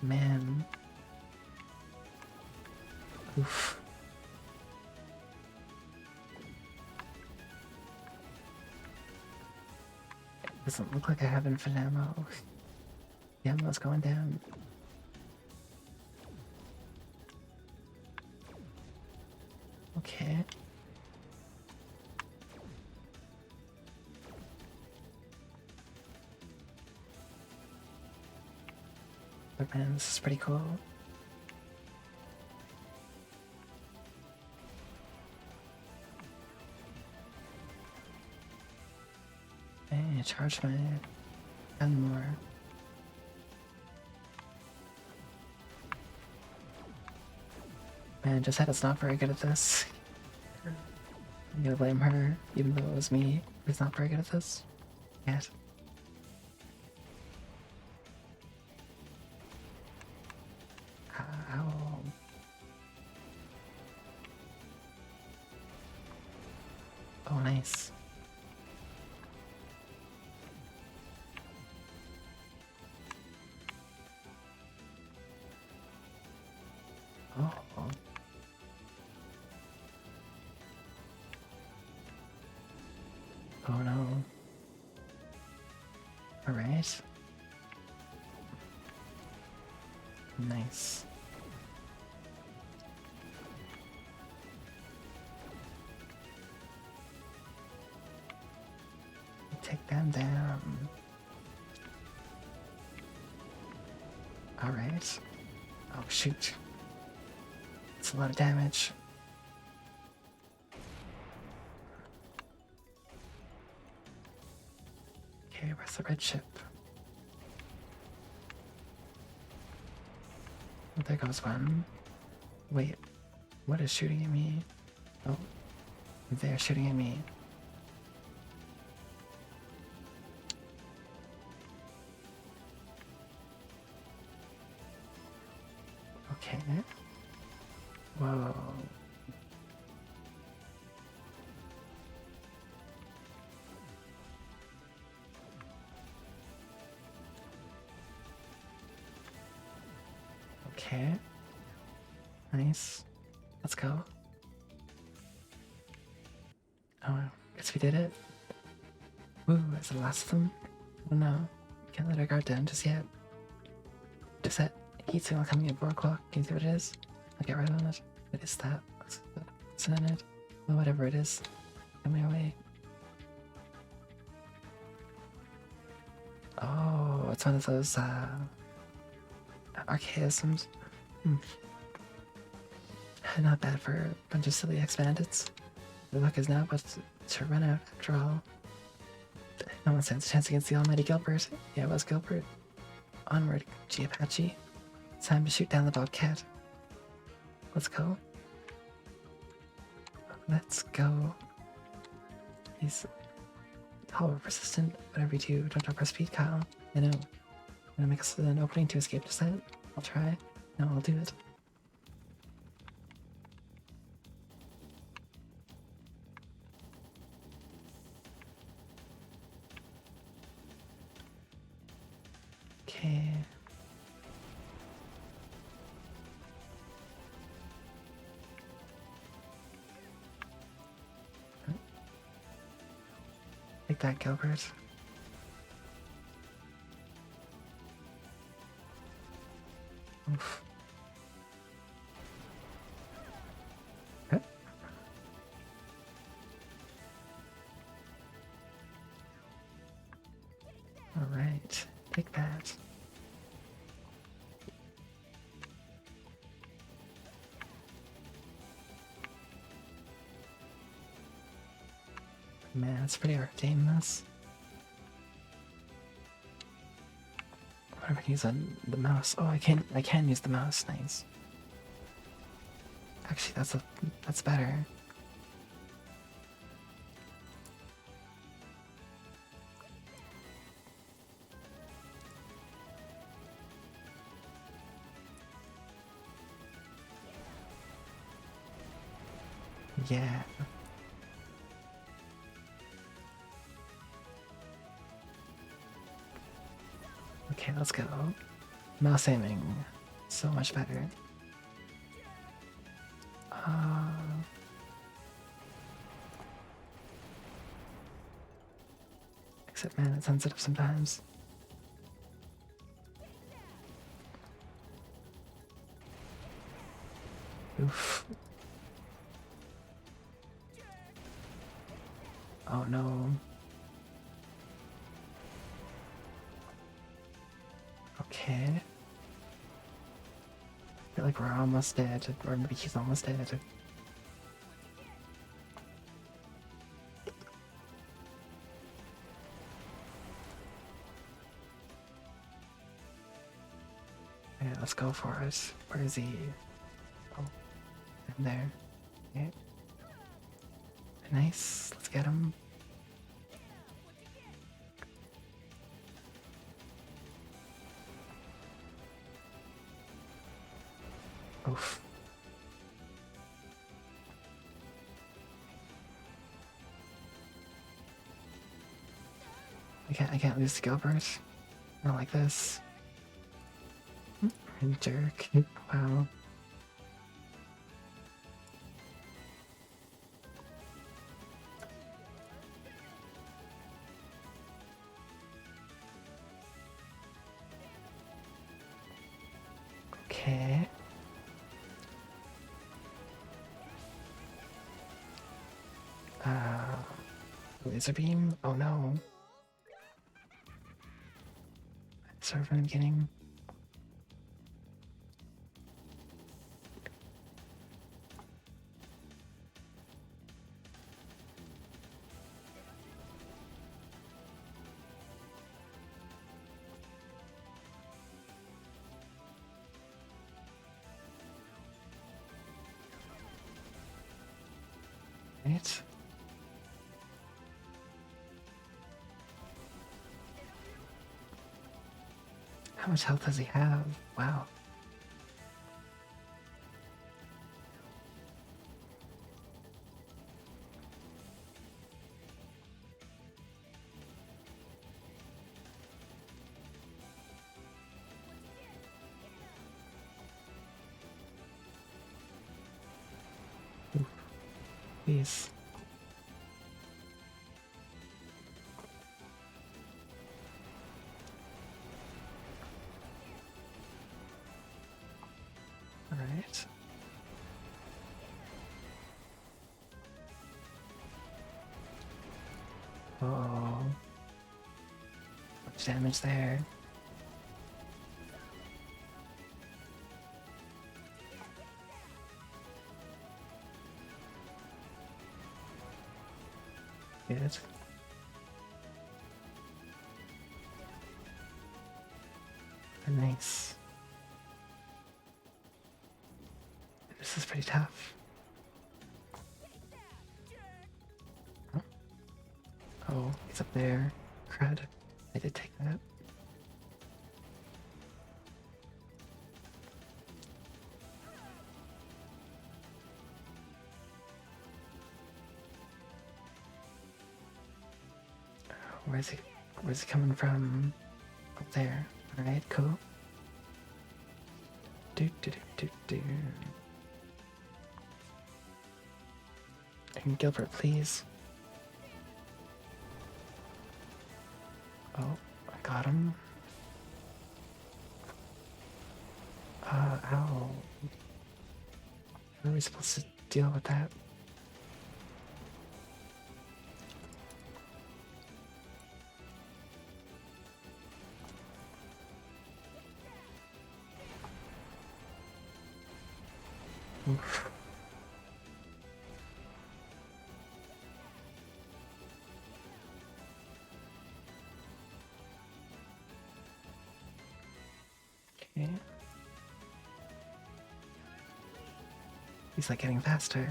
S1: Man. Oof. It doesn't look like I have infinite ammo. The ammo's going down. Okay. But man, this is pretty cool. Hey, charge my gun more. Man, just had it's not very good at this. I'm gonna blame her, even though it was me who's not very good at this. Yet. Ow. Oh, nice. Oh. Oh no. Alright. Nice. Take them down. Alright. Oh shoot. It's a lot of damage. Okay, where's the red ship? Oh, there goes one. Wait, what is shooting at me? Oh, they're shooting at me. Okay. Whoa. Okay. Nice. Let's go. Oh, guess we did it. Woo, is it the last of them? Oh no. Can't let our guard down just yet. Just that heat signal coming at 4 o'clock. Can you see what it is? I'll get right on it. What is that? What's in it? Oh, whatever it is. Coming our way. Oh, it's one of those archaisms. Not bad for a bunch of silly ex-bandits. Their luck is now but to run out after all. No one stands a chance against the almighty Gilbert. Yeah, it was Gilbert. Onward, G Apache. It's time to shoot down the Bobcat. Let's go. Let's go. He's hollow persistent. Whatever you do, don't drop our speed, Kyle. I know. Gonna make us an opening to escape descent. I'll try. No, I'll do it. Okay. Take that, Gilbert. Oof. Okay. All right, take that. Man, it's pretty hard to aim this. What if I can use the mouse? Oh, I can use the mouse. Nice. Actually, that's better. Yeah. Okay, let's go. Mouse aiming. So much better. Except, man, it's sensitive sometimes. Oof. Oh no. Okay. I feel like we're almost dead, or maybe he's almost dead. Yeah, let's go for it. Where is he? Oh, in there. Okay. Nice. Let's get him. Oof. I can't lose to Gilbert. Not like this. Jerk. Wow. Okay. Laser beam? Oh no. Sorry from the beginning. Right. How much health does he have? Wow. Oof. Please. Alright. Oh. Much damage there. Good. Nice. This is pretty tough. Huh? Oh, he's up there. Crud. I did take that. Where's he? Where's he coming from? Up there. Alright, cool. Do do do do do. And Gilbert, please. Oh, I got him. Ow. How are we supposed to deal with that? Oof. Okay. He's like getting faster.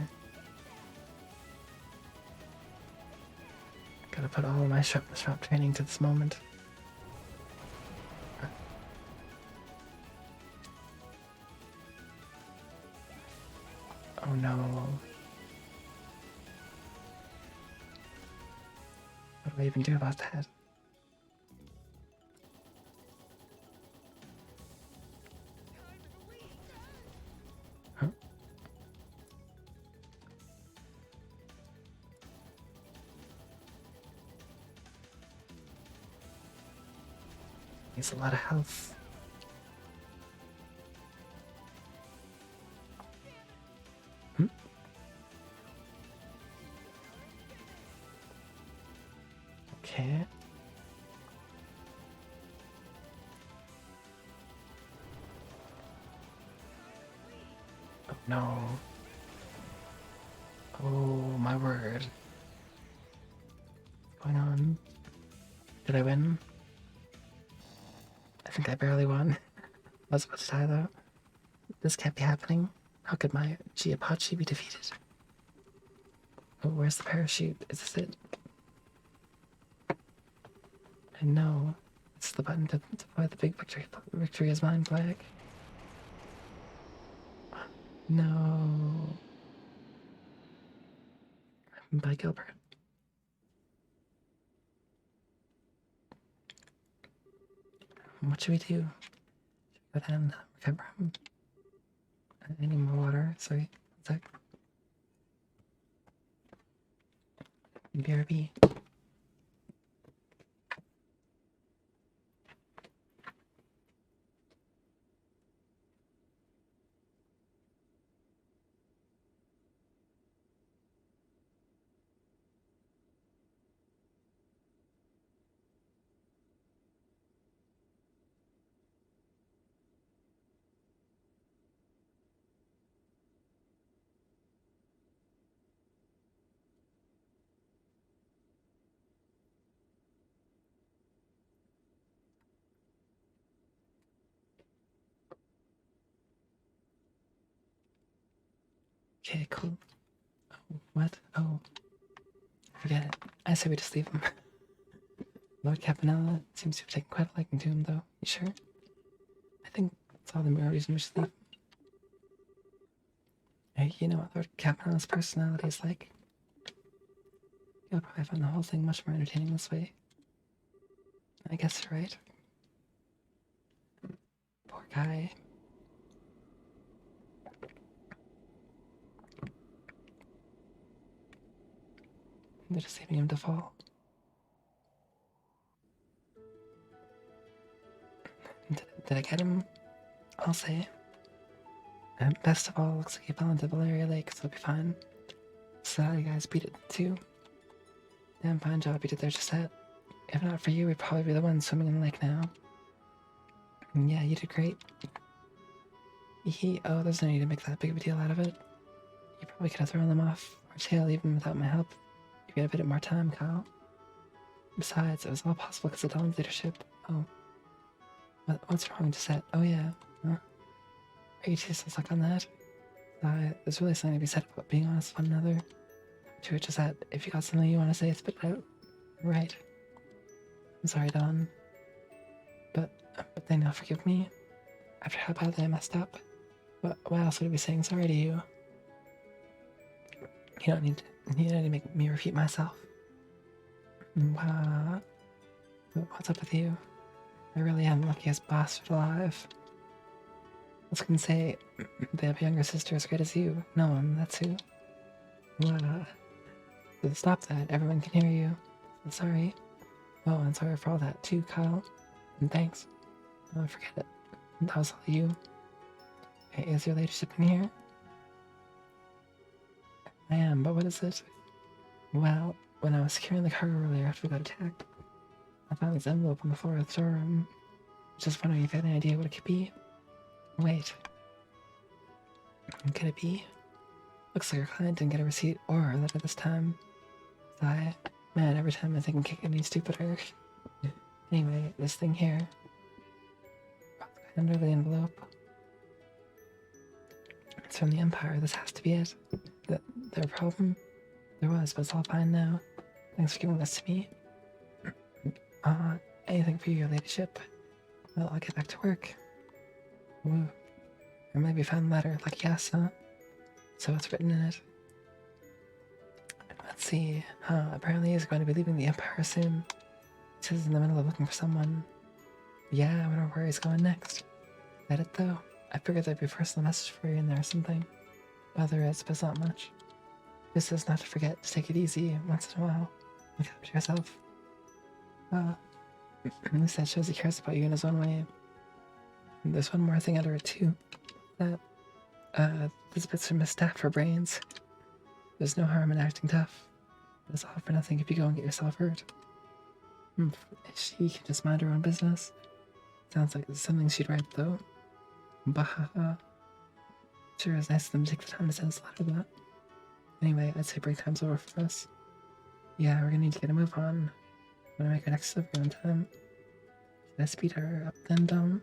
S1: Gotta put all of my shop training to this moment. Oh no. What do I even do about that? Huh? He's a lot of health. Hmm? Okay. Oh no. Oh my word. What's going on? Did I win? I think I barely won. I was about to die though. This can't be happening. How could my Giapachi be defeated? Oh, where's the parachute? Is this it? I know. It's the button to buy the big victory is mine flag. No. By Gilbert. What should we do? Should we go down, recover him? I need more water. Sorry. One sec. BRB. Okay, cool. What? Oh, forget it. I say we just leave him. Lord Campanella seems to have taken quite a liking to him, though. You sure? I think that's all the more reason we should leave him. Hey, you know what Lord Campanella's personality is like. You'll probably find the whole thing much more entertaining this way. I guess you're right. Poor guy. They're just leaving him to fall. Did I get him? I'll say. And best of all, looks like he fell into Valeria Lake, so he'll be fine. So you guys beat it too. Damn fine job you did there, Gisette. If not for you, we'd probably be the ones swimming in the lake now. Yeah, you did great. Oh, there's no need to make that big of a deal out of it. You probably could have thrown them off our tail even without my help. You get a bit more time, Kyle. Besides, it was all possible because of Dawn's leadership. Oh. What's wrong, Gisette? Oh, yeah. Huh? Are you two still stuck on that? There's really something to be said about being honest with one another. To it, Gisette, if you got something you want to say, spit it out. Right. I'm sorry, Dawn. But then you'll forgive me? After how badly I messed up? Why else would I be saying sorry to you? You don't need to make me repeat myself. What's up with you? I really am the luckiest bastard alive. I was gonna say, they have a younger sister as great as you. No, that's who. Stop that, everyone can hear you. I'm sorry. Oh, and sorry for all that too, Kyle. And thanks. Oh, forget it. That was all you. Hey, is your ladyship in here? I am, but what is it? Well, when I was securing the cargo earlier after we got attacked, I found this envelope on the floor of the storeroom. Just wondering if you had any idea what it could be. Wait. Could it be? Looks like our client didn't get a receipt or a letter this time. Man, every time I think I'm kicking any stupider. Anyway, this thing here. Under the envelope. It's from the Empire. This has to be it. Their problem? There was, but it's all fine now. Thanks for giving this to me. Anything for you, your ladyship. Well, I'll get back to work. Woo. Or maybe found the letter, like yes, huh? So what's written in it? Let's see. Apparently he's going to be leaving the Empire soon. He says he's in the middle of looking for someone. Yeah, I wonder where he's going next. That it though? I figured there'd be a personal message for you in there or something. Well, there is, but it's not much. Just says not to forget to take it easy once in a while. Look after yourself. At least that shows he cares about you in his own way. And there's one more thing under it too. That, this bit's from his staff for brains. There's no harm in acting tough. It's all for nothing if you go and get yourself hurt. She can just mind her own business. Sounds like it's something she'd write though. Bahaha. Sure is nice of them to take the time to send us a letter that. Anyway, I'd say break time's over for us. Yeah, we're gonna need to get a move on. Wanna make our next delivery on time? Should I speed her up then, Dom?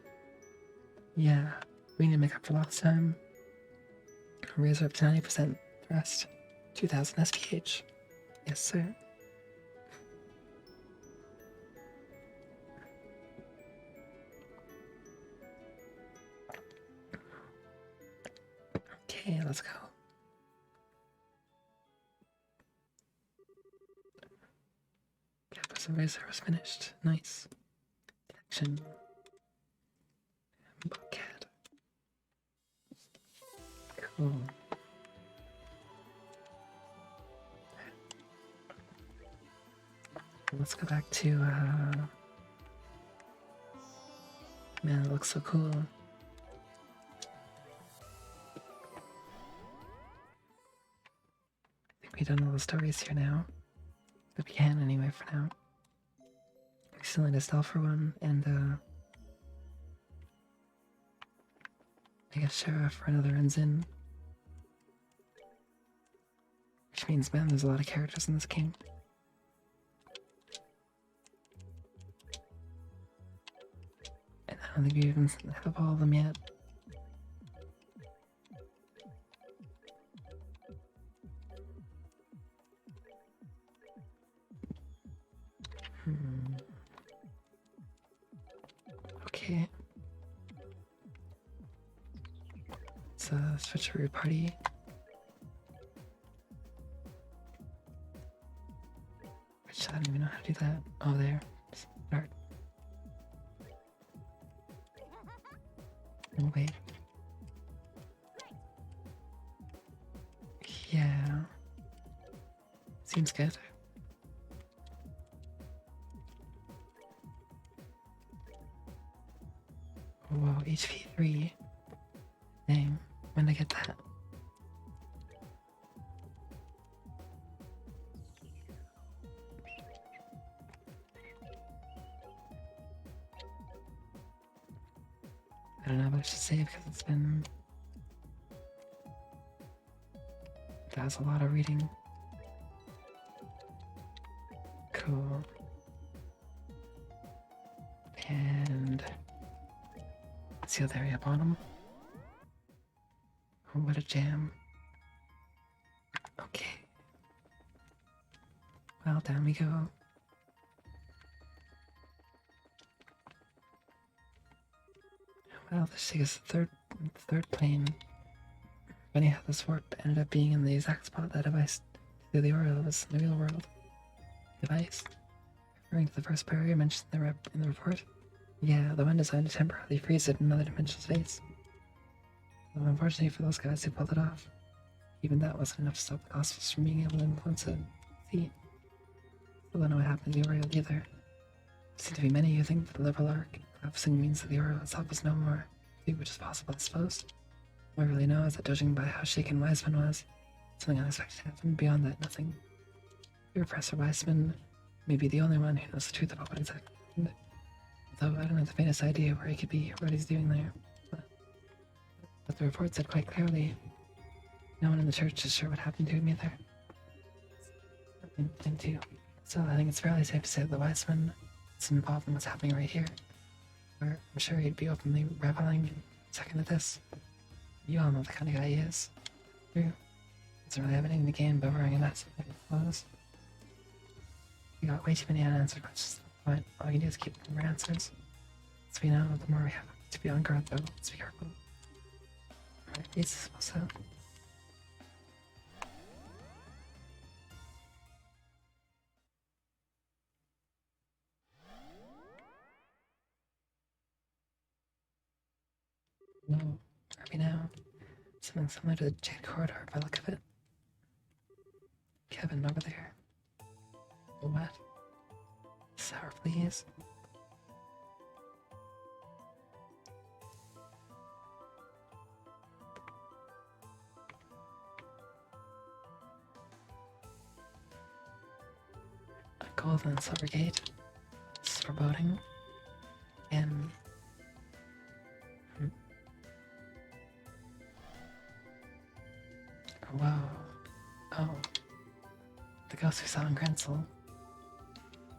S1: Yeah, we need to make up for lost time. Raise her up to 90% thrust. 2000 SPH. Yes, sir. Okay, let's go. Campus eraser was finished. Nice. Connection. Buckhead. Cool. Let's go back to, man, it looks so cool. I think we've done all the stories here now. But we can anyway for now. We still need Estelle for one, and, I guess Sheriff for another ends in. Which means, man, there's a lot of characters in this game. And I don't think we even have all of them yet. Hmm. Okay. It's a switcheroo party. Which I don't even know how to do that. Oh, there. Start. Oh, wait. Yeah. Seems good. Whoa, HP 3. Dang, when did I get that? I don't know if I should save because it's been. That was a lot of reading. Cool. And sealed area bottom. Oh, what a jam. Okay. Well, down we go. Well, this takes us to the third plane. Funny how this warp ended up being in the exact spot that device through the aura was in the real world. Device? Referring to the first barrier mentioned in the report? Yeah, the one designed to temporarily freeze it in another dimensional space. Well, unfortunately for those guys who pulled it off, even that wasn't enough to stop the Gospels from being able to influence it. See? Still don't know what happened to the Oriole either. There seem to be many who think that the liberal arc collapsing means that the Oriole itself is no more, which is possible, I suppose. All I really know is that judging by how shaken Wiseman was, something unexpected happened. Beyond that, nothing. Your Professor Wiseman may be the only one who knows the truth about what exactly happened. Although I don't have the faintest idea where he could be or what he's doing there. But the report said quite clearly, no one in the church is sure what happened to him either. And too. So I think it's fairly safe to say that the Wiseman is involved in what's happening right here. Or I'm sure he'd be openly reveling second to this. You all know the kind of guy he is. True. Doesn't really have anything to gain by wearing a massive clothes. We got way too many unanswered questions. But all you can do is keep looking for answers. As we know, the more we have to be on guard, though. Let's be careful. Alright, Jesus, what's up? No, where are we now? Something similar to the Jade Corridor by the look of it. Kevin, over there. What? Sour, please. A golden and silver gate. This is foreboding. And whoa. Oh. The ghost we saw in Grensel.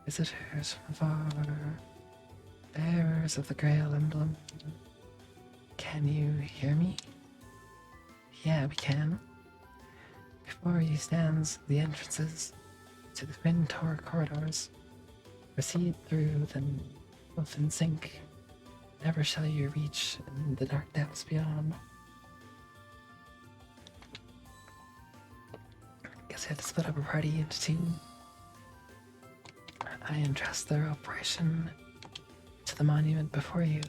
S1: Visitors from afar. Bearers of the Grail emblem. Can you hear me? Yeah, we can. Before you stands the entrances to the twin tower corridors. Proceed through them both in sync. Never shall you reach the dark depths beyond. Guess I have to split up a party into two. I entrust their operation to the monument before you.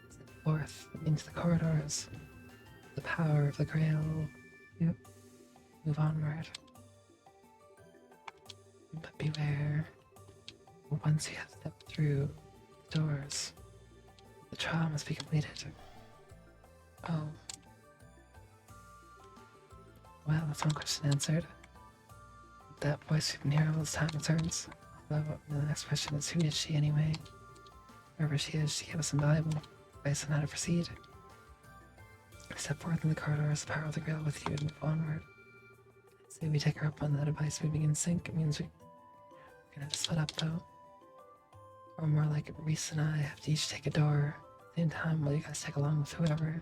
S1: Set forth into the corridors. The power of the Grail. You move onward. But beware. Once you have stepped through the doors, the trial must be completed. Oh. Well, that's one question answered. That voice we've been hearing all this time returns. Although the next question is, who is she anyway? Wherever she is, she gave us some valuable advice on how to proceed. Step forth in the corridors, the power of the Grail with you, and move onward. Say we take her up on that advice moving in sync, it means we're gonna have to split up though. Or more like Reese and I have to each take a door at the same time while you guys take along with whoever.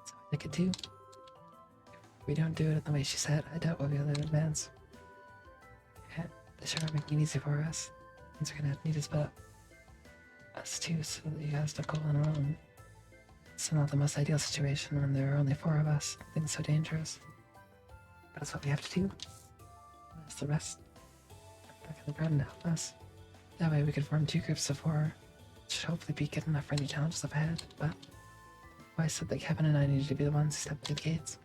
S1: So I could do. If we don't do it the way she said, I doubt we'll be able to advance. Yeah, they sure are making it easy for us. Things are gonna need to split up us too, so that you guys don't go on alone. It's not the most ideal situation when there are only 4 of us. Things so dangerous. But it's what we have to do. That's the rest. Back in the garden to help us. That way we could form 2 groups of 4. It should hopefully be good enough for any challenges up ahead, but I said that Kevin and I needed to be the ones who stepped through the gates.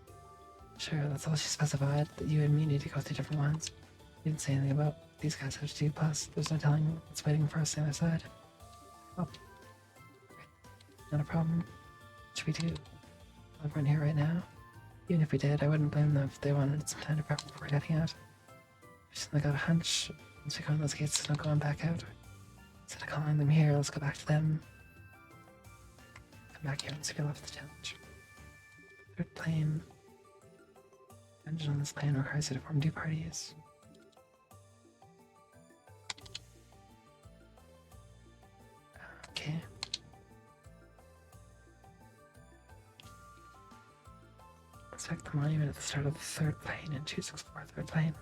S1: Sure, that's all she specified, that you and me need to go through different ones. You didn't say anything about these guys have to do, plus there's no telling what's waiting for us on the other side. Oh. Not a problem. What should we do? I'll run here right now. Even if we did, I wouldn't blame them if they wanted some time to prep before heading out. I just got a hunch. Once we go in those gates, there's no going back out. Instead of calling them here, let's go back to them. Come back here once we left the challenge. Third plane. Engine on this plane requires you to form 2 parties. Okay. Select the monument at the start of the 3rd plane and choose explore 3rd plane.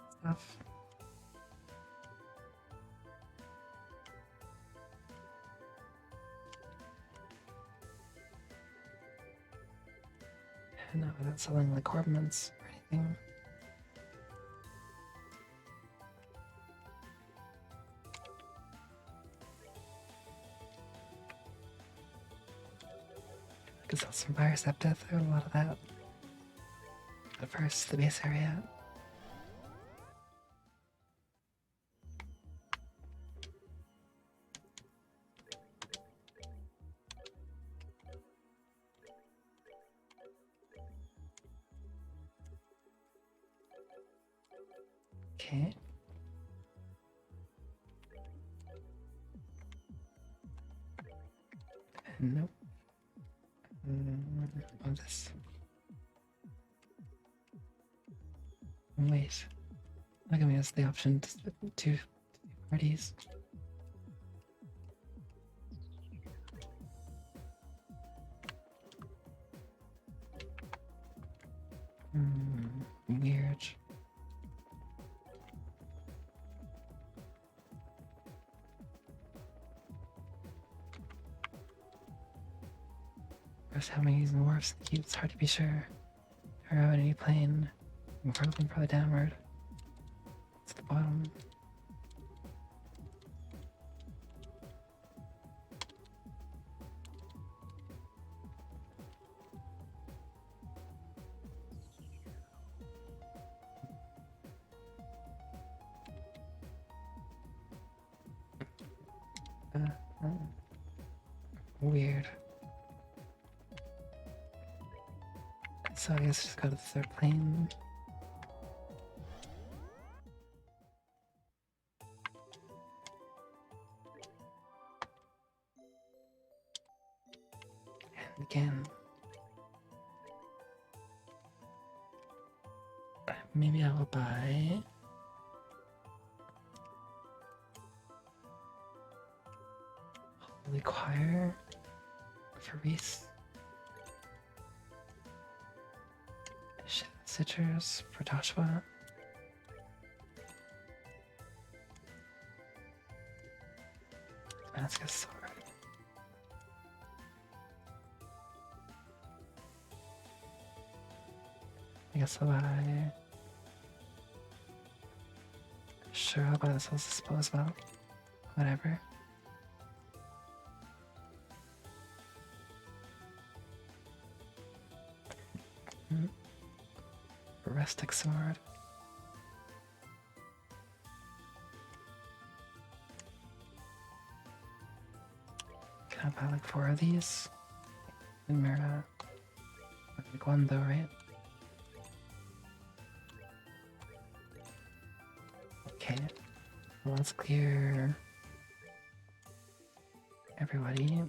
S1: Stuff. Not without selling like orbments or anything. I could sell some fire septeth, I got a lot of that. But first, the base area. Okay. Nope. Oh, this. Wait. Not giving us the option to split 2 parties. Weird. First, how many using wharfs and keep, it's hard to be sure. Or out any plane. I'm probably further downward. It's the bottom. Weird. So I guess just go to the 3rd plane. And again. Maybe I will buy Holy Choir for Reese. Citrus for Joshua. Damascus sword. I guess I'll buy. Sure, I'll buy this as well. Whatever. Rustic sword. Can I buy like 4 of these? And Mira. Like 1 though, right? Okay. Well, let's clear everybody.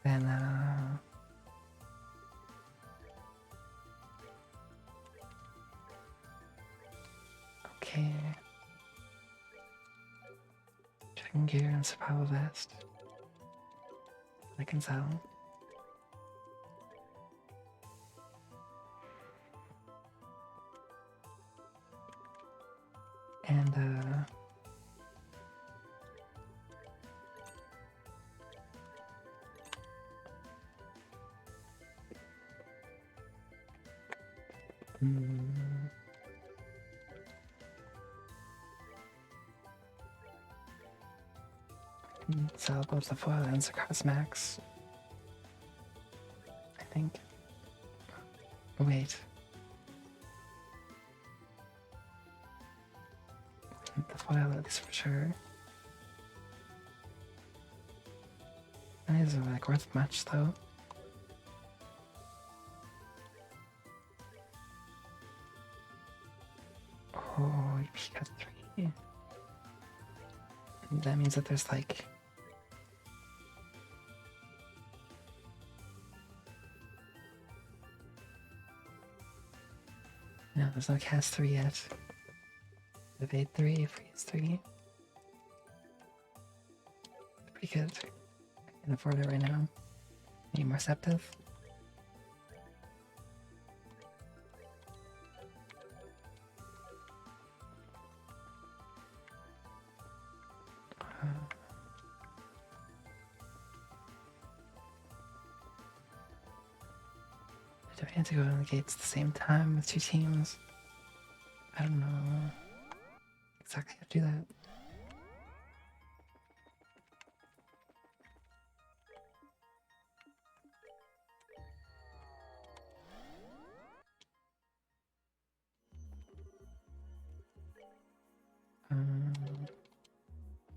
S1: Then, okay. Dragon gear and survival vest. I can sell. And, sell both the foil and Sakura's max. I think. Wait. The foil at least for sure. These are like worth much though. Oh, you got 3. That means that there's like no, there's no cast 3 yet. Evade 3, freeze 3. Pretty good. I can afford it right now. Need more Septive. Do we have to go to the gates at the same time with 2 teams? I don't know exactly how to do that.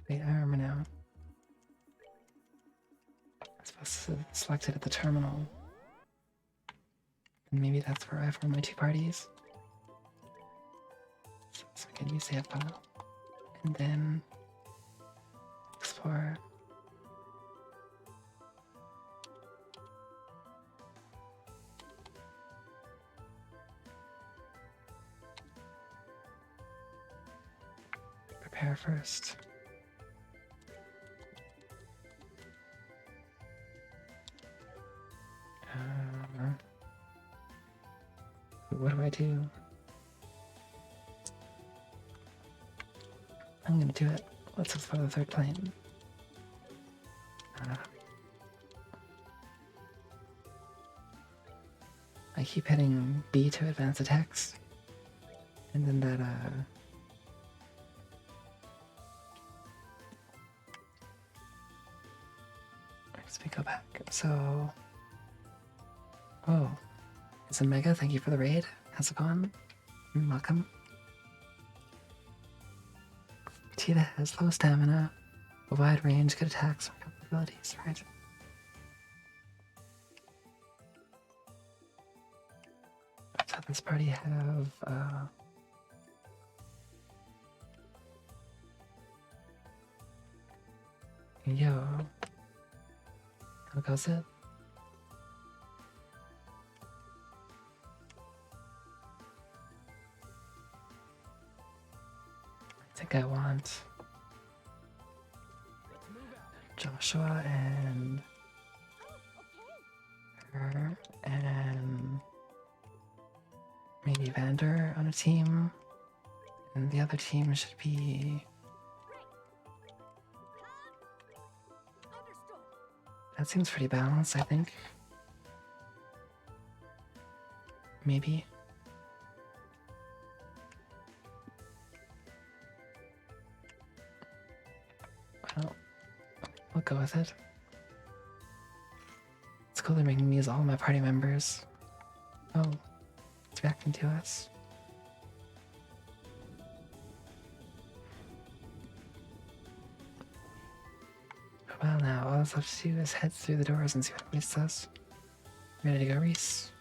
S1: Wait, I remember now. I'm supposed to select it at the terminal. And maybe that's where I form my 2 parties. So we can use the file. And then explore. Prepare first. What do I do? I'm gonna do it. Let's explore the 3rd plane. I keep hitting B to advance attacks. And then that, Let's go back. So... Oh. It's a Mega, thank you for the raid. How's it going? Welcome. Tita has low stamina, a wide range, good attacks, or abilities, right? Let's have this party have, Yo. How goes it? I think I want Joshua and her and maybe Vander on a team, and the other team should be... That seems pretty balanced, I think. Maybe. Well, I'll go with it. It's cool they're making me use all my party members. Oh, it's reacting to us. Well, now all that's left to do is head through the doors and see what Reese says. Ready to go, Reese?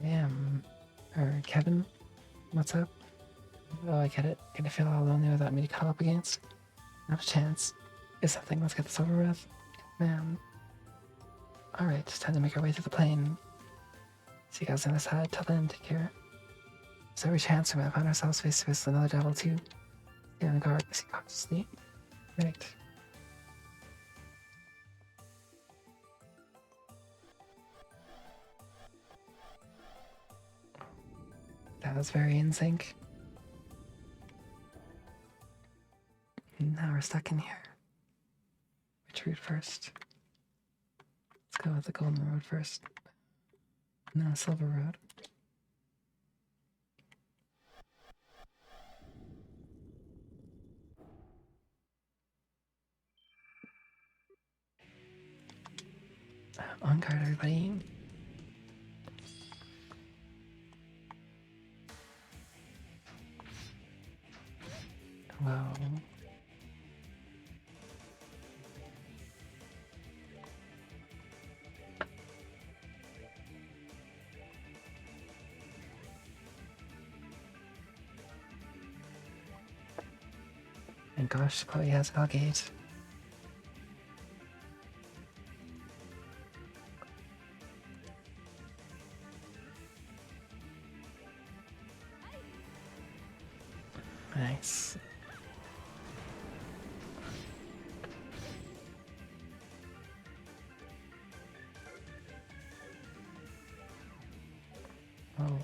S1: Damn. Or Kevin? What's up? Oh, I get it. Gonna feel all lonely without me to call up against? Not a chance. Is something, let's get this over with. Man. Alright, it's time to make our way to the plane. See you guys on the side. Till then, take care. There's every chance we might find ourselves face to face with another devil too. Stay on guard, see cautiously. Right. That was very in sync. Now we're stuck in here. Which route first? Let's go with the Golden Road first. No, Silver Road. On guard, everybody. Whoa. And gosh, Chloe has Algate. Nice. Oh.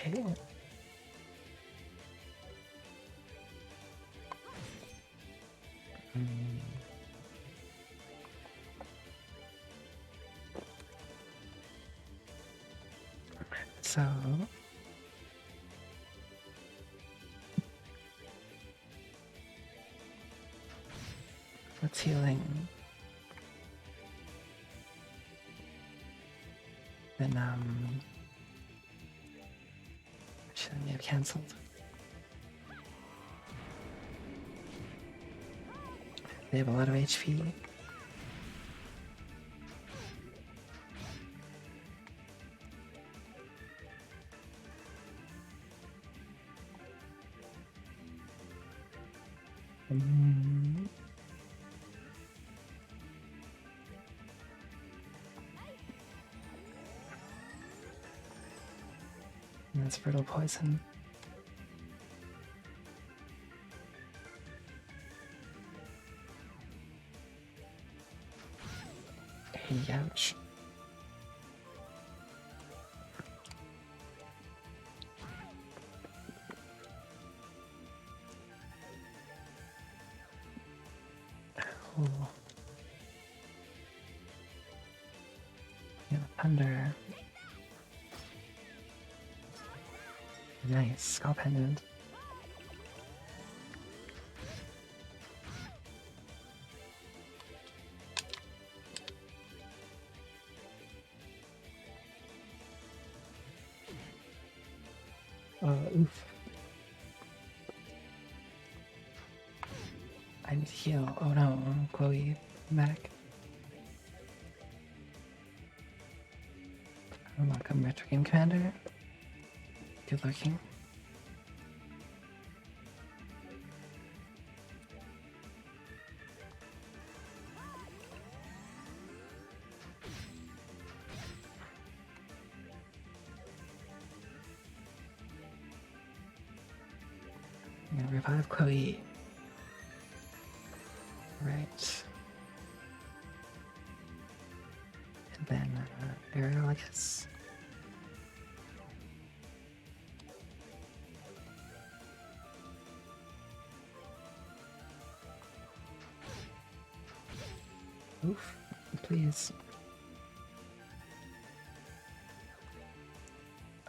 S1: Okay. So what's healing? Then shouldn't have cancelled. They have a lot of HP. And that's Brittle Poison. Hey, ouch. Oh. Yeah, Thunder. Nice, Skull Pendant. Oof. I need to heal. Oh no, Chloe, I'm back. Welcome, Retro Game Commander. Good looking. I'm gonna revive Chloe. Right. And then Ariel, I guess. Oof, please.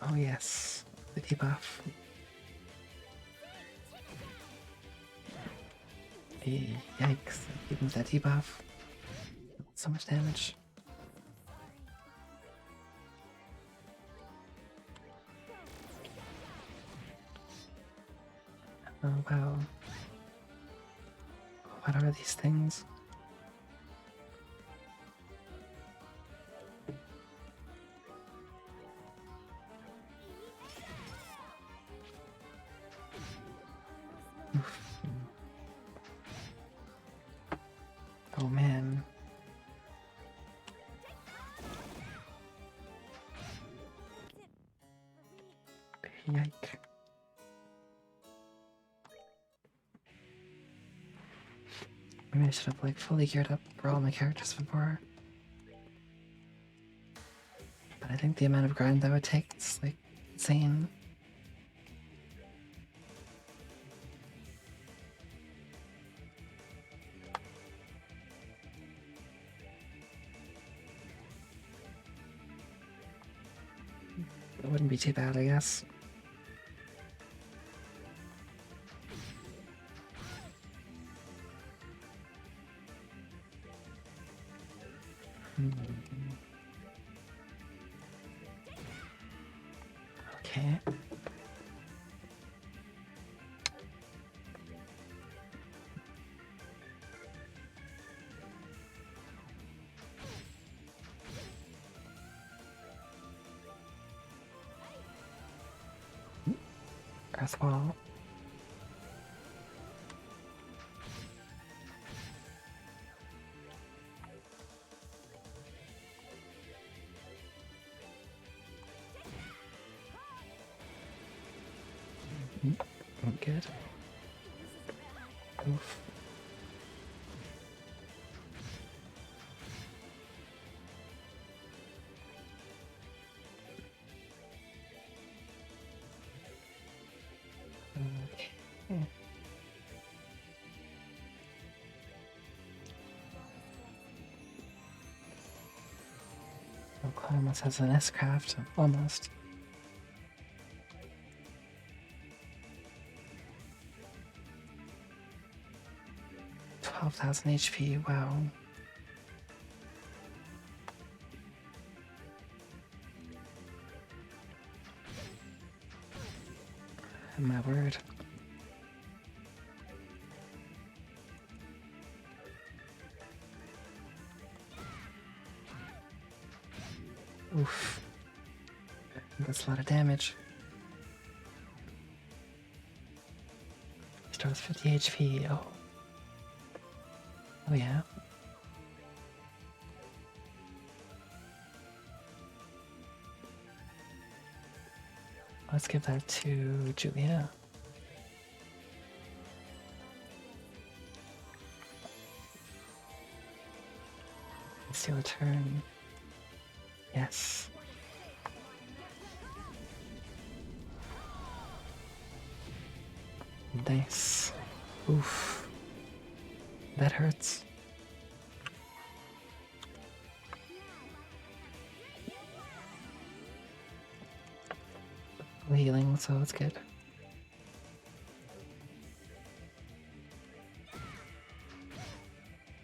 S1: Oh yes, the debuff. Hey, yikes, even with that debuff. So much damage. Oh wow. What are these things? Oh man. Yike. Maybe I should have like fully geared up for all my characters before. But I think the amount of grind that would take is like insane. It wouldn't be too bad, I guess. Okay. Earth wall. Good. Oof. Okay. Oh, almost has an S-craft. Almost. 12,000 HP, wow. My word. Oof. That's a lot of damage. Starts 50 HP. Oh. Oh yeah. Let's give that to Julia. Steal a turn. Yes. Nice. Oof. That hurts. Healing, so it's good.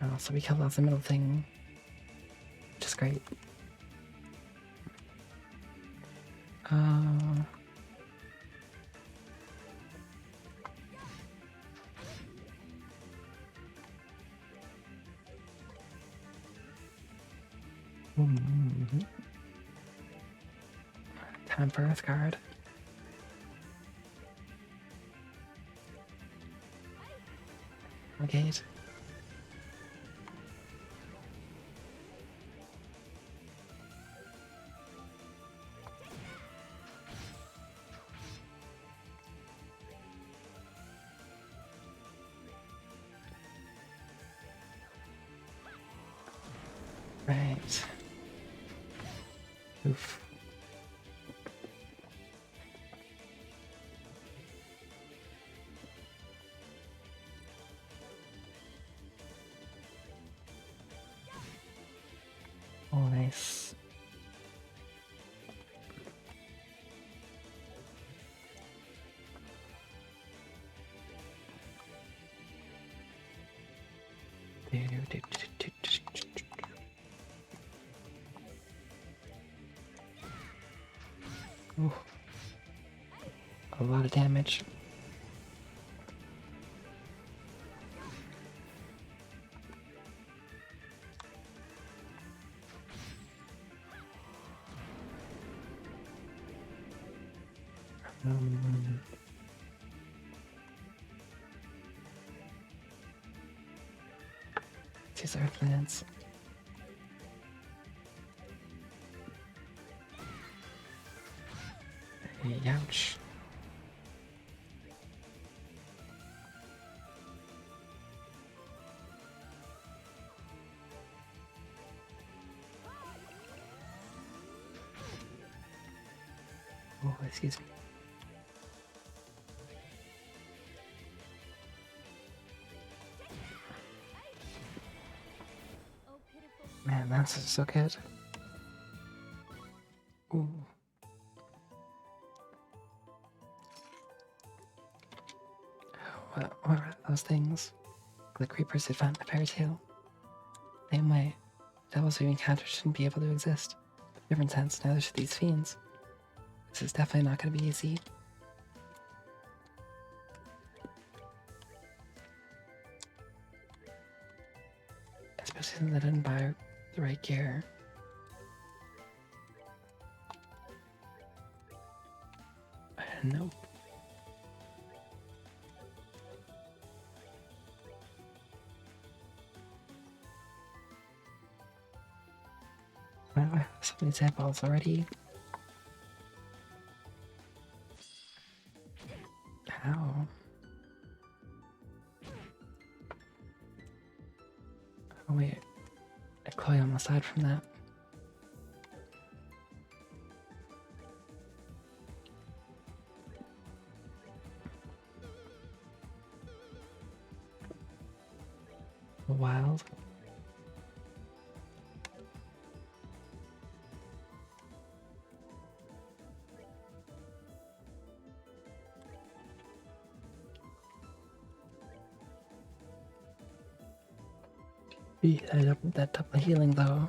S1: Oh, so we killed off the middle thing, which is great. Time for Earthguard. Gate. Right. Oof. Oh, nice. Ooh. A lot of damage. these earthlings. Ouch. Oh, excuse me. Man, that's so good. Ooh. What were those things? The creepers had found the fairy tale. Same way, devils we encountered shouldn't be able to exist. Different sense, neither should these fiends. This is definitely not going to be easy. Especially since I didn't buy the right gear. Nope. Wow, I have so many samples already. How? Oh wait, a Chloe on the side from that. Wild. That double healing though.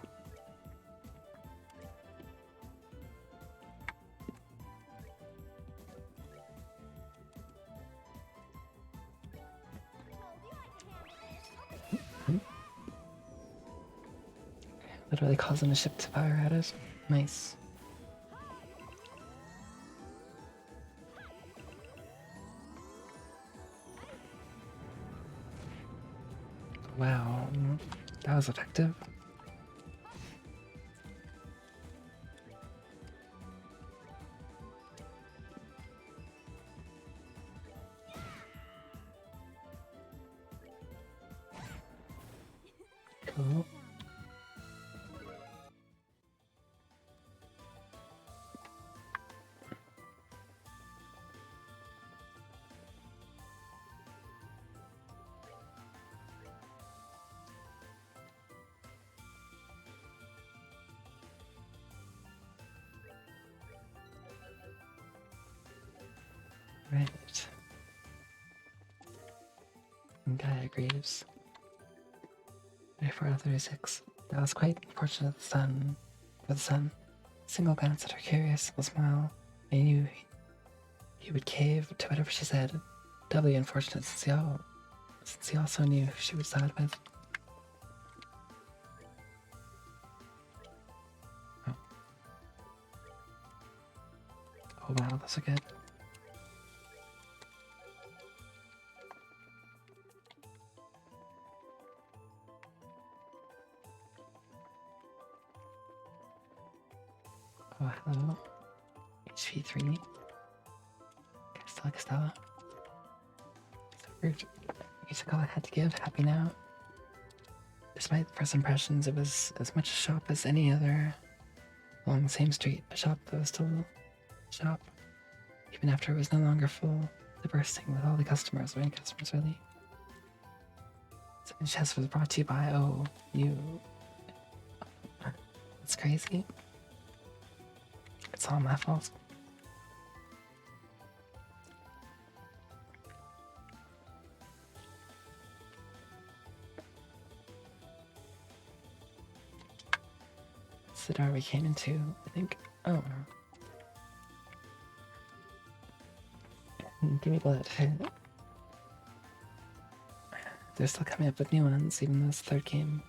S1: Literally causing a ship to fire at us. Nice. Wow, that was effective. Cool. Right. Gaia Graves. 3436. That was quite unfortunate for the sun. Single glance at her curious little smile. I knew he would cave to whatever she said. Doubly unfortunate since he also knew who she would side with. Oh. Oh wow, that's so good. Oh, hello. HP3. Castella. So rude. Each call I had to give. Happy now. Despite the first impressions, it was as much a shop as any other along the same street. A shop that was still a shop. Even after it was no longer full, the bursting with all the customers, or any customers really. So the chest was brought to you by, oh, you. It's crazy. It's all my fault. It's the door we came into, I think. Oh. Give me blood. They're still coming up with new ones, even though it's the third game.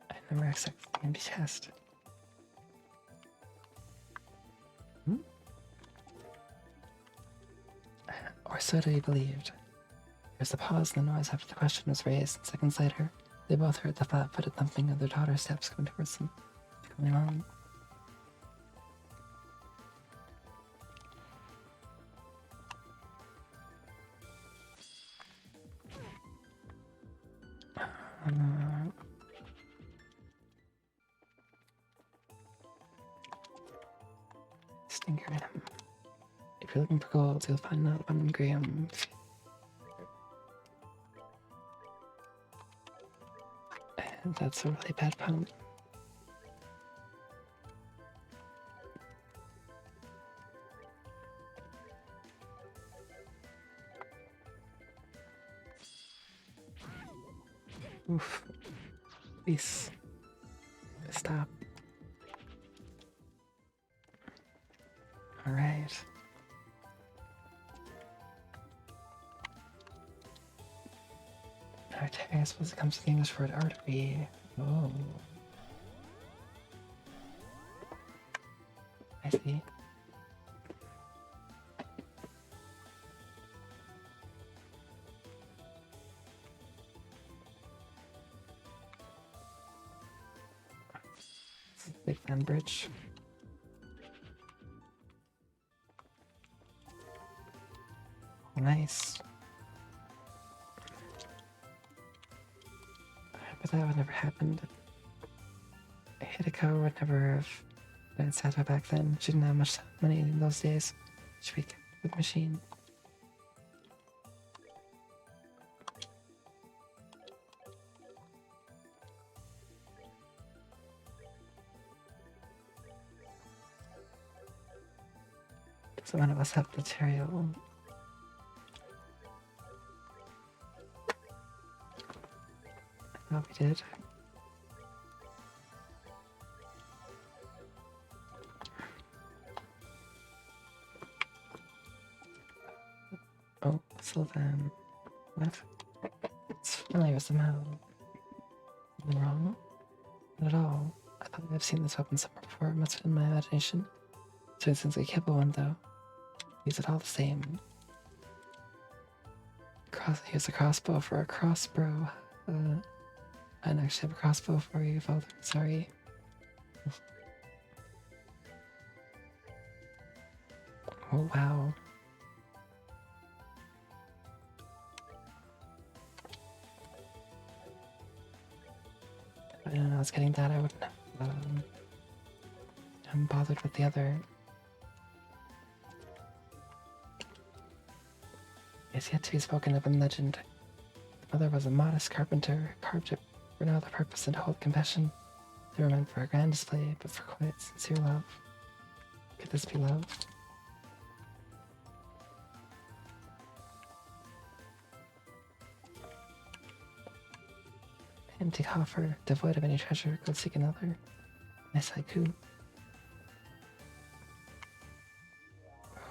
S1: I never accepted the empty chest. Or so to be believed. There's a pause in the noise after the question was raised, and seconds later, they both heard the flat-footed thumping of their daughter's steps coming towards them. Coming on. Stinker in him. If you're looking for gold, you'll find another one in Graham. And that's a really bad pun. Oof. Please. Stop. Alright. Artery, I suppose it comes to the English word artery. Oh. I see. Big fan bridge. Nice. But that would never happen. Hideko would never have been Sato back then. She didn't have much money in those days. She'd be with machine. So none of us have material. I thought we did. Oh, Sylvan. What? It's familiar somehow. Something wrong? Not at all. I thought I've seen this weapon somewhere before. It must have been my imagination. So it seems like a Kibble one, though. Use it all the same. Use a crossbow for a crossbow. I don't actually have a crossbow for you, Father. Sorry. Oh, wow. If I didn't know I was getting that, I wouldn't have bothered with the other. It's yet to be spoken of in legend. The mother was a modest carpenter, carved it for no other purpose than to hold compassion. They were meant for a grand display, but for quiet, sincere love. Could this be love? Empty coffer, devoid of any treasure, go seek another. Nice haiku.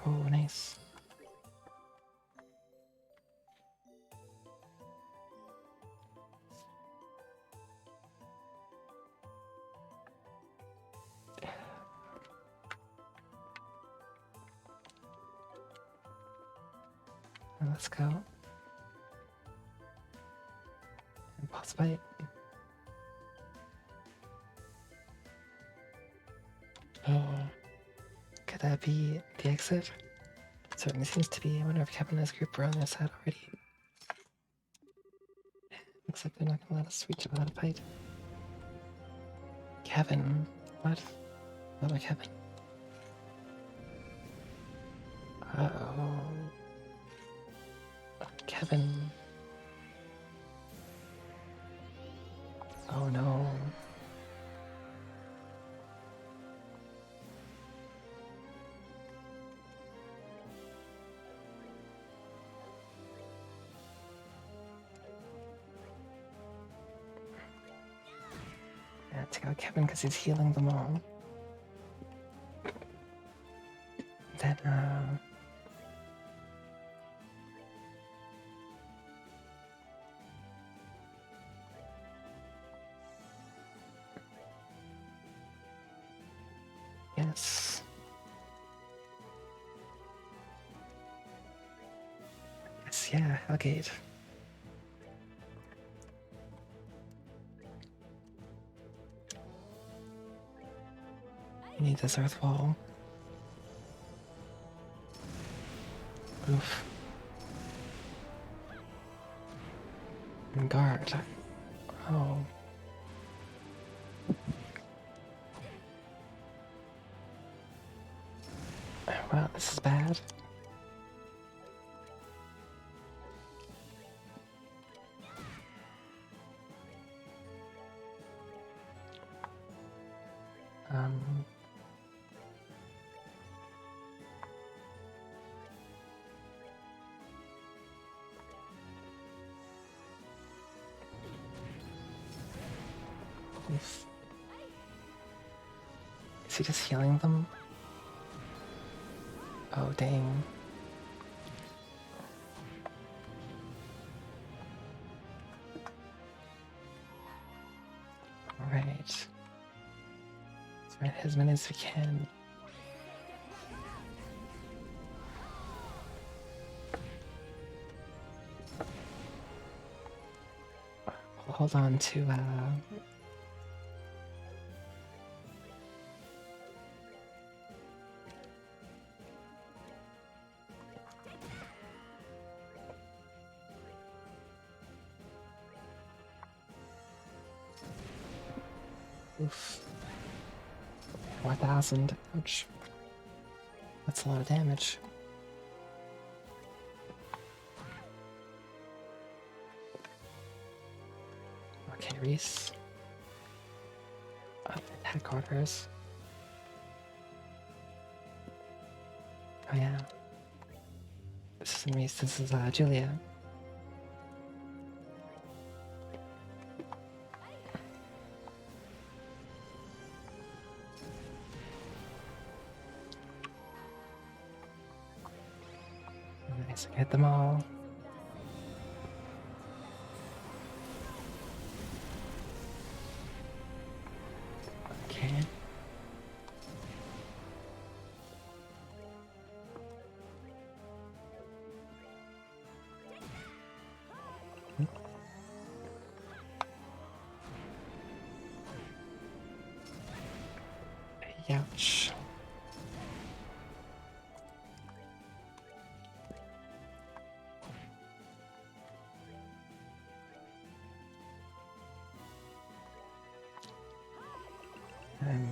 S1: Oh, nice. Let's go. And boss fight. Oh, could that be the exit? It certainly seems to be. I wonder if Kevin and his group are on their side already. Looks like they're not gonna let us reach without a fight. Kevin. What? What about Kevin? Uh-oh. Kevin. Oh no. Yeah, take out Kevin because he's healing them all. Then, yes. Yes, yeah, Hellgate. You need this earth wall. Oof. And guard. Oh. Wow, this is bad. Um. Oof. Is he just healing them? Oh, dang. Alright. Let's find as many as we can. We'll hold on to, oof. 4,000. Ouch. That's a lot of damage. Okay, Reese. Attack orders. Oh yeah. This isn't Reese, this is Julia. Nice, I hit them all. Okay. Ouch.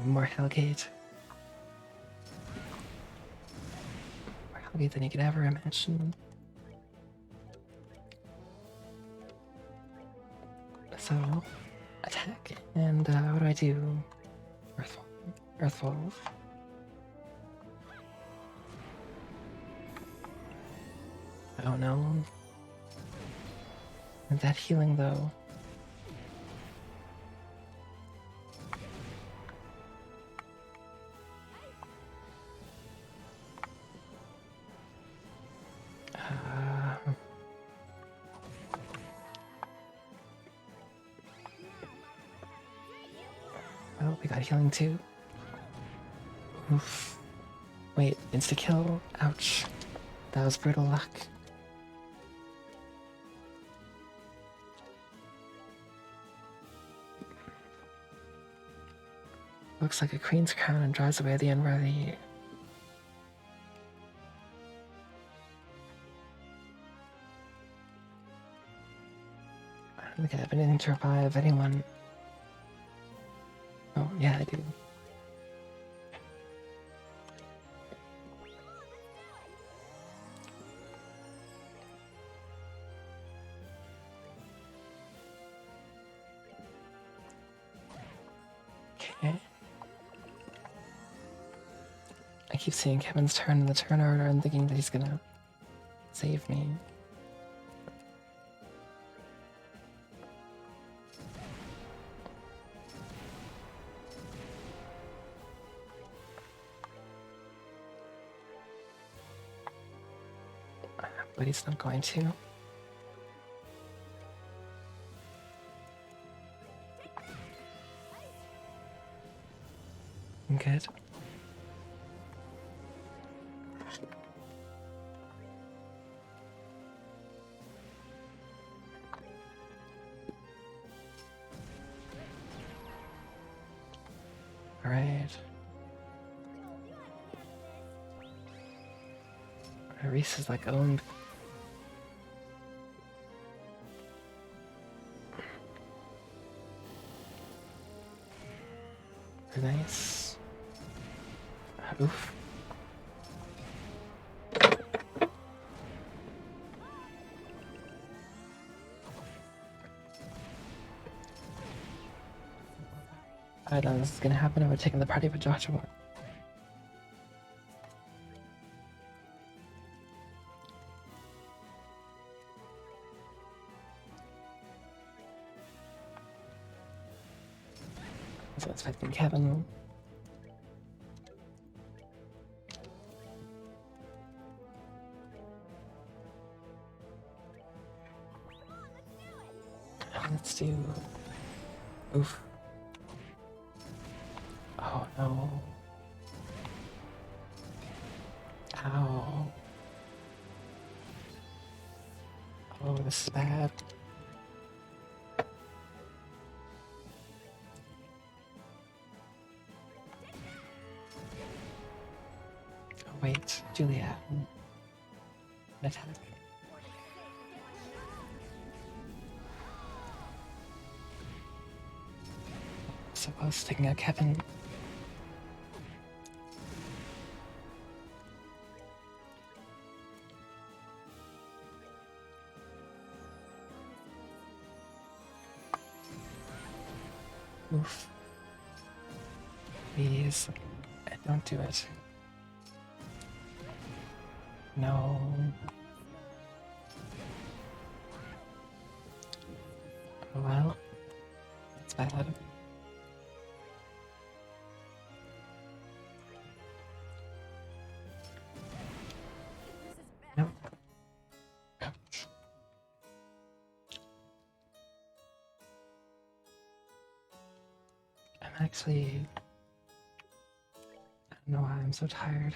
S1: More Hellgate. More Hellgate than you could ever imagine. So, attack. And what do I do? Earthfall. Earthfall. Oh no. And that healing though. Oh, we got healing too. Oof. Wait, insta kill? Ouch. That was brutal luck. Looks like a queen's crown and drives away the unworthy. I don't think I have anything to revive anyone. Oh, yeah, I do. Okay. I keep seeing Kevin's turn in the turn order and thinking that he's gonna save me. But he's not going to. I'm good. right. Reese is like owned. Nice. Oof. I know this is gonna happen. I would take in the party with Joshua. So it's fighting Kevin. Let's do. Oof. Oh no. Ow. Oh, this is bad. Oh, wait, Julia. An attack. So close to taking out Kevin. Oof. Please. Don't do it. No. Well, that's bad. Nope. Ouch. I'm actually. I don't know why I'm so tired.